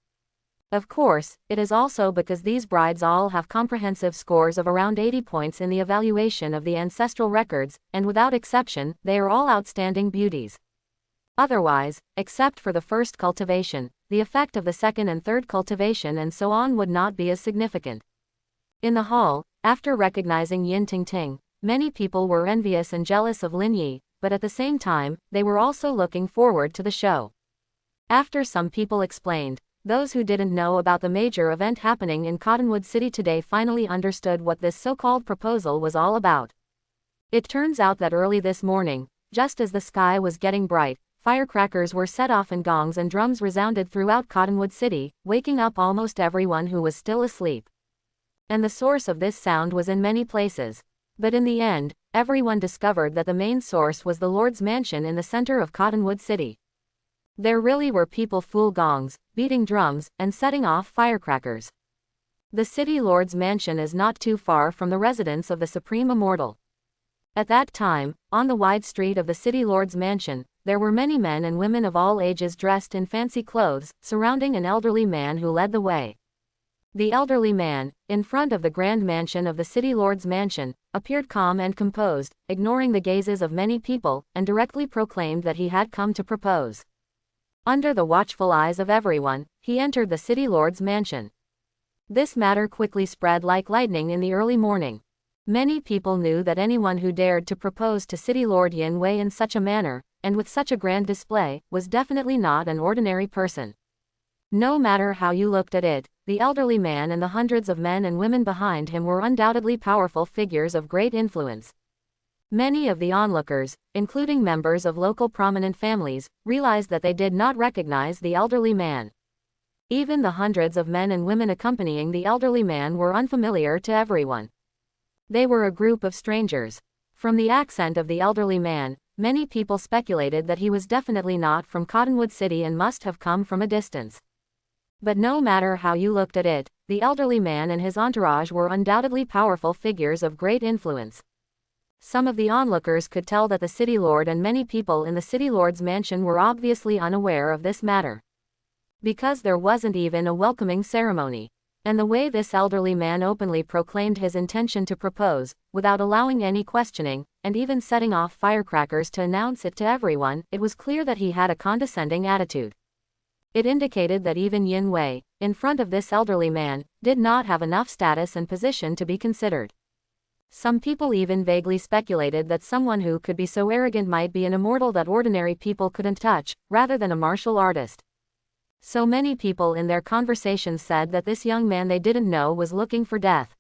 Speaker 1: Of course, it is also because these brides all have comprehensive scores of around 80 points in the evaluation of the ancestral records, and without exception, they are all outstanding beauties. Otherwise, except for the first cultivation, the effect of the second and third cultivation and so on would not be as significant. In the hall, after recognizing Yin Tingting, many people were envious and jealous of Lin Yi, but at the same time, they were also looking forward to the show. After some people explained, those who didn't know about the major event happening in Cottonwood City today finally understood what this so-called proposal was all about. It turns out that early this morning, just as the sky was getting bright, firecrackers were set off and gongs and drums resounded throughout Cottonwood City, waking up almost everyone who was still asleep. And the source of this sound was in many places. But in the end, everyone discovered that the main source was the Lord's mansion in the center of Cottonwood City. There really were people fooling gongs, beating drums, and setting off firecrackers. The City Lord's mansion is not too far from the residence of the Supreme Immortal. At that time, on the wide street of the City Lord's mansion, there were many men and women of all ages dressed in fancy clothes, surrounding an elderly man who led the way. The elderly man, in front of the grand mansion of the City Lord's mansion, appeared calm and composed, ignoring the gazes of many people, and directly proclaimed that he had come to propose. Under the watchful eyes of everyone, he entered the City Lord's mansion. This matter quickly spread like lightning in the early morning. Many people knew that anyone who dared to propose to City Lord Yin Wei in such a manner, and with such a grand display, was definitely not an ordinary person. No matter how you looked at it, the elderly man and the hundreds of men and women behind him were undoubtedly powerful figures of great influence. Many of the onlookers, including members of local prominent families, realized that they did not recognize the elderly man. Even the hundreds of men and women accompanying the elderly man were unfamiliar to everyone. They were a group of strangers. From the accent of the elderly man, many people speculated that he was definitely not from Cottonwood City and must have come from a distance. But no matter how you looked at it, the elderly man and his entourage were undoubtedly powerful figures of great influence. Some of the onlookers could tell that the City Lord and many people in the City Lord's mansion were obviously unaware of this matter. Because there wasn't even a welcoming ceremony. And the way this elderly man openly proclaimed his intention to propose, without allowing any questioning, and even setting off firecrackers to announce it to everyone, it was clear that he had a condescending attitude. It indicated that even Yin Wei, in front of this elderly man, did not have enough status and position to be considered. Some people even vaguely speculated that someone who could be so arrogant might be an immortal that ordinary people couldn't touch, rather than a martial artist. So many people in their conversations said that this young man they didn't know was looking for death.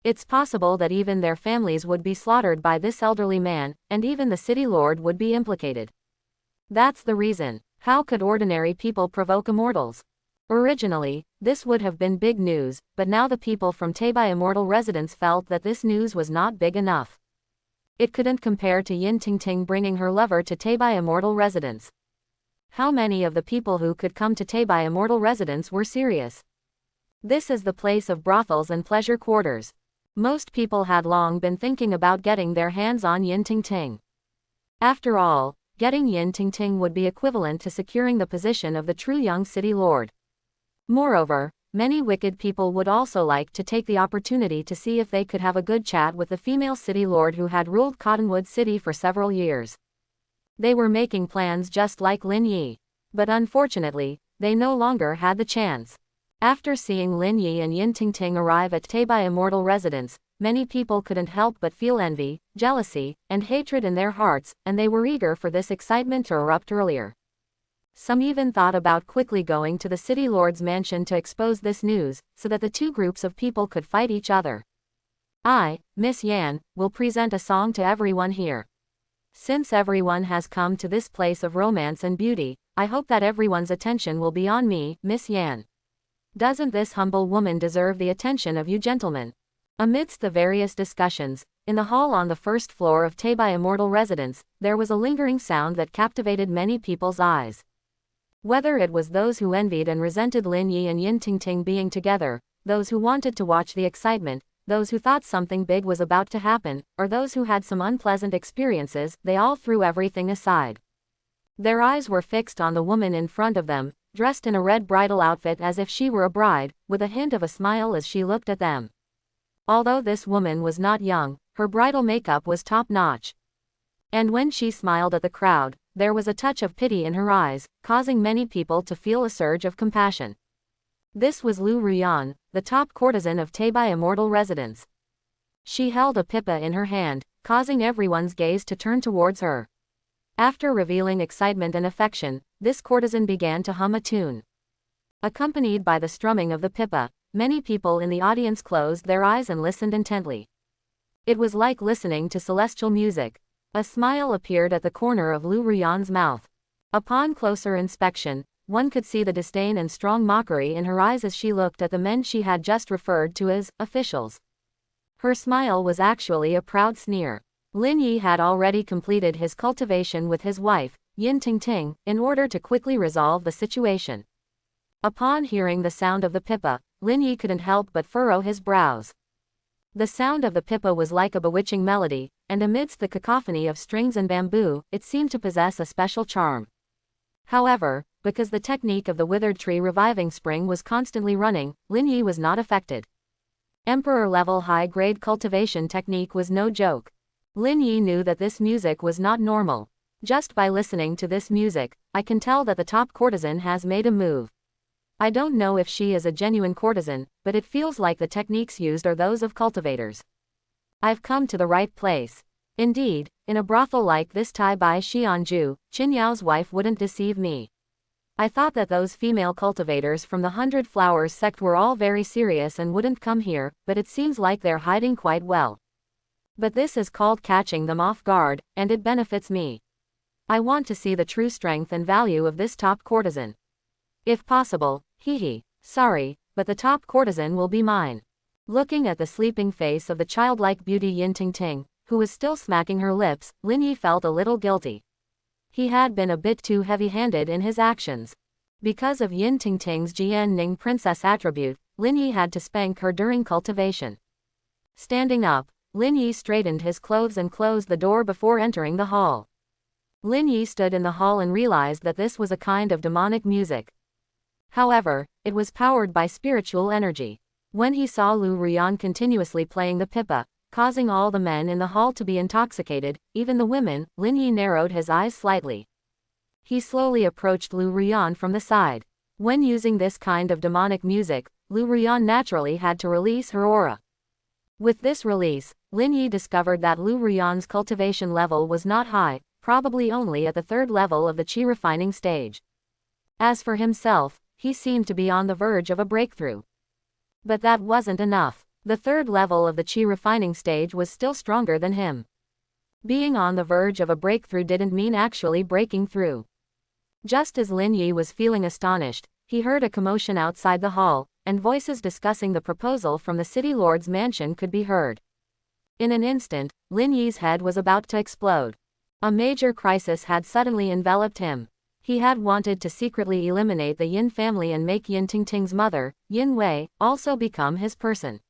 Speaker 1: It's possible that even their families would be slaughtered by this elderly man, and even the City Lord would be implicated. That's the reason. How could ordinary people provoke immortals? Originally, this would have been big news, but now the people from Taebai Immortal residents felt that this news was not big enough. It couldn't compare to Yin Tingting bringing her lover to Taebai Immortal residence. How many of the people who could come to Taebai Immortal residence were serious? This is the place of brothels and pleasure quarters. Most people had long been thinking about getting their hands on Yin Ting Ting. After all, getting Yin Ting Ting would be equivalent to securing the position of the true young city lord. Moreover, many wicked people would also like to take the opportunity to see if they could have a good chat with the female city lord who had ruled Cottonwood City for several years. They were making plans just like Lin Yi. But unfortunately, they no longer had the chance. After seeing Lin Yi and Yin Ting Ting arrive at Teibai Immortal Residence, many people couldn't help but feel envy, jealousy, and hatred in their hearts, and they were eager for this excitement to erupt earlier. Some even thought about quickly going to the city lord's mansion to expose this news, so that the two groups of people could fight each other. I, Miss Yan, will present a song to everyone here. Since everyone has come to this place of romance and beauty, I hope that everyone's attention will be on me, Miss Yan. Doesn't this humble woman deserve the attention of you gentlemen? Amidst the various discussions, in the hall on the first floor of Teibai Immortal Residence, there was a lingering sound that captivated many people's eyes. Whether it was those who envied and resented Lin Yi and Yin Ting Ting being together, those who wanted to watch the excitement, those who thought something big was about to happen, or those who had some unpleasant experiences, they all threw everything aside. Their eyes were fixed on the woman in front of them, dressed in a red bridal outfit as if she were a bride, with a hint of a smile as she looked at them. Although this woman was not young, her bridal makeup was top-notch. And when she smiled at the crowd, there was a touch of pity in her eyes, causing many people to feel a surge of compassion. This was Lu Ruyan, the top courtesan of Teibai Immortal Residence. She held a pipa in her hand, causing everyone's gaze to turn towards her. After revealing excitement and affection, this courtesan began to hum a tune. Accompanied by the strumming of the pipa, many people in the audience closed their eyes and listened intently. It was like listening to celestial music. A smile appeared at the corner of Lu Ruyan's mouth. Upon closer inspection, one could see the disdain and strong mockery in her eyes as she looked at the men she had just referred to as officials. Her smile was actually a proud sneer. Lin Yi had already completed his cultivation with his wife, Yin Ting Ting, in order to quickly resolve the situation. Upon hearing the sound of the pipa, Lin Yi couldn't help but furrow his brows. The sound of the pipa was like a bewitching melody, and amidst the cacophony of strings and bamboo, it seemed to possess a special charm. However, because the technique of the withered tree reviving spring was constantly running, Lin Yi was not affected. Emperor-level high-grade cultivation technique was no joke. Lin Yi knew that this music was not normal. Just by listening to this music, I can tell that the top courtesan has made a move. I don't know if she is a genuine courtesan, but it feels like the techniques used are those of cultivators. I've come to the right place. Indeed, in a brothel like this Teibai Xianju, Qin Yao's wife wouldn't deceive me. I thought that those female cultivators from the 100 Flowers sect were all very serious and wouldn't come here, but it seems like they're hiding quite well. But this is called catching them off guard, and it benefits me. I want to see the true strength and value of this top courtesan. If possible, sorry, but the top courtesan will be mine. Looking at the sleeping face of the childlike beauty Yin Ting Ting, who was still smacking her lips, Lin Yi felt a little guilty. He had been a bit too heavy-handed in his actions. Because of Yin Ting Ting's Jian Ning princess attribute, Lin Yi had to spank her during cultivation. Standing up, Lin Yi straightened his clothes and closed the door before entering the hall. Lin Yi stood in the hall and realized that this was a kind of demonic music. However, it was powered by spiritual energy. When he saw Lu Ruyan continuously playing the pipa, causing all the men in the hall to be intoxicated, even the women, Lin Yi narrowed his eyes slightly. He slowly approached Lu Ruyan from the side. When using this kind of demonic music, Lu Ruyan naturally had to release her aura. With this release, Lin Yi discovered that Lu Ruyan's cultivation level was not high, probably only at the 3rd level of the qi refining stage. As for himself, he seemed to be on the verge of a breakthrough. But that wasn't enough. The 3rd level of the qi refining stage was still stronger than him. Being on the verge of a breakthrough didn't mean actually breaking through. Just as Lin Yi was feeling astonished, he heard a commotion outside the hall, and voices discussing the proposal from the city lord's mansion could be heard. In an instant, Lin Yi's head was about to explode. A major crisis had suddenly enveloped him. He had wanted to secretly eliminate the Yin family and make Yin Tingting's mother, Yin Wei, also become his person.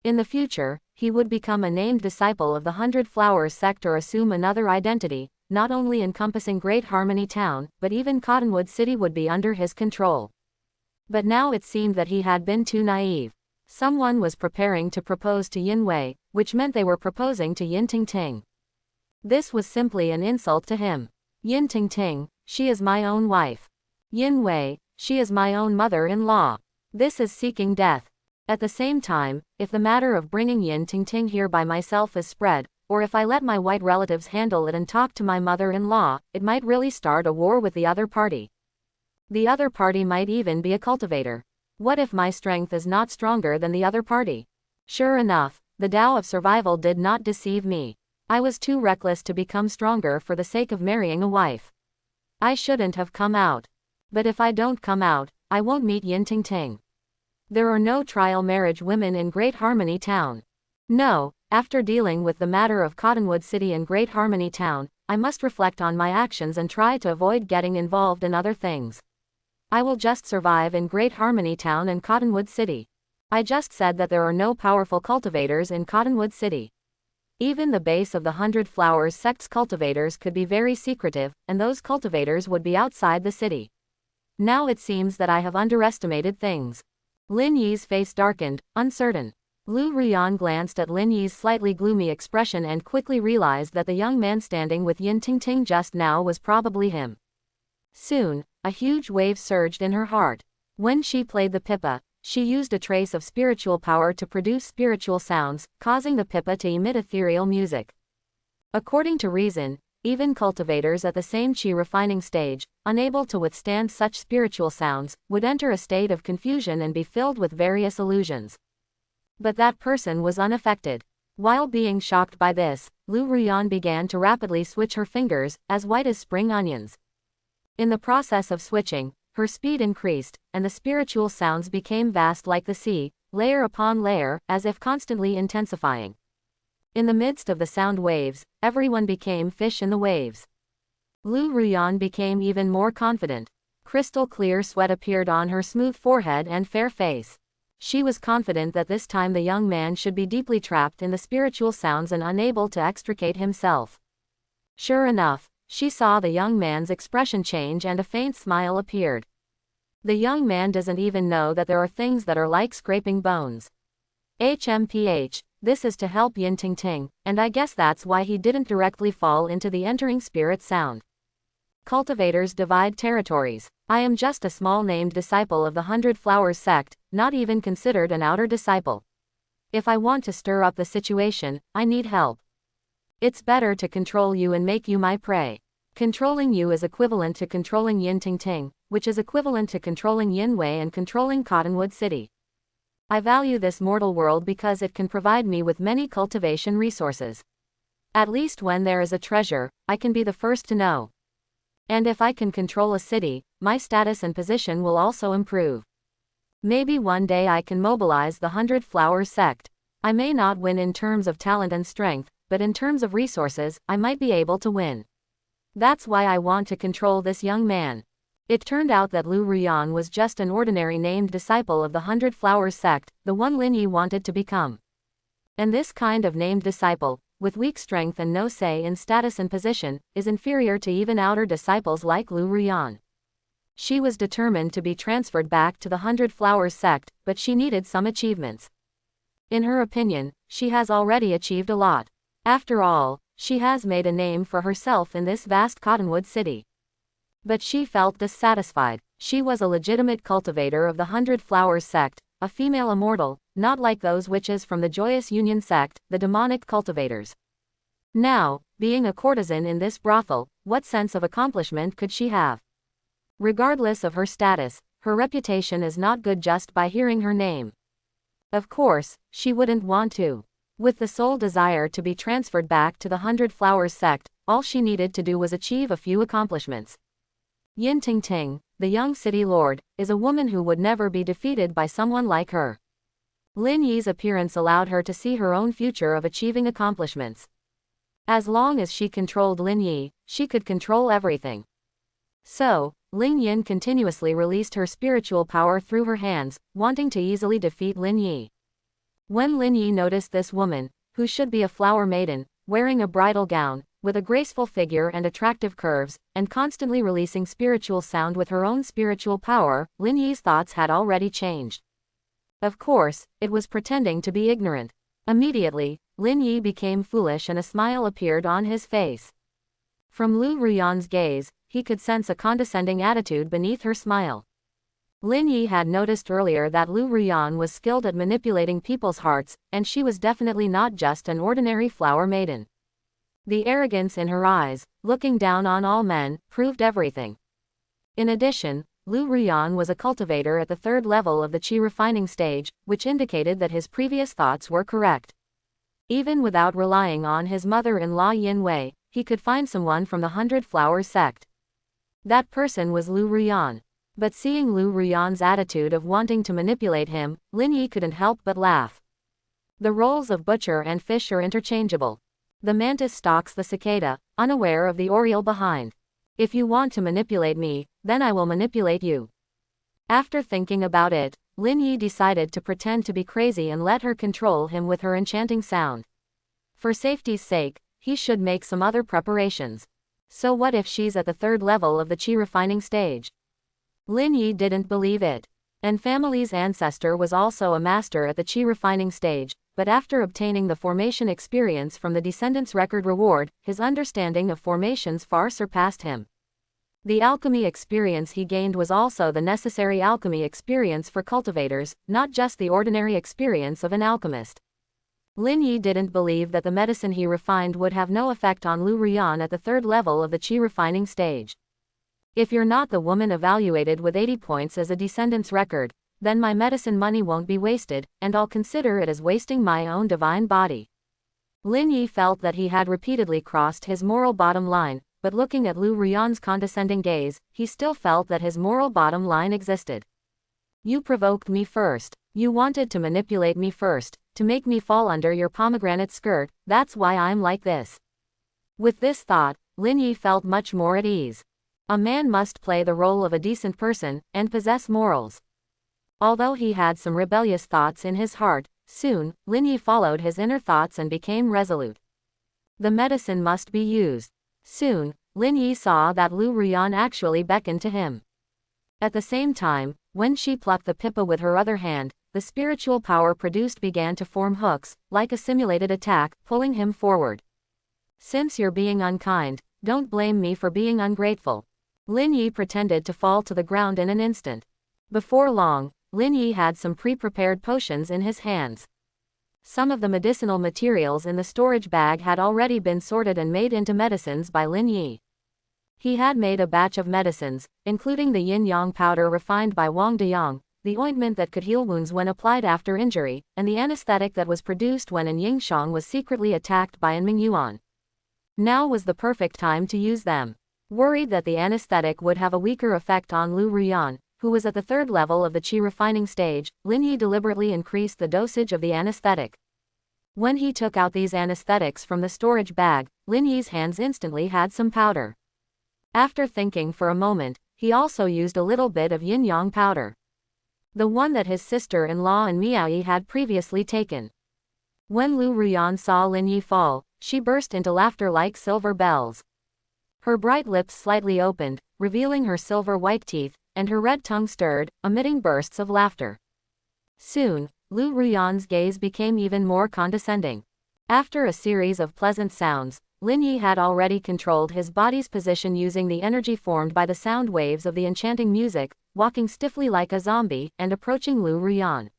Speaker 1: In the future, he would become a named disciple of the 100 Flowers sect or assume another identity, not only encompassing Great Harmony Town, but even Cottonwood City would be under his control. But now it seemed that he had been too naive. Someone was preparing to propose to Yin Wei, which meant they were proposing to Yin Tingting. This was simply an insult to him. Yin Tingting, she is my own wife. Yin Wei, she is my own mother-in-law. This is seeking death. At the same time, if the matter of bringing Yin Tingting here by myself is spread, or if I let my white relatives handle it and talk to my mother-in-law, it might really start a war with the other party. The other party might even be a cultivator. What if my strength is not stronger than the other party? Sure enough, the Tao of survival did not deceive me. I was too reckless to become stronger for the sake of marrying a wife. I shouldn't have come out. But if I don't come out, I won't meet Yin Tingting. There are no trial marriage women in Great Harmony Town. No, after dealing with the matter of Cottonwood City and Great Harmony Town, I must reflect on my actions and try to avoid getting involved in other things. I will just survive in Great Harmony Town and Cottonwood City. I just said that there are no powerful cultivators in Cottonwood City. Even the base of the 100 Flowers sect's cultivators could be very secretive, and those cultivators would be outside the city. Now it seems that I have underestimated things. Lin Yi's face darkened, uncertain. Lu Ruyan glanced at Lin Yi's slightly gloomy expression and quickly realized that the young man standing with Yin Tingting just now was probably him. Soon, a huge wave surged in her heart. When she played the pipa, she used a trace of spiritual power to produce spiritual sounds, causing the pipa to emit ethereal music. According to reason, even cultivators at the same chi refining stage, unable to withstand such spiritual sounds, would enter a state of confusion and be filled with various illusions. But that person was unaffected. While being shocked by this, Lu Ruyan began to rapidly switch her fingers, as white as spring onions. In the process of switching, her speed increased, and the spiritual sounds became vast like the sea, layer upon layer, as if constantly intensifying. In the midst of the sound waves, everyone became fish in the waves. Lu Ruyan became even more confident. Crystal clear sweat appeared on her smooth forehead and fair face. She was confident that this time the young man should be deeply trapped in the spiritual sounds and unable to extricate himself. Sure enough, she saw the young man's expression change and a faint smile appeared. The young man doesn't even know that there are things that are like scraping bones. HMPH, this is to help Yin Tingting, and I guess that's why he didn't directly fall into the entering spirit sound. Cultivators divide territories. I am just a small named disciple of the 100 Flowers sect, not even considered an outer disciple. If I want to stir up the situation, I need help. It's better to control you and make you my prey. Controlling you is equivalent to controlling Yin Tingting, which is equivalent to controlling Yin Wei and controlling Cottonwood City. I value this mortal world because it can provide me with many cultivation resources. At least when there is a treasure, I can be the first to know. And if I can control a city, my status and position will also improve. Maybe one day I can mobilize the 100 Flowers sect. I may not win in terms of talent and strength, but in terms of resources, I might be able to win. That's why I want to control this young man. It turned out that Lu Ruyan was just an ordinary named disciple of the 100 Flowers sect, the one Lin Yi wanted to become. And this kind of named disciple, with weak strength and no say in status and position, is inferior to even outer disciples like Lu Ruyan. She was determined to be transferred back to the 100 Flowers sect, but she needed some achievements. In her opinion, she has already achieved a lot. After all, she has made a name for herself in this vast Cottonwood City. But she felt dissatisfied. She was a legitimate cultivator of the 100 Flowers sect, a female immortal, not like those witches from the Joyous Union sect, the demonic cultivators. Now, being a courtesan in this brothel, what sense of accomplishment could she have? Regardless of her status, her reputation is not good just by hearing her name. Of course, she wouldn't want to. With the sole desire to be transferred back to the 100 Flowers sect, all she needed to do was achieve a few accomplishments. Yin Tingting, the young city lord, is a woman who would never be defeated by someone like her. Lin Yi's appearance allowed her to see her own future of achieving accomplishments. As long as she controlled Lin Yi, she could control everything. So, Ling Yin continuously released her spiritual power through her hands, wanting to easily defeat Lin Yi. When Lin Yi noticed this woman, who should be a flower maiden, wearing a bridal gown, with a graceful figure and attractive curves, and constantly releasing spiritual sound with her own spiritual power, Lin Yi's thoughts had already changed. Of course, it was pretending to be ignorant. Immediately, Lin Yi became foolish and a smile appeared on his face. From Lu Ruyan's gaze, he could sense a condescending attitude beneath her smile. Lin Yi had noticed earlier that Lu Ruyan was skilled at manipulating people's hearts, and she was definitely not just an ordinary flower maiden. The arrogance in her eyes, looking down on all men, proved everything. In addition, Lu Ruyan was a cultivator at the third level of the qi refining stage, which indicated that his previous thoughts were correct. Even without relying on his mother-in-law Yin Wei, he could find someone from the 100 Flowers sect. That person was Lu Ruyan. But seeing Lu Ruyan's attitude of wanting to manipulate him, Lin Yi couldn't help but laugh. The roles of butcher and fish are interchangeable. The mantis stalks the cicada, unaware of the oriole behind. If you want to manipulate me, then I will manipulate you. After thinking about it, Lin Yi decided to pretend to be crazy and let her control him with her enchanting sound. For safety's sake, he should make some other preparations. So what if she's at the third level of the qi refining stage? Lin Yi didn't believe it. And family's ancestor was also a master at the qi refining stage, but after obtaining the formation experience from the descendant's record reward, his understanding of formations far surpassed him. The alchemy experience he gained was also the necessary alchemy experience for cultivators, not just the ordinary experience of an alchemist. Lin Yi didn't believe that the medicine he refined would have no effect on Lu Ruyan at the third level of the qi refining stage. If you're not the woman evaluated with 80 points as a descendant's record, then my medicine money won't be wasted, and I'll consider it as wasting my own divine body. Lin Yi felt that he had repeatedly crossed his moral bottom line, but looking at Lu Ruyan's condescending gaze, he still felt that his moral bottom line existed. You provoked me first. You wanted to manipulate me first, to make me fall under your pomegranate skirt, that's why I'm like this. With this thought, Lin Yi felt much more at ease. A man must play the role of a decent person, and possess morals. Although he had some rebellious thoughts in his heart, soon, Lin Yi followed his inner thoughts and became resolute. The medicine must be used. Soon, Lin Yi saw that Lu Ruyan actually beckoned to him. At the same time, when she plucked the pipa with her other hand, the spiritual power produced began to form hooks, like a simulated attack, pulling him forward. Since you're being unkind, don't blame me for being ungrateful. Lin Yi pretended to fall to the ground in an instant. Before long, Lin Yi had some pre-prepared potions in his hands. Some of the medicinal materials in the storage bag had already been sorted and made into medicines by Lin Yi. He had made a batch of medicines, including the yin-yang powder refined by Wang Deyang, the ointment that could heal wounds when applied after injury, and the anesthetic that was produced when An Yingxiang was secretly attacked by An Mingyuan. Now was the perfect time to use them. Worried that the anesthetic would have a weaker effect on Lu Ruyan, who was at the third level of the qi refining stage, Lin Yi deliberately increased the dosage of the anesthetic. When he took out these anesthetics from the storage bag, Lin Yi's hands instantly had some powder. After thinking for a moment, he also used a little bit of yin-yang powder. The one that his sister-in-law and Miaoyi had previously taken. When Lu Ruyan saw Lin Yi fall, she burst into laughter like silver bells. Her bright lips slightly opened, revealing her silver-white teeth, and her red tongue stirred, emitting bursts of laughter. Soon, Lu Ruyan's gaze became even more condescending. After a series of pleasant sounds, Lin Yi had already controlled his body's position using the energy formed by the sound waves of the enchanting music, walking stiffly like a zombie, and approaching Lu Ruyan.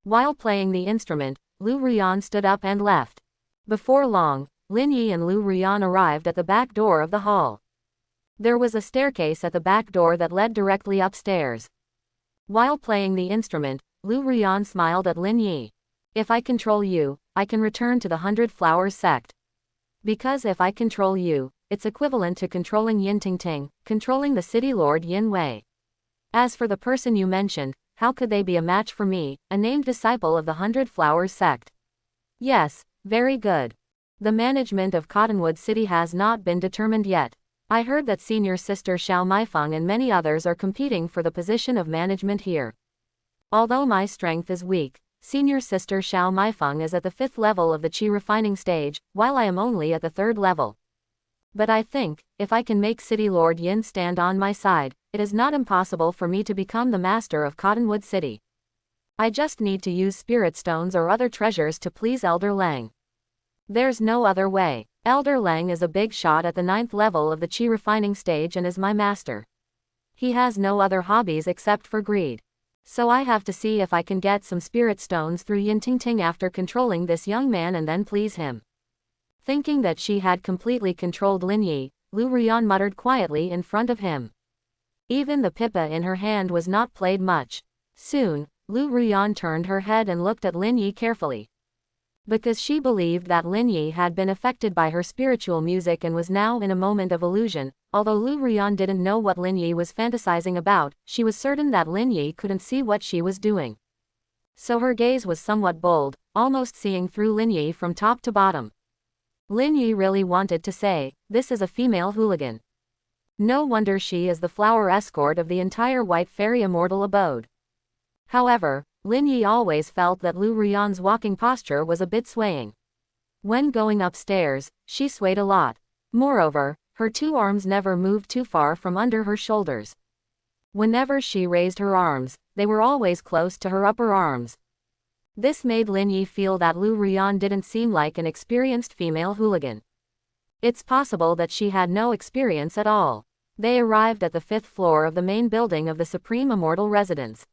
Speaker 1: While playing the instrument, Lu Ruyan stood up and left. Before long, Lin Yi and Lu Ruyan arrived at the back door of the hall. There was a staircase at the back door that led directly upstairs. While playing the instrument, Lu Ruyan smiled at Lin Yi. If I control you, I can return to the 100 Flowers sect. Because if I control you, it's equivalent to controlling Yin Tingting, controlling the city lord Yin Wei. As for the person you mentioned, how could they be a match for me, a named disciple of the 100 Flowers sect? Yes, very good. The management of Cottonwood City has not been determined yet. I heard that senior sister Xiao Maifeng and many others are competing for the position of management here. Although my strength is weak, senior sister Xiao Maifeng is at the 5th level of the qi refining stage, while I am only at the 3rd level. But I think, if I can make City Lord Yin stand on my side, it is not impossible for me to become the master of Cottonwood City. I just need to use spirit stones or other treasures to please Elder Lang. There's no other way. Elder Lang is a big shot at the 9th level of the qi refining stage and is my master. He has no other hobbies except for greed. So I have to see if I can get some spirit stones through Yin Tingting after controlling this young man and then please him. Thinking that she had completely controlled Lin Yi, Lu Ruyan muttered quietly in front of him. Even the pipa in her hand was not played much. Soon, Lu Ruyan turned her head and looked at Lin Yi carefully. Because she believed that Lin Yi had been affected by her spiritual music and was now in a moment of illusion, although Lu Ruyan didn't know what Lin Yi was fantasizing about, she was certain that Lin Yi couldn't see what she was doing. So her gaze was somewhat bold, almost seeing through Lin Yi from top to bottom. Lin Yi really wanted to say, "This is a female hooligan. No wonder she is the flower escort of the entire White Fairy Immortal abode." However, Lin Yi always felt that Lu Ruyan's walking posture was a bit swaying. When going upstairs, she swayed a lot. Moreover, her 2 arms never moved too far from under her shoulders. Whenever she raised her arms, they were always close to her upper arms. This made Lin Yi feel that Lu Ruyan didn't seem like an experienced female hooligan. It's possible that she had no experience at all. They arrived at the 5th floor of the main building of the Supreme Immortal Residence.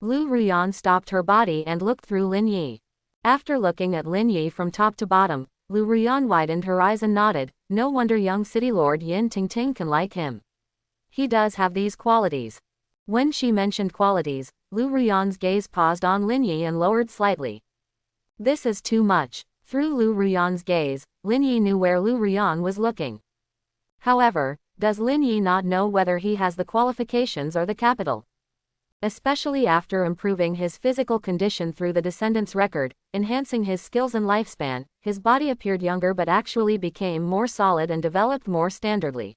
Speaker 1: Lu Ruyan stopped her body and looked through Lin Yi. After looking at Lin Yi from top to bottom, Lu Ruyan widened her eyes and nodded. No wonder young City Lord Yin Tingting can like him. He does have these qualities. When she mentioned qualities, Lu Ruyan's gaze paused on Lin Yi and lowered slightly. This is too much. Through Lu Ruyan's gaze, Lin Yi knew where Lu Ruyan was looking. However, does Lin Yi not know whether he has the qualifications or the capital? Especially after improving his physical condition through the descendant's record, enhancing his skills and lifespan, his body appeared younger but actually became more solid and developed more standardly.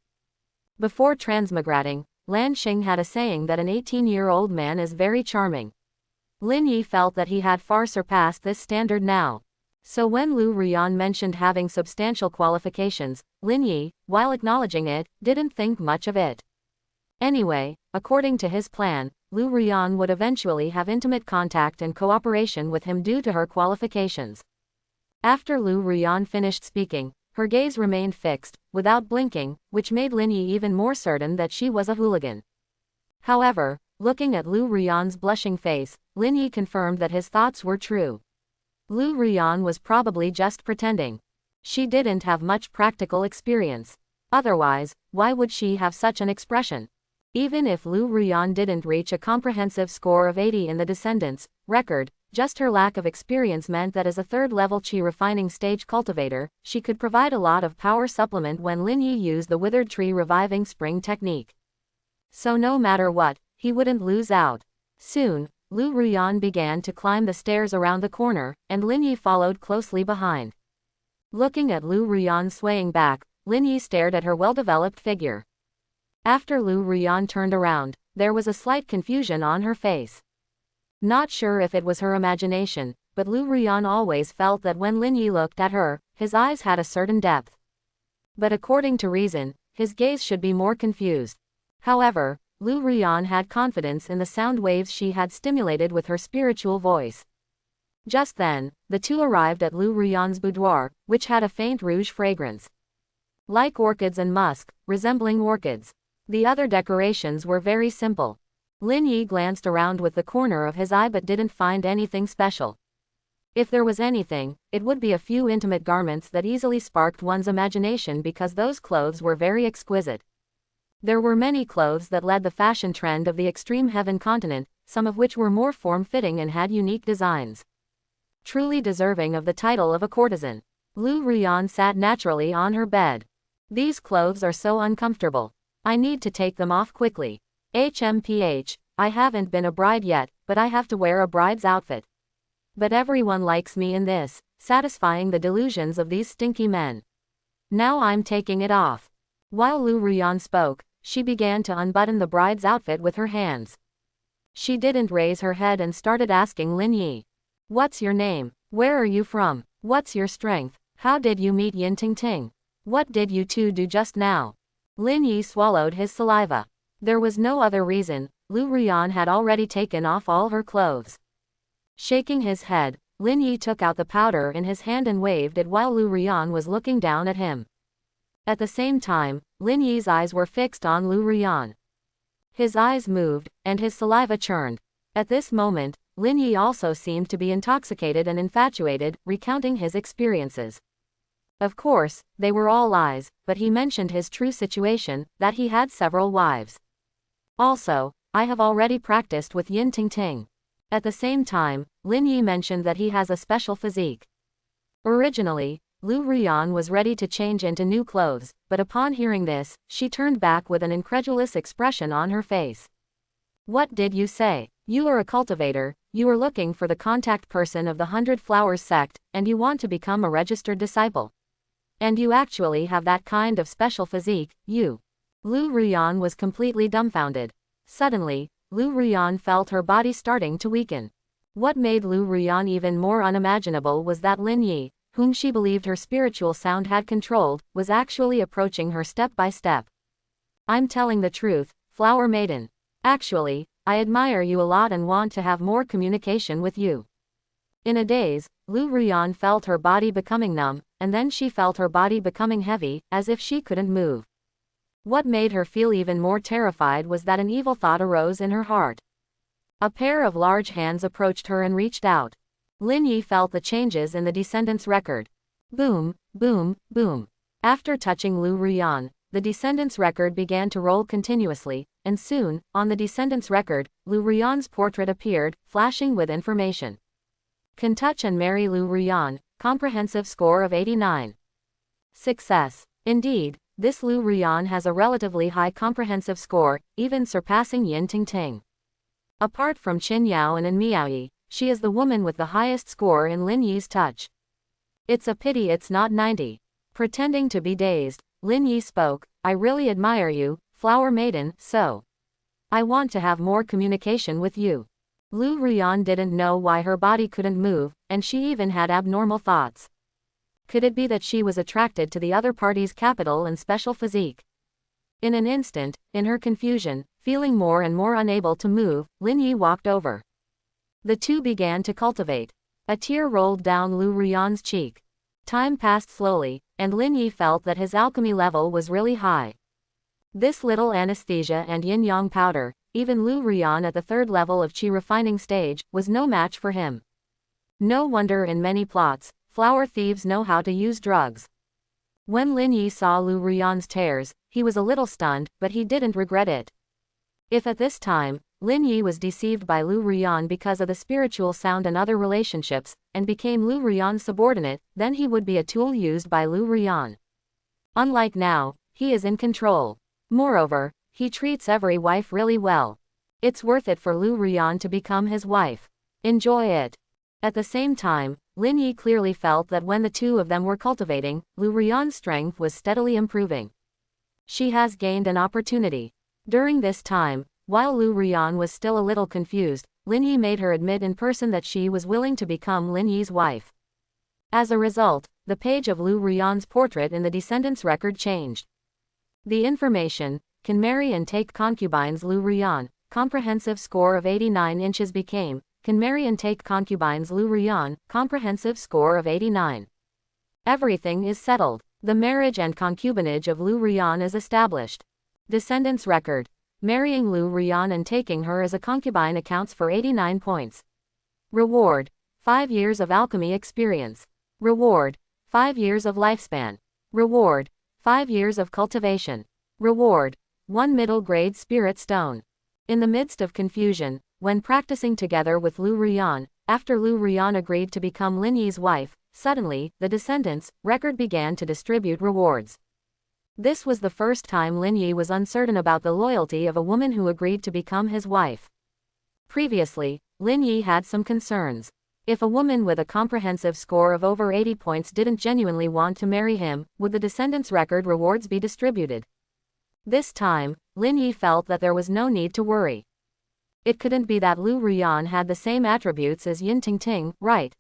Speaker 1: Before transmigrating, Lan Xing had a saying that an 18-year-old man is very charming. Lin Yi felt that he had far surpassed this standard now. So when Lu Ruyan mentioned having substantial qualifications, Lin Yi, while acknowledging it, didn't think much of it. Anyway, according to his plan, Lu Ruyan would eventually have intimate contact and cooperation with him due to her qualifications. After Lu Ruyan finished speaking, her gaze remained fixed, without blinking, which made Lin Yi even more certain that she was a hooligan. However, looking at Lu Ruyan's blushing face, Lin Yi confirmed that his thoughts were true. Lu Ruyan was probably just pretending. She didn't have much practical experience. Otherwise, why would she have such an expression? Even if Lu Ruyan didn't reach a comprehensive score of 80 in the Descendants record, just her lack of experience meant that as a 3rd-level qi refining stage cultivator, she could provide a lot of power supplement when Lin Yi used the Withered Tree Reviving Spring technique. So no matter what, he wouldn't lose out. Soon, Lu Ruyan began to climb the stairs around the corner, and Lin Yi followed closely behind. Looking at Lu Ruyan swaying back, Lin Yi stared at her well-developed figure. After Lu Ruyan turned around, there was a slight confusion on her face. Not sure if it was her imagination, but Lu Ruyan always felt that when Lin Yi looked at her, his eyes had a certain depth. But according to reason, his gaze should be more confused. However, Lu Ruyan had confidence in the sound waves she had stimulated with her spiritual voice. Just then, the two arrived at Lu Ruyan's boudoir, which had a faint rouge fragrance. Like orchids and musk, resembling orchids. The other decorations were very simple. Lin Yi glanced around with the corner of his eye but didn't find anything special. If there was anything, it would be a few intimate garments that easily sparked one's imagination because those clothes were very exquisite. There were many clothes that led the fashion trend of the extreme heaven continent, some of which were more form-fitting and had unique designs. Truly deserving of the title of a courtesan. Lu Ruyan sat naturally on her bed. These clothes are so uncomfortable. I need to take them off quickly. HMPH, I haven't been a bride yet, but I have to wear a bride's outfit. But everyone likes me in this, satisfying the delusions of these stinky men. Now I'm taking it off. While Lu Ruyan spoke, she began to unbutton the bride's outfit with her hands. She didn't raise her head and started asking Lin Yi. What's your name? Where are you from? What's your strength? How did you meet Yin Tingting? What did you two do just now? Lin Yi swallowed his saliva. There was no other reason. Lu Ruyan had already taken off all her clothes. Shaking his head, Lin Yi took out the powder in his hand and waved it while Lu Ruyan was looking down at him. At the same time, Lin Yi's eyes were fixed on Lu Ruyan. His eyes moved, and his saliva churned. At this moment, Lin Yi also seemed to be intoxicated and infatuated, recounting his experiences. Of course, they were all lies, but he mentioned his true situation, that he had several wives. Also, I have already practiced with Yin Tingting. At the same time, Lin Yi mentioned that he has a special physique. Originally, Lu Ruyan was ready to change into new clothes, but upon hearing this, she turned back with an incredulous expression on her face. What did you say? You are a cultivator, you are looking for the contact person of the 100 Flowers sect, and you want to become a registered disciple. And you actually have that kind of special physique, you. Lu Ruyan was completely dumbfounded. Suddenly, Lu Ruyan felt her body starting to weaken. What made Lu Ruyan even more unimaginable was that Lin Yi, whom she believed her spiritual sound had controlled, was actually approaching her step by step. I'm telling the truth, Flower Maiden. Actually, I admire you a lot and want to have more communication with you. In a daze, Lu Ruyan felt her body becoming numb, and then she felt her body becoming heavy, as if she couldn't move. What made her feel even more terrified was that an evil thought arose in her heart. A pair of large hands approached her and reached out. Lin Yi felt the changes in the descendants record. Boom, boom, boom. After touching Lu Ruyan, the descendants record began to roll continuously, and soon, on the descendants record, Lu Ruyan's portrait appeared, flashing with information. Can touch and marry Lu Ruyan, comprehensive score of 89. Success. Indeed, this Lu Ruyan has a relatively high comprehensive score, even surpassing Yin Tingting. Apart from Qin Yao and Miaoyi, she is the woman with the highest score in Lin Yi's touch. It's a pity it's not 90. Pretending to be dazed, Lin Yi spoke, I really admire you, Flower Maiden, so. I want to have more communication with you. Lu Ruyan didn't know why her body couldn't move, and she even had abnormal thoughts. Could it be that she was attracted to the other party's capital and special physique? In an instant, in her confusion, feeling more and more unable to move, Lin Yi walked over. The two began to cultivate. A tear rolled down Lu Ruyan's cheek. Time passed slowly, and Lin Yi felt that his alchemy level was really high. This little anesthesia and yin-yang powder, even Lu Ruyan at the 3rd level of qi refining stage, was no match for him. No wonder in many plots, flower thieves know how to use drugs. When Lin Yi saw Lu Ruyan's tears, he was a little stunned, but he didn't regret it. If at this time, Lin Yi was deceived by Lu Ruyan because of the spiritual sound and other relationships, and became Lu Ruyan's subordinate, then he would be a tool used by Lu Ruyan. Unlike now, he is in control. Moreover, he treats every wife really well. It's worth it for Lu Ruyan to become his wife. Enjoy it. At the same time, Lin Yi clearly felt that when the two of them were cultivating, Lu Ruyan's strength was steadily improving. She has gained an opportunity. During this time, while Lu Ruyan was still a little confused, Lin Yi made her admit in person that she was willing to become Lin Yi's wife. As a result, the page of Lu Ruyan's portrait in the descendants record changed. The information, can marry and take concubines Lu Ruyan, comprehensive score of 89 inches became, can marry and take concubines Lu Ruyan, comprehensive score of 89. Everything is settled. The marriage and concubinage of Lu Ruyan is established. Descendants record. Marrying Lu Ruyan and taking her as a concubine accounts for 89 points. Reward. 5 years of alchemy experience. Reward. 5 years of lifespan. Reward. 5 years of cultivation. Reward. 1 middle grade spirit stone. In the midst of confusion, when practicing together with Lu Ruyan, after Lu Ruyan agreed to become Lin Yi's wife, suddenly, the descendants record began to distribute rewards. This was the first time Lin Yi was uncertain about the loyalty of a woman who agreed to become his wife. Previously, Lin Yi had some concerns. If a woman with a comprehensive score of over 80 points didn't genuinely want to marry him, would the descendants record rewards be distributed? This time, Lin Yi felt that there was no need to worry. It couldn't be that Lu Ruyan had the same attributes as Yin Tingting, right?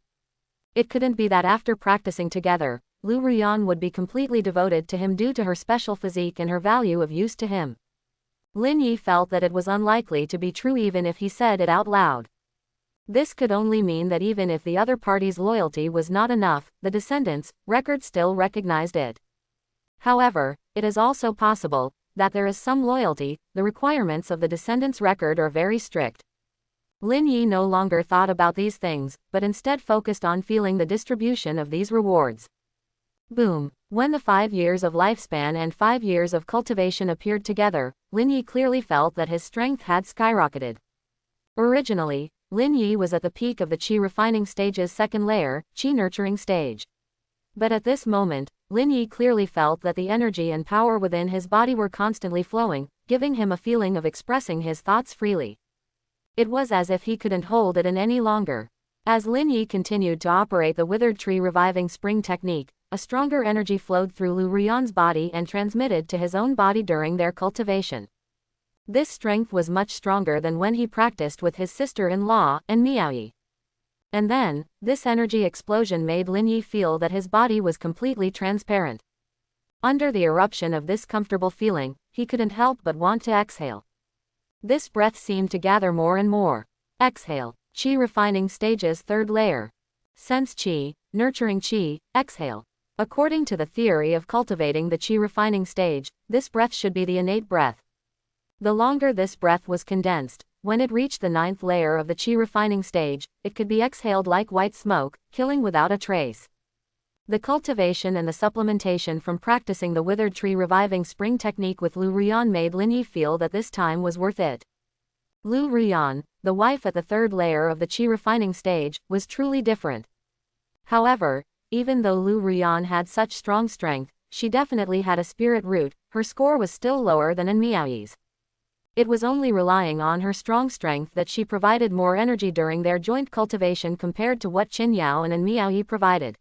Speaker 1: It couldn't be that after practicing together, Lu Ruyan would be completely devoted to him due to her special physique and her value of use to him. Lin Yi felt that it was unlikely to be true even if he said it out loud. This could only mean that even if the other party's loyalty was not enough, the descendants' record still recognized it. However, it is also possible that there is some loyalty. The requirements of the descendants' record are very strict. Lin Yi no longer thought about these things, but instead focused on feeling the distribution of these rewards. Boom. When the 5 years of lifespan and 5 years of cultivation appeared together, Lin Yi clearly felt that his strength had skyrocketed. Originally, Lin Yi was at the peak of the qi refining stage's second layer, qi nurturing stage. But at this moment, Lin Yi clearly felt that the energy and power within his body were constantly flowing, giving him a feeling of expressing his thoughts freely. It was as if he couldn't hold it in any longer. As Lin Yi continued to operate the withered tree reviving spring technique, a stronger energy flowed through Lu Ruyan's body and transmitted to his own body during their cultivation. This strength was much stronger than when he practiced with his sister-in-law and Miaoyi. And then, this energy explosion made Lin Yi feel that his body was completely transparent. Under the eruption of this comfortable feeling, he couldn't help but want to exhale. This breath seemed to gather more and more. Exhale. Qi refining stage's third layer. Sense qi, nurturing qi, exhale. According to the theory of cultivating the qi refining stage, this breath should be the innate breath. The longer this breath was condensed, when it reached the 9th layer of the qi refining stage, it could be exhaled like white smoke, killing without a trace. The cultivation and the supplementation from practicing the withered tree reviving spring technique with Lu Ruyan made Lin Yi feel that this time was worth it. Lu Ruyan, the wife at the 3rd layer of the qi refining stage, was truly different. However, even though Lu Ruyan had such strong strength, she definitely had a spirit root. Her score was still lower than in Miaoyi's. It was only relying on her strong strength that she provided more energy during their joint cultivation compared to what Qin Yao and Miaoyi provided.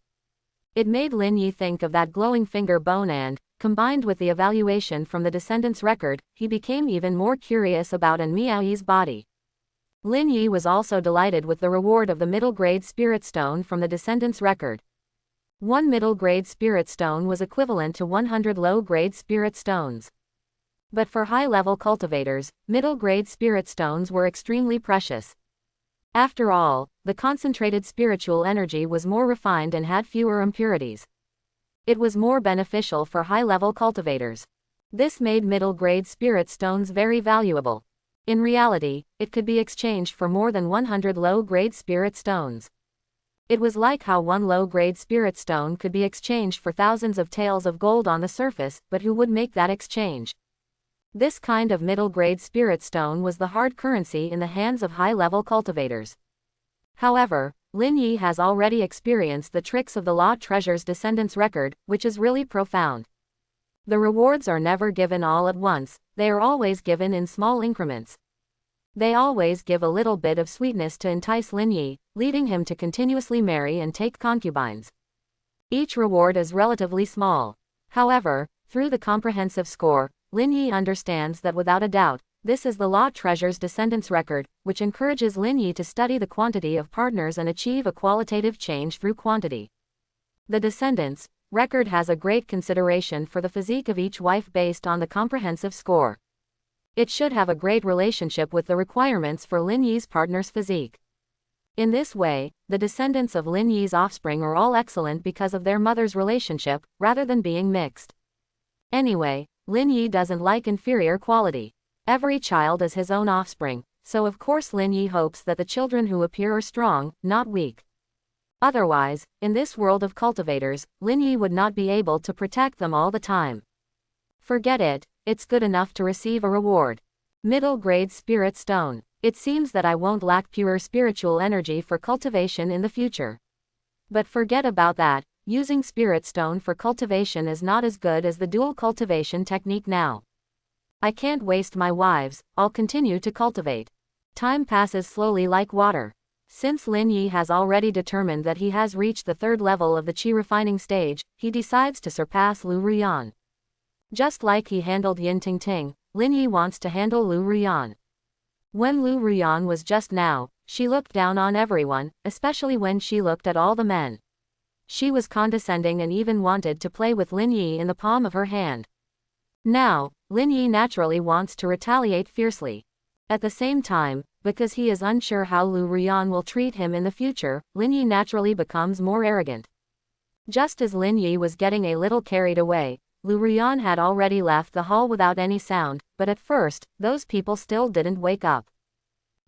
Speaker 1: It made Lin Yi think of that glowing finger bone and, combined with the evaluation from the descendants' record, he became even more curious about An Miaoyi's body. Lin Yi was also delighted with the reward of the middle-grade spirit stone from the descendants' record. 1 middle-grade spirit stone was equivalent to 100 low-grade spirit stones. But for high-level cultivators, middle-grade spirit stones were extremely precious. After all, the concentrated spiritual energy was more refined and had fewer impurities. It was more beneficial for high-level cultivators. This made middle-grade spirit stones very valuable. In reality, it could be exchanged for more than 100 low-grade spirit stones. It was like how 1 low-grade spirit stone could be exchanged for thousands of taels of gold on the surface, but who would make that exchange? This kind of middle-grade spirit stone was the hard currency in the hands of high-level cultivators. However, Lin Yi has already experienced the tricks of the Law Treasure's descendants' record, which is really profound. The rewards are never given all at once, they are always given in small increments. They always give a little bit of sweetness to entice Lin Yi, leading him to continuously marry and take concubines. Each reward is relatively small. However, through the comprehensive score, Lin Yi understands that without a doubt, this is the Law Treasure's descendants' record, which encourages Lin Yi to study the quantity of partners and achieve a qualitative change through quantity. The descendants' record has a great consideration for the physique of each wife based on the comprehensive score. It should have a great relationship with the requirements for Lin Yi's partner's physique. In this way, the descendants of Lin Yi's offspring are all excellent because of their mother's relationship, rather than being mixed. Anyway, Lin Yi doesn't like inferior quality. Every child is his own offspring, so of course Lin Yi hopes that the children who appear are strong, not weak. Otherwise, in this world of cultivators, Lin Yi would not be able to protect them all the time. Forget it, it's good enough to receive a reward. Middle grade spirit stone. It seems that I won't lack pure spiritual energy for cultivation in the future. But forget about that, using spirit stone for cultivation is not as good as the dual cultivation technique now. I can't waste my wives, I'll continue to cultivate. Time passes slowly like water. Since Lin Yi has already determined that he has reached the 3rd level of the qi refining stage, he decides to surpass Lu Ruyan. Just like he handled Yin Tingting, Lin Yi wants to handle Lu Ruyan. When Lu Ruyan was just now, she looked down on everyone, especially when she looked at all the men. She was condescending and even wanted to play with Lin Yi in the palm of her hand. Now, Lin Yi naturally wants to retaliate fiercely. At the same time, because he is unsure how Lu Ruyan will treat him in the future, Lin Yi naturally becomes more arrogant. Just as Lin Yi was getting a little carried away, Lu Ruyan had already left the hall without any sound, but at first, those people still didn't wake up.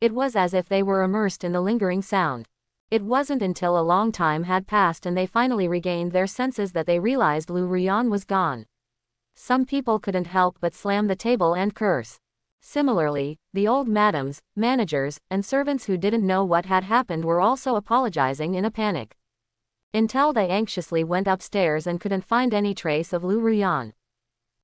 Speaker 1: It was as if they were immersed in the lingering sound. It wasn't until a long time had passed and they finally regained their senses that they realized Lu Ruyan was gone. Some people couldn't help but slam the table and curse. Similarly, the old madams, managers, and servants who didn't know what had happened were also apologizing in a panic. Until they anxiously went upstairs and couldn't find any trace of Lu Ruyan.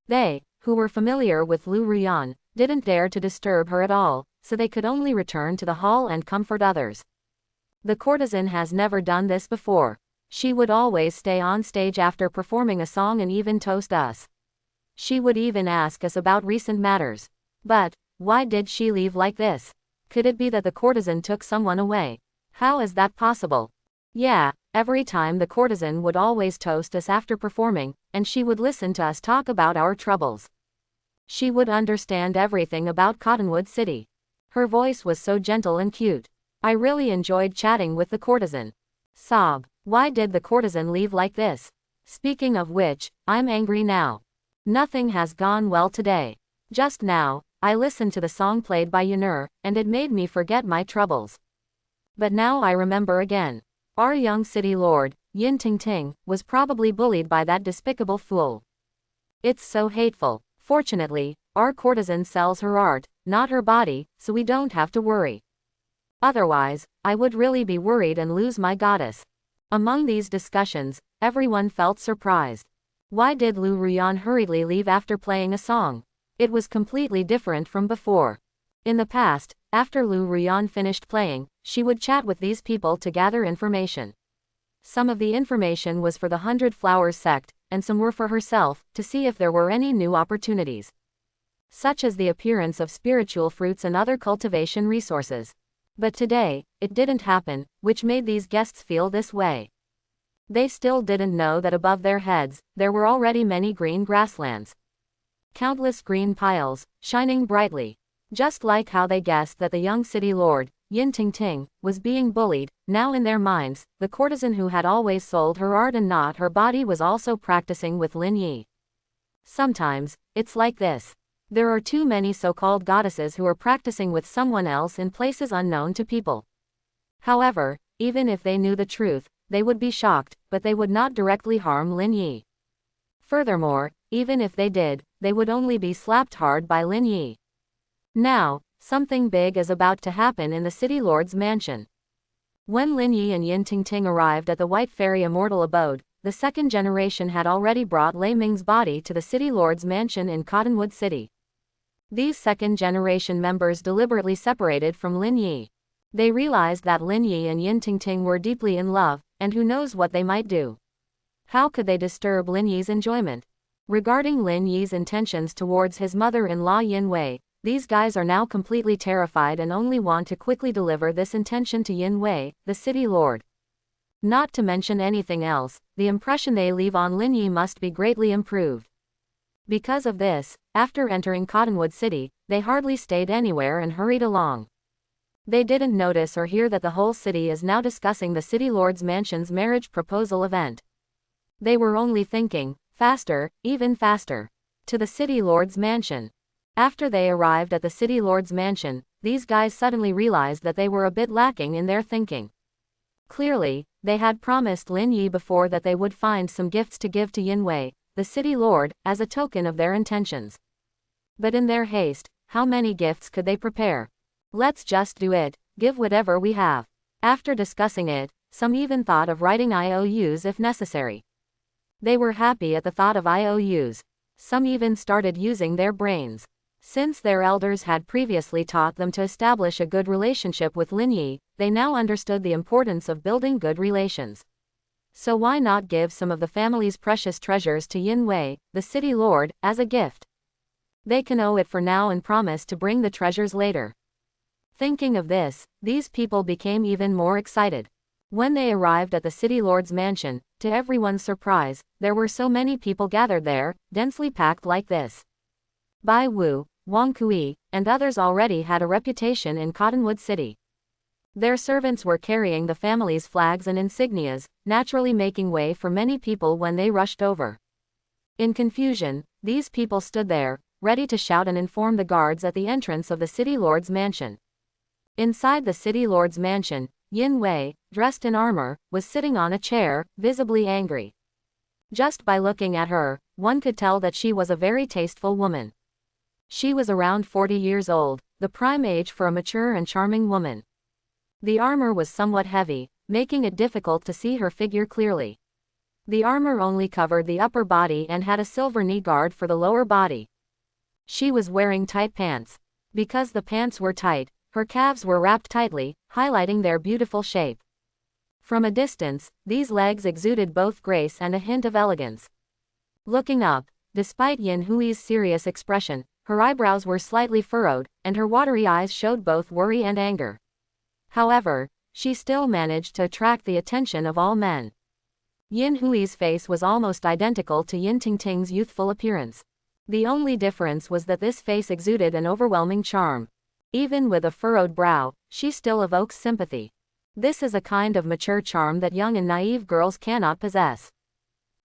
Speaker 1: They, who were familiar with Lu Ruyan, didn't dare to disturb her at all, so they could only return to the hall and comfort others. The courtesan has never done this before. She would always stay on stage after performing a song and even toast us. She would even ask us about recent matters. But, why did she leave like this? Could it be that the courtesan took someone away? How is that possible? Yeah, every time the courtesan would always toast us after performing, and she would listen to us talk about our troubles. She would understand everything about Cottonwood City. Her voice was so gentle and cute. I really enjoyed chatting with the courtesan. Sob. Why did the courtesan leave like this? Speaking of which, I'm angry now. Nothing has gone well today. Just now, I listened to the song played by Yunur, and it made me forget my troubles. But now I remember again. Our young city lord, Yin Tingting, was probably bullied by that despicable fool. It's so hateful. Fortunately, our courtesan sells her art, not her body, so we don't have to worry. Otherwise, I would really be worried and lose my goddess. Among these discussions, everyone felt surprised. Why did Lu Ruyan hurriedly leave after playing a song? It was completely different from before. In the past, after Lu Ruyan finished playing, she would chat with these people to gather information. Some of the information was for the 100 Flowers sect, and some were for herself, to see if there were any new opportunities, such as the appearance of spiritual fruits and other cultivation resources. But today, it didn't happen, which made these guests feel this way. They still didn't know that above their heads, there were already many green grasslands. Countless green piles, shining brightly. Just like how they guessed that the young city lord, Yin Tingting, was being bullied, now in their minds, the courtesan who had always sold her art and not her body was also practicing with Lin Yi. Sometimes, it's like this. There are too many so-called goddesses who are practicing with someone else in places unknown to people. However, even if they knew the truth, they would be shocked, but they would not directly harm Lin Yi. Furthermore, even if they did, they would only be slapped hard by Lin Yi. Now, something big is about to happen in the city lord's mansion. When Lin Yi and Yin Tingting arrived at the White Fairy Immortal Abode, the second generation had already brought Lei Ming's body to the city lord's mansion in Cottonwood City. These second-generation members deliberately separated from Lin Yi. They realized that Lin Yi and Yin Tingting were deeply in love, and who knows what they might do. How could they disturb Lin Yi's enjoyment? Regarding Lin Yi's intentions towards his mother-in-law Yin Wei, these guys are now completely terrified and only want to quickly deliver this intention to Yin Wei, the city lord. Not to mention anything else, the impression they leave on Lin Yi must be greatly improved. Because of this, after entering Cottonwood City, they hardly stayed anywhere and hurried along. They didn't notice or hear that the whole city is now discussing the city lord's mansion's marriage proposal event. They were only thinking, faster, even faster, to the city lord's mansion. After they arrived at the city lord's mansion, these guys suddenly realized that they were a bit lacking in their thinking. Clearly, they had promised Lin Yi before that they would find some gifts to give to Yin Wei, the city lord, as a token of their intentions. But in their haste, how many gifts could they prepare? Let's just do it, give whatever we have. After discussing it, some even thought of writing IOUs if necessary. They were happy at the thought of IOUs. Some even started using their brains. Since their elders had previously taught them to establish a good relationship with Lin Yi, they now understood the importance of building good relations. So why not give some of the family's precious treasures to Yin Wei, the city lord, as a gift? They can owe it for now and promise to bring the treasures later. Thinking of this, these people became even more excited. When they arrived at the city lord's mansion, to everyone's surprise, there were so many people gathered there, densely packed like this. Bai Wu, Wang Kui, and others already had a reputation in Cottonwood City. Their servants were carrying the family's flags and insignias, naturally making way for many people when they rushed over. In confusion, these people stood there, ready to shout and inform the guards at the entrance of the city lord's mansion. Inside the city lord's mansion, Yin Wei, dressed in armor, was sitting on a chair, visibly angry. Just by looking at her, one could tell that she was a very tasteful woman. She was around 40 years old, the prime age for a mature and charming woman. The armor was somewhat heavy, making it difficult to see her figure clearly. The armor only covered the upper body and had a silver knee guard for the lower body. She was wearing tight pants. Because the pants were tight, her calves were wrapped tightly, highlighting their beautiful shape. From a distance, these legs exuded both grace and a hint of elegance. Looking up, despite Yin Hui's serious expression, her eyebrows were slightly furrowed, and her watery eyes showed both worry and anger. However, she still managed to attract the attention of all men. Yin Hui's face was almost identical to Yin Tingting's youthful appearance. The only difference was that this face exuded an overwhelming charm. Even with a furrowed brow, she still evokes sympathy. This is a kind of mature charm that young and naive girls cannot possess.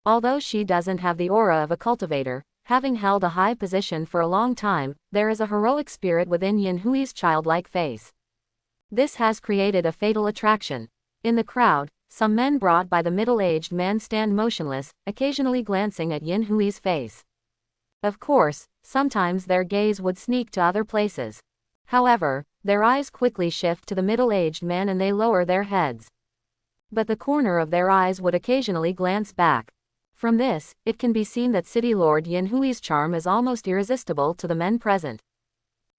Speaker 1: Although she doesn't have the aura of a cultivator, having held a high position for a long time, there is a heroic spirit within Yin Hui's childlike face. This has created a fatal attraction. In the crowd, some men brought by the middle-aged man stand motionless, occasionally glancing at Yin Hui's face. Of course, sometimes their gaze would sneak to other places. However, their eyes quickly shift to the middle-aged man and they lower their heads. But the corner of their eyes would occasionally glance back. From this, it can be seen that City Lord Yin Hui's charm is almost irresistible to the men present.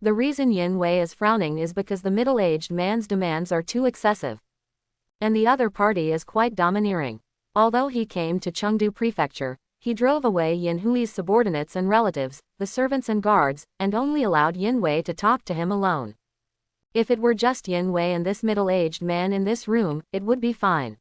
Speaker 1: The reason Yin Wei is frowning is because the middle-aged man's demands are too excessive. And the other party is quite domineering. Although he came to Chengdu Prefecture, he drove away Yin Hui's subordinates and relatives, the servants and guards, and only allowed Yin Wei to talk to him alone. If it were just Yin Wei and this middle-aged man in this room, it would be fine.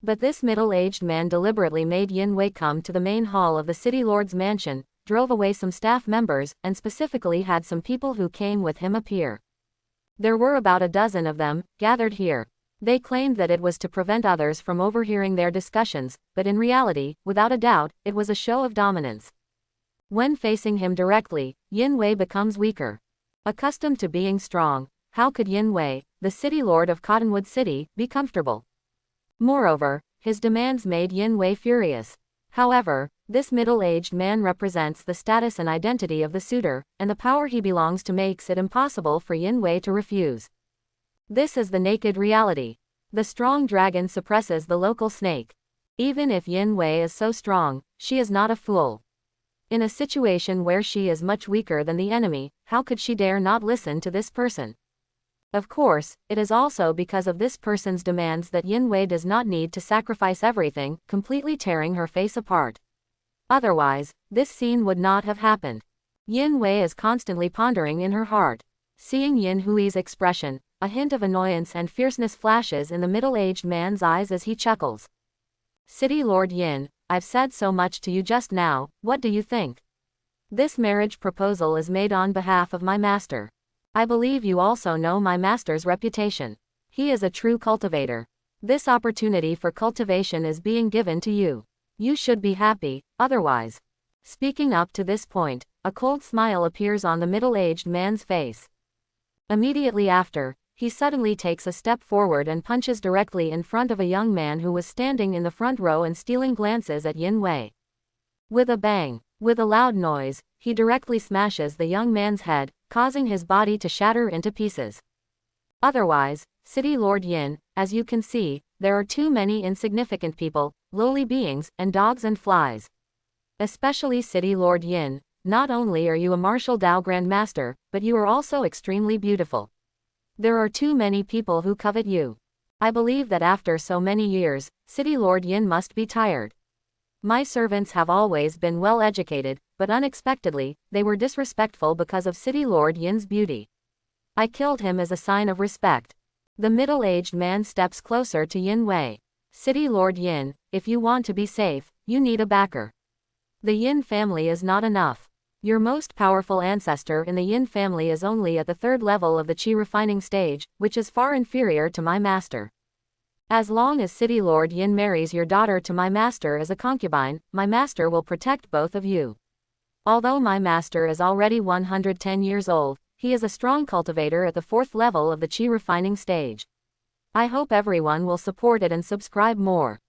Speaker 1: But this middle-aged man deliberately made Yin Wei come to the main hall of the city lord's mansion, drove away some staff members, and specifically had some people who came with him appear. There were about a dozen of them, gathered here. They claimed that it was to prevent others from overhearing their discussions, but in reality, without a doubt, it was a show of dominance. When facing him directly, Yin Wei becomes weaker. Accustomed to being strong, how could Yin Wei, the city lord of Cottonwood City, be comfortable? Moreover, his demands made Yin Wei furious. However, this middle-aged man represents the status and identity of the suitor, and the power he belongs to makes it impossible for Yin Wei to refuse. This is the naked reality. The strong dragon suppresses the local snake. Even if Yin Wei is so strong, she is not a fool. In a situation where she is much weaker than the enemy, how could she dare not listen to this person? Of course, it is also because of this person's demands that Yin Wei does not need to sacrifice everything, completely tearing her face apart. Otherwise, this scene would not have happened. Yin Wei is constantly pondering in her heart. Seeing Yin Hui's expression, a hint of annoyance and fierceness flashes in the middle-aged man's eyes as he chuckles. City Lord Yin, I've said so much to you just now, what do you think? This marriage proposal is made on behalf of my master. I believe you also know my master's reputation. He is a true cultivator. This opportunity for cultivation is being given to you. You should be happy, otherwise. Speaking up to this point, a cold smile appears on the middle-aged man's face. Immediately after, he suddenly takes a step forward and punches directly in front of a young man who was standing in the front row and stealing glances at Yin Wei. With a bang, with a loud noise, he directly smashes the young man's head, causing his body to shatter into pieces. Otherwise, City Lord Yin, as you can see, there are too many insignificant people, lowly beings, and dogs and flies. Especially City Lord Yin, not only are you a martial Dao Grand Master, but you are also extremely beautiful. There are too many people who covet you. I believe that after so many years, City Lord Yin must be tired. My servants have always been well educated, but unexpectedly, they were disrespectful because of City Lord Yin's beauty. I killed him as a sign of respect. The middle-aged man steps closer to Yin Wei. City Lord Yin, if you want to be safe, you need a backer. The Yin family is not enough. Your most powerful ancestor in the Yin family is only at the 3rd level of the Qi refining stage, which is far inferior to my master. As long as City Lord Yin marries your daughter to my master as a concubine, my master will protect both of you. Although my master is already 110 years old, he is a strong cultivator at the 4th level of the Qi refining stage. I hope everyone will support it and subscribe more.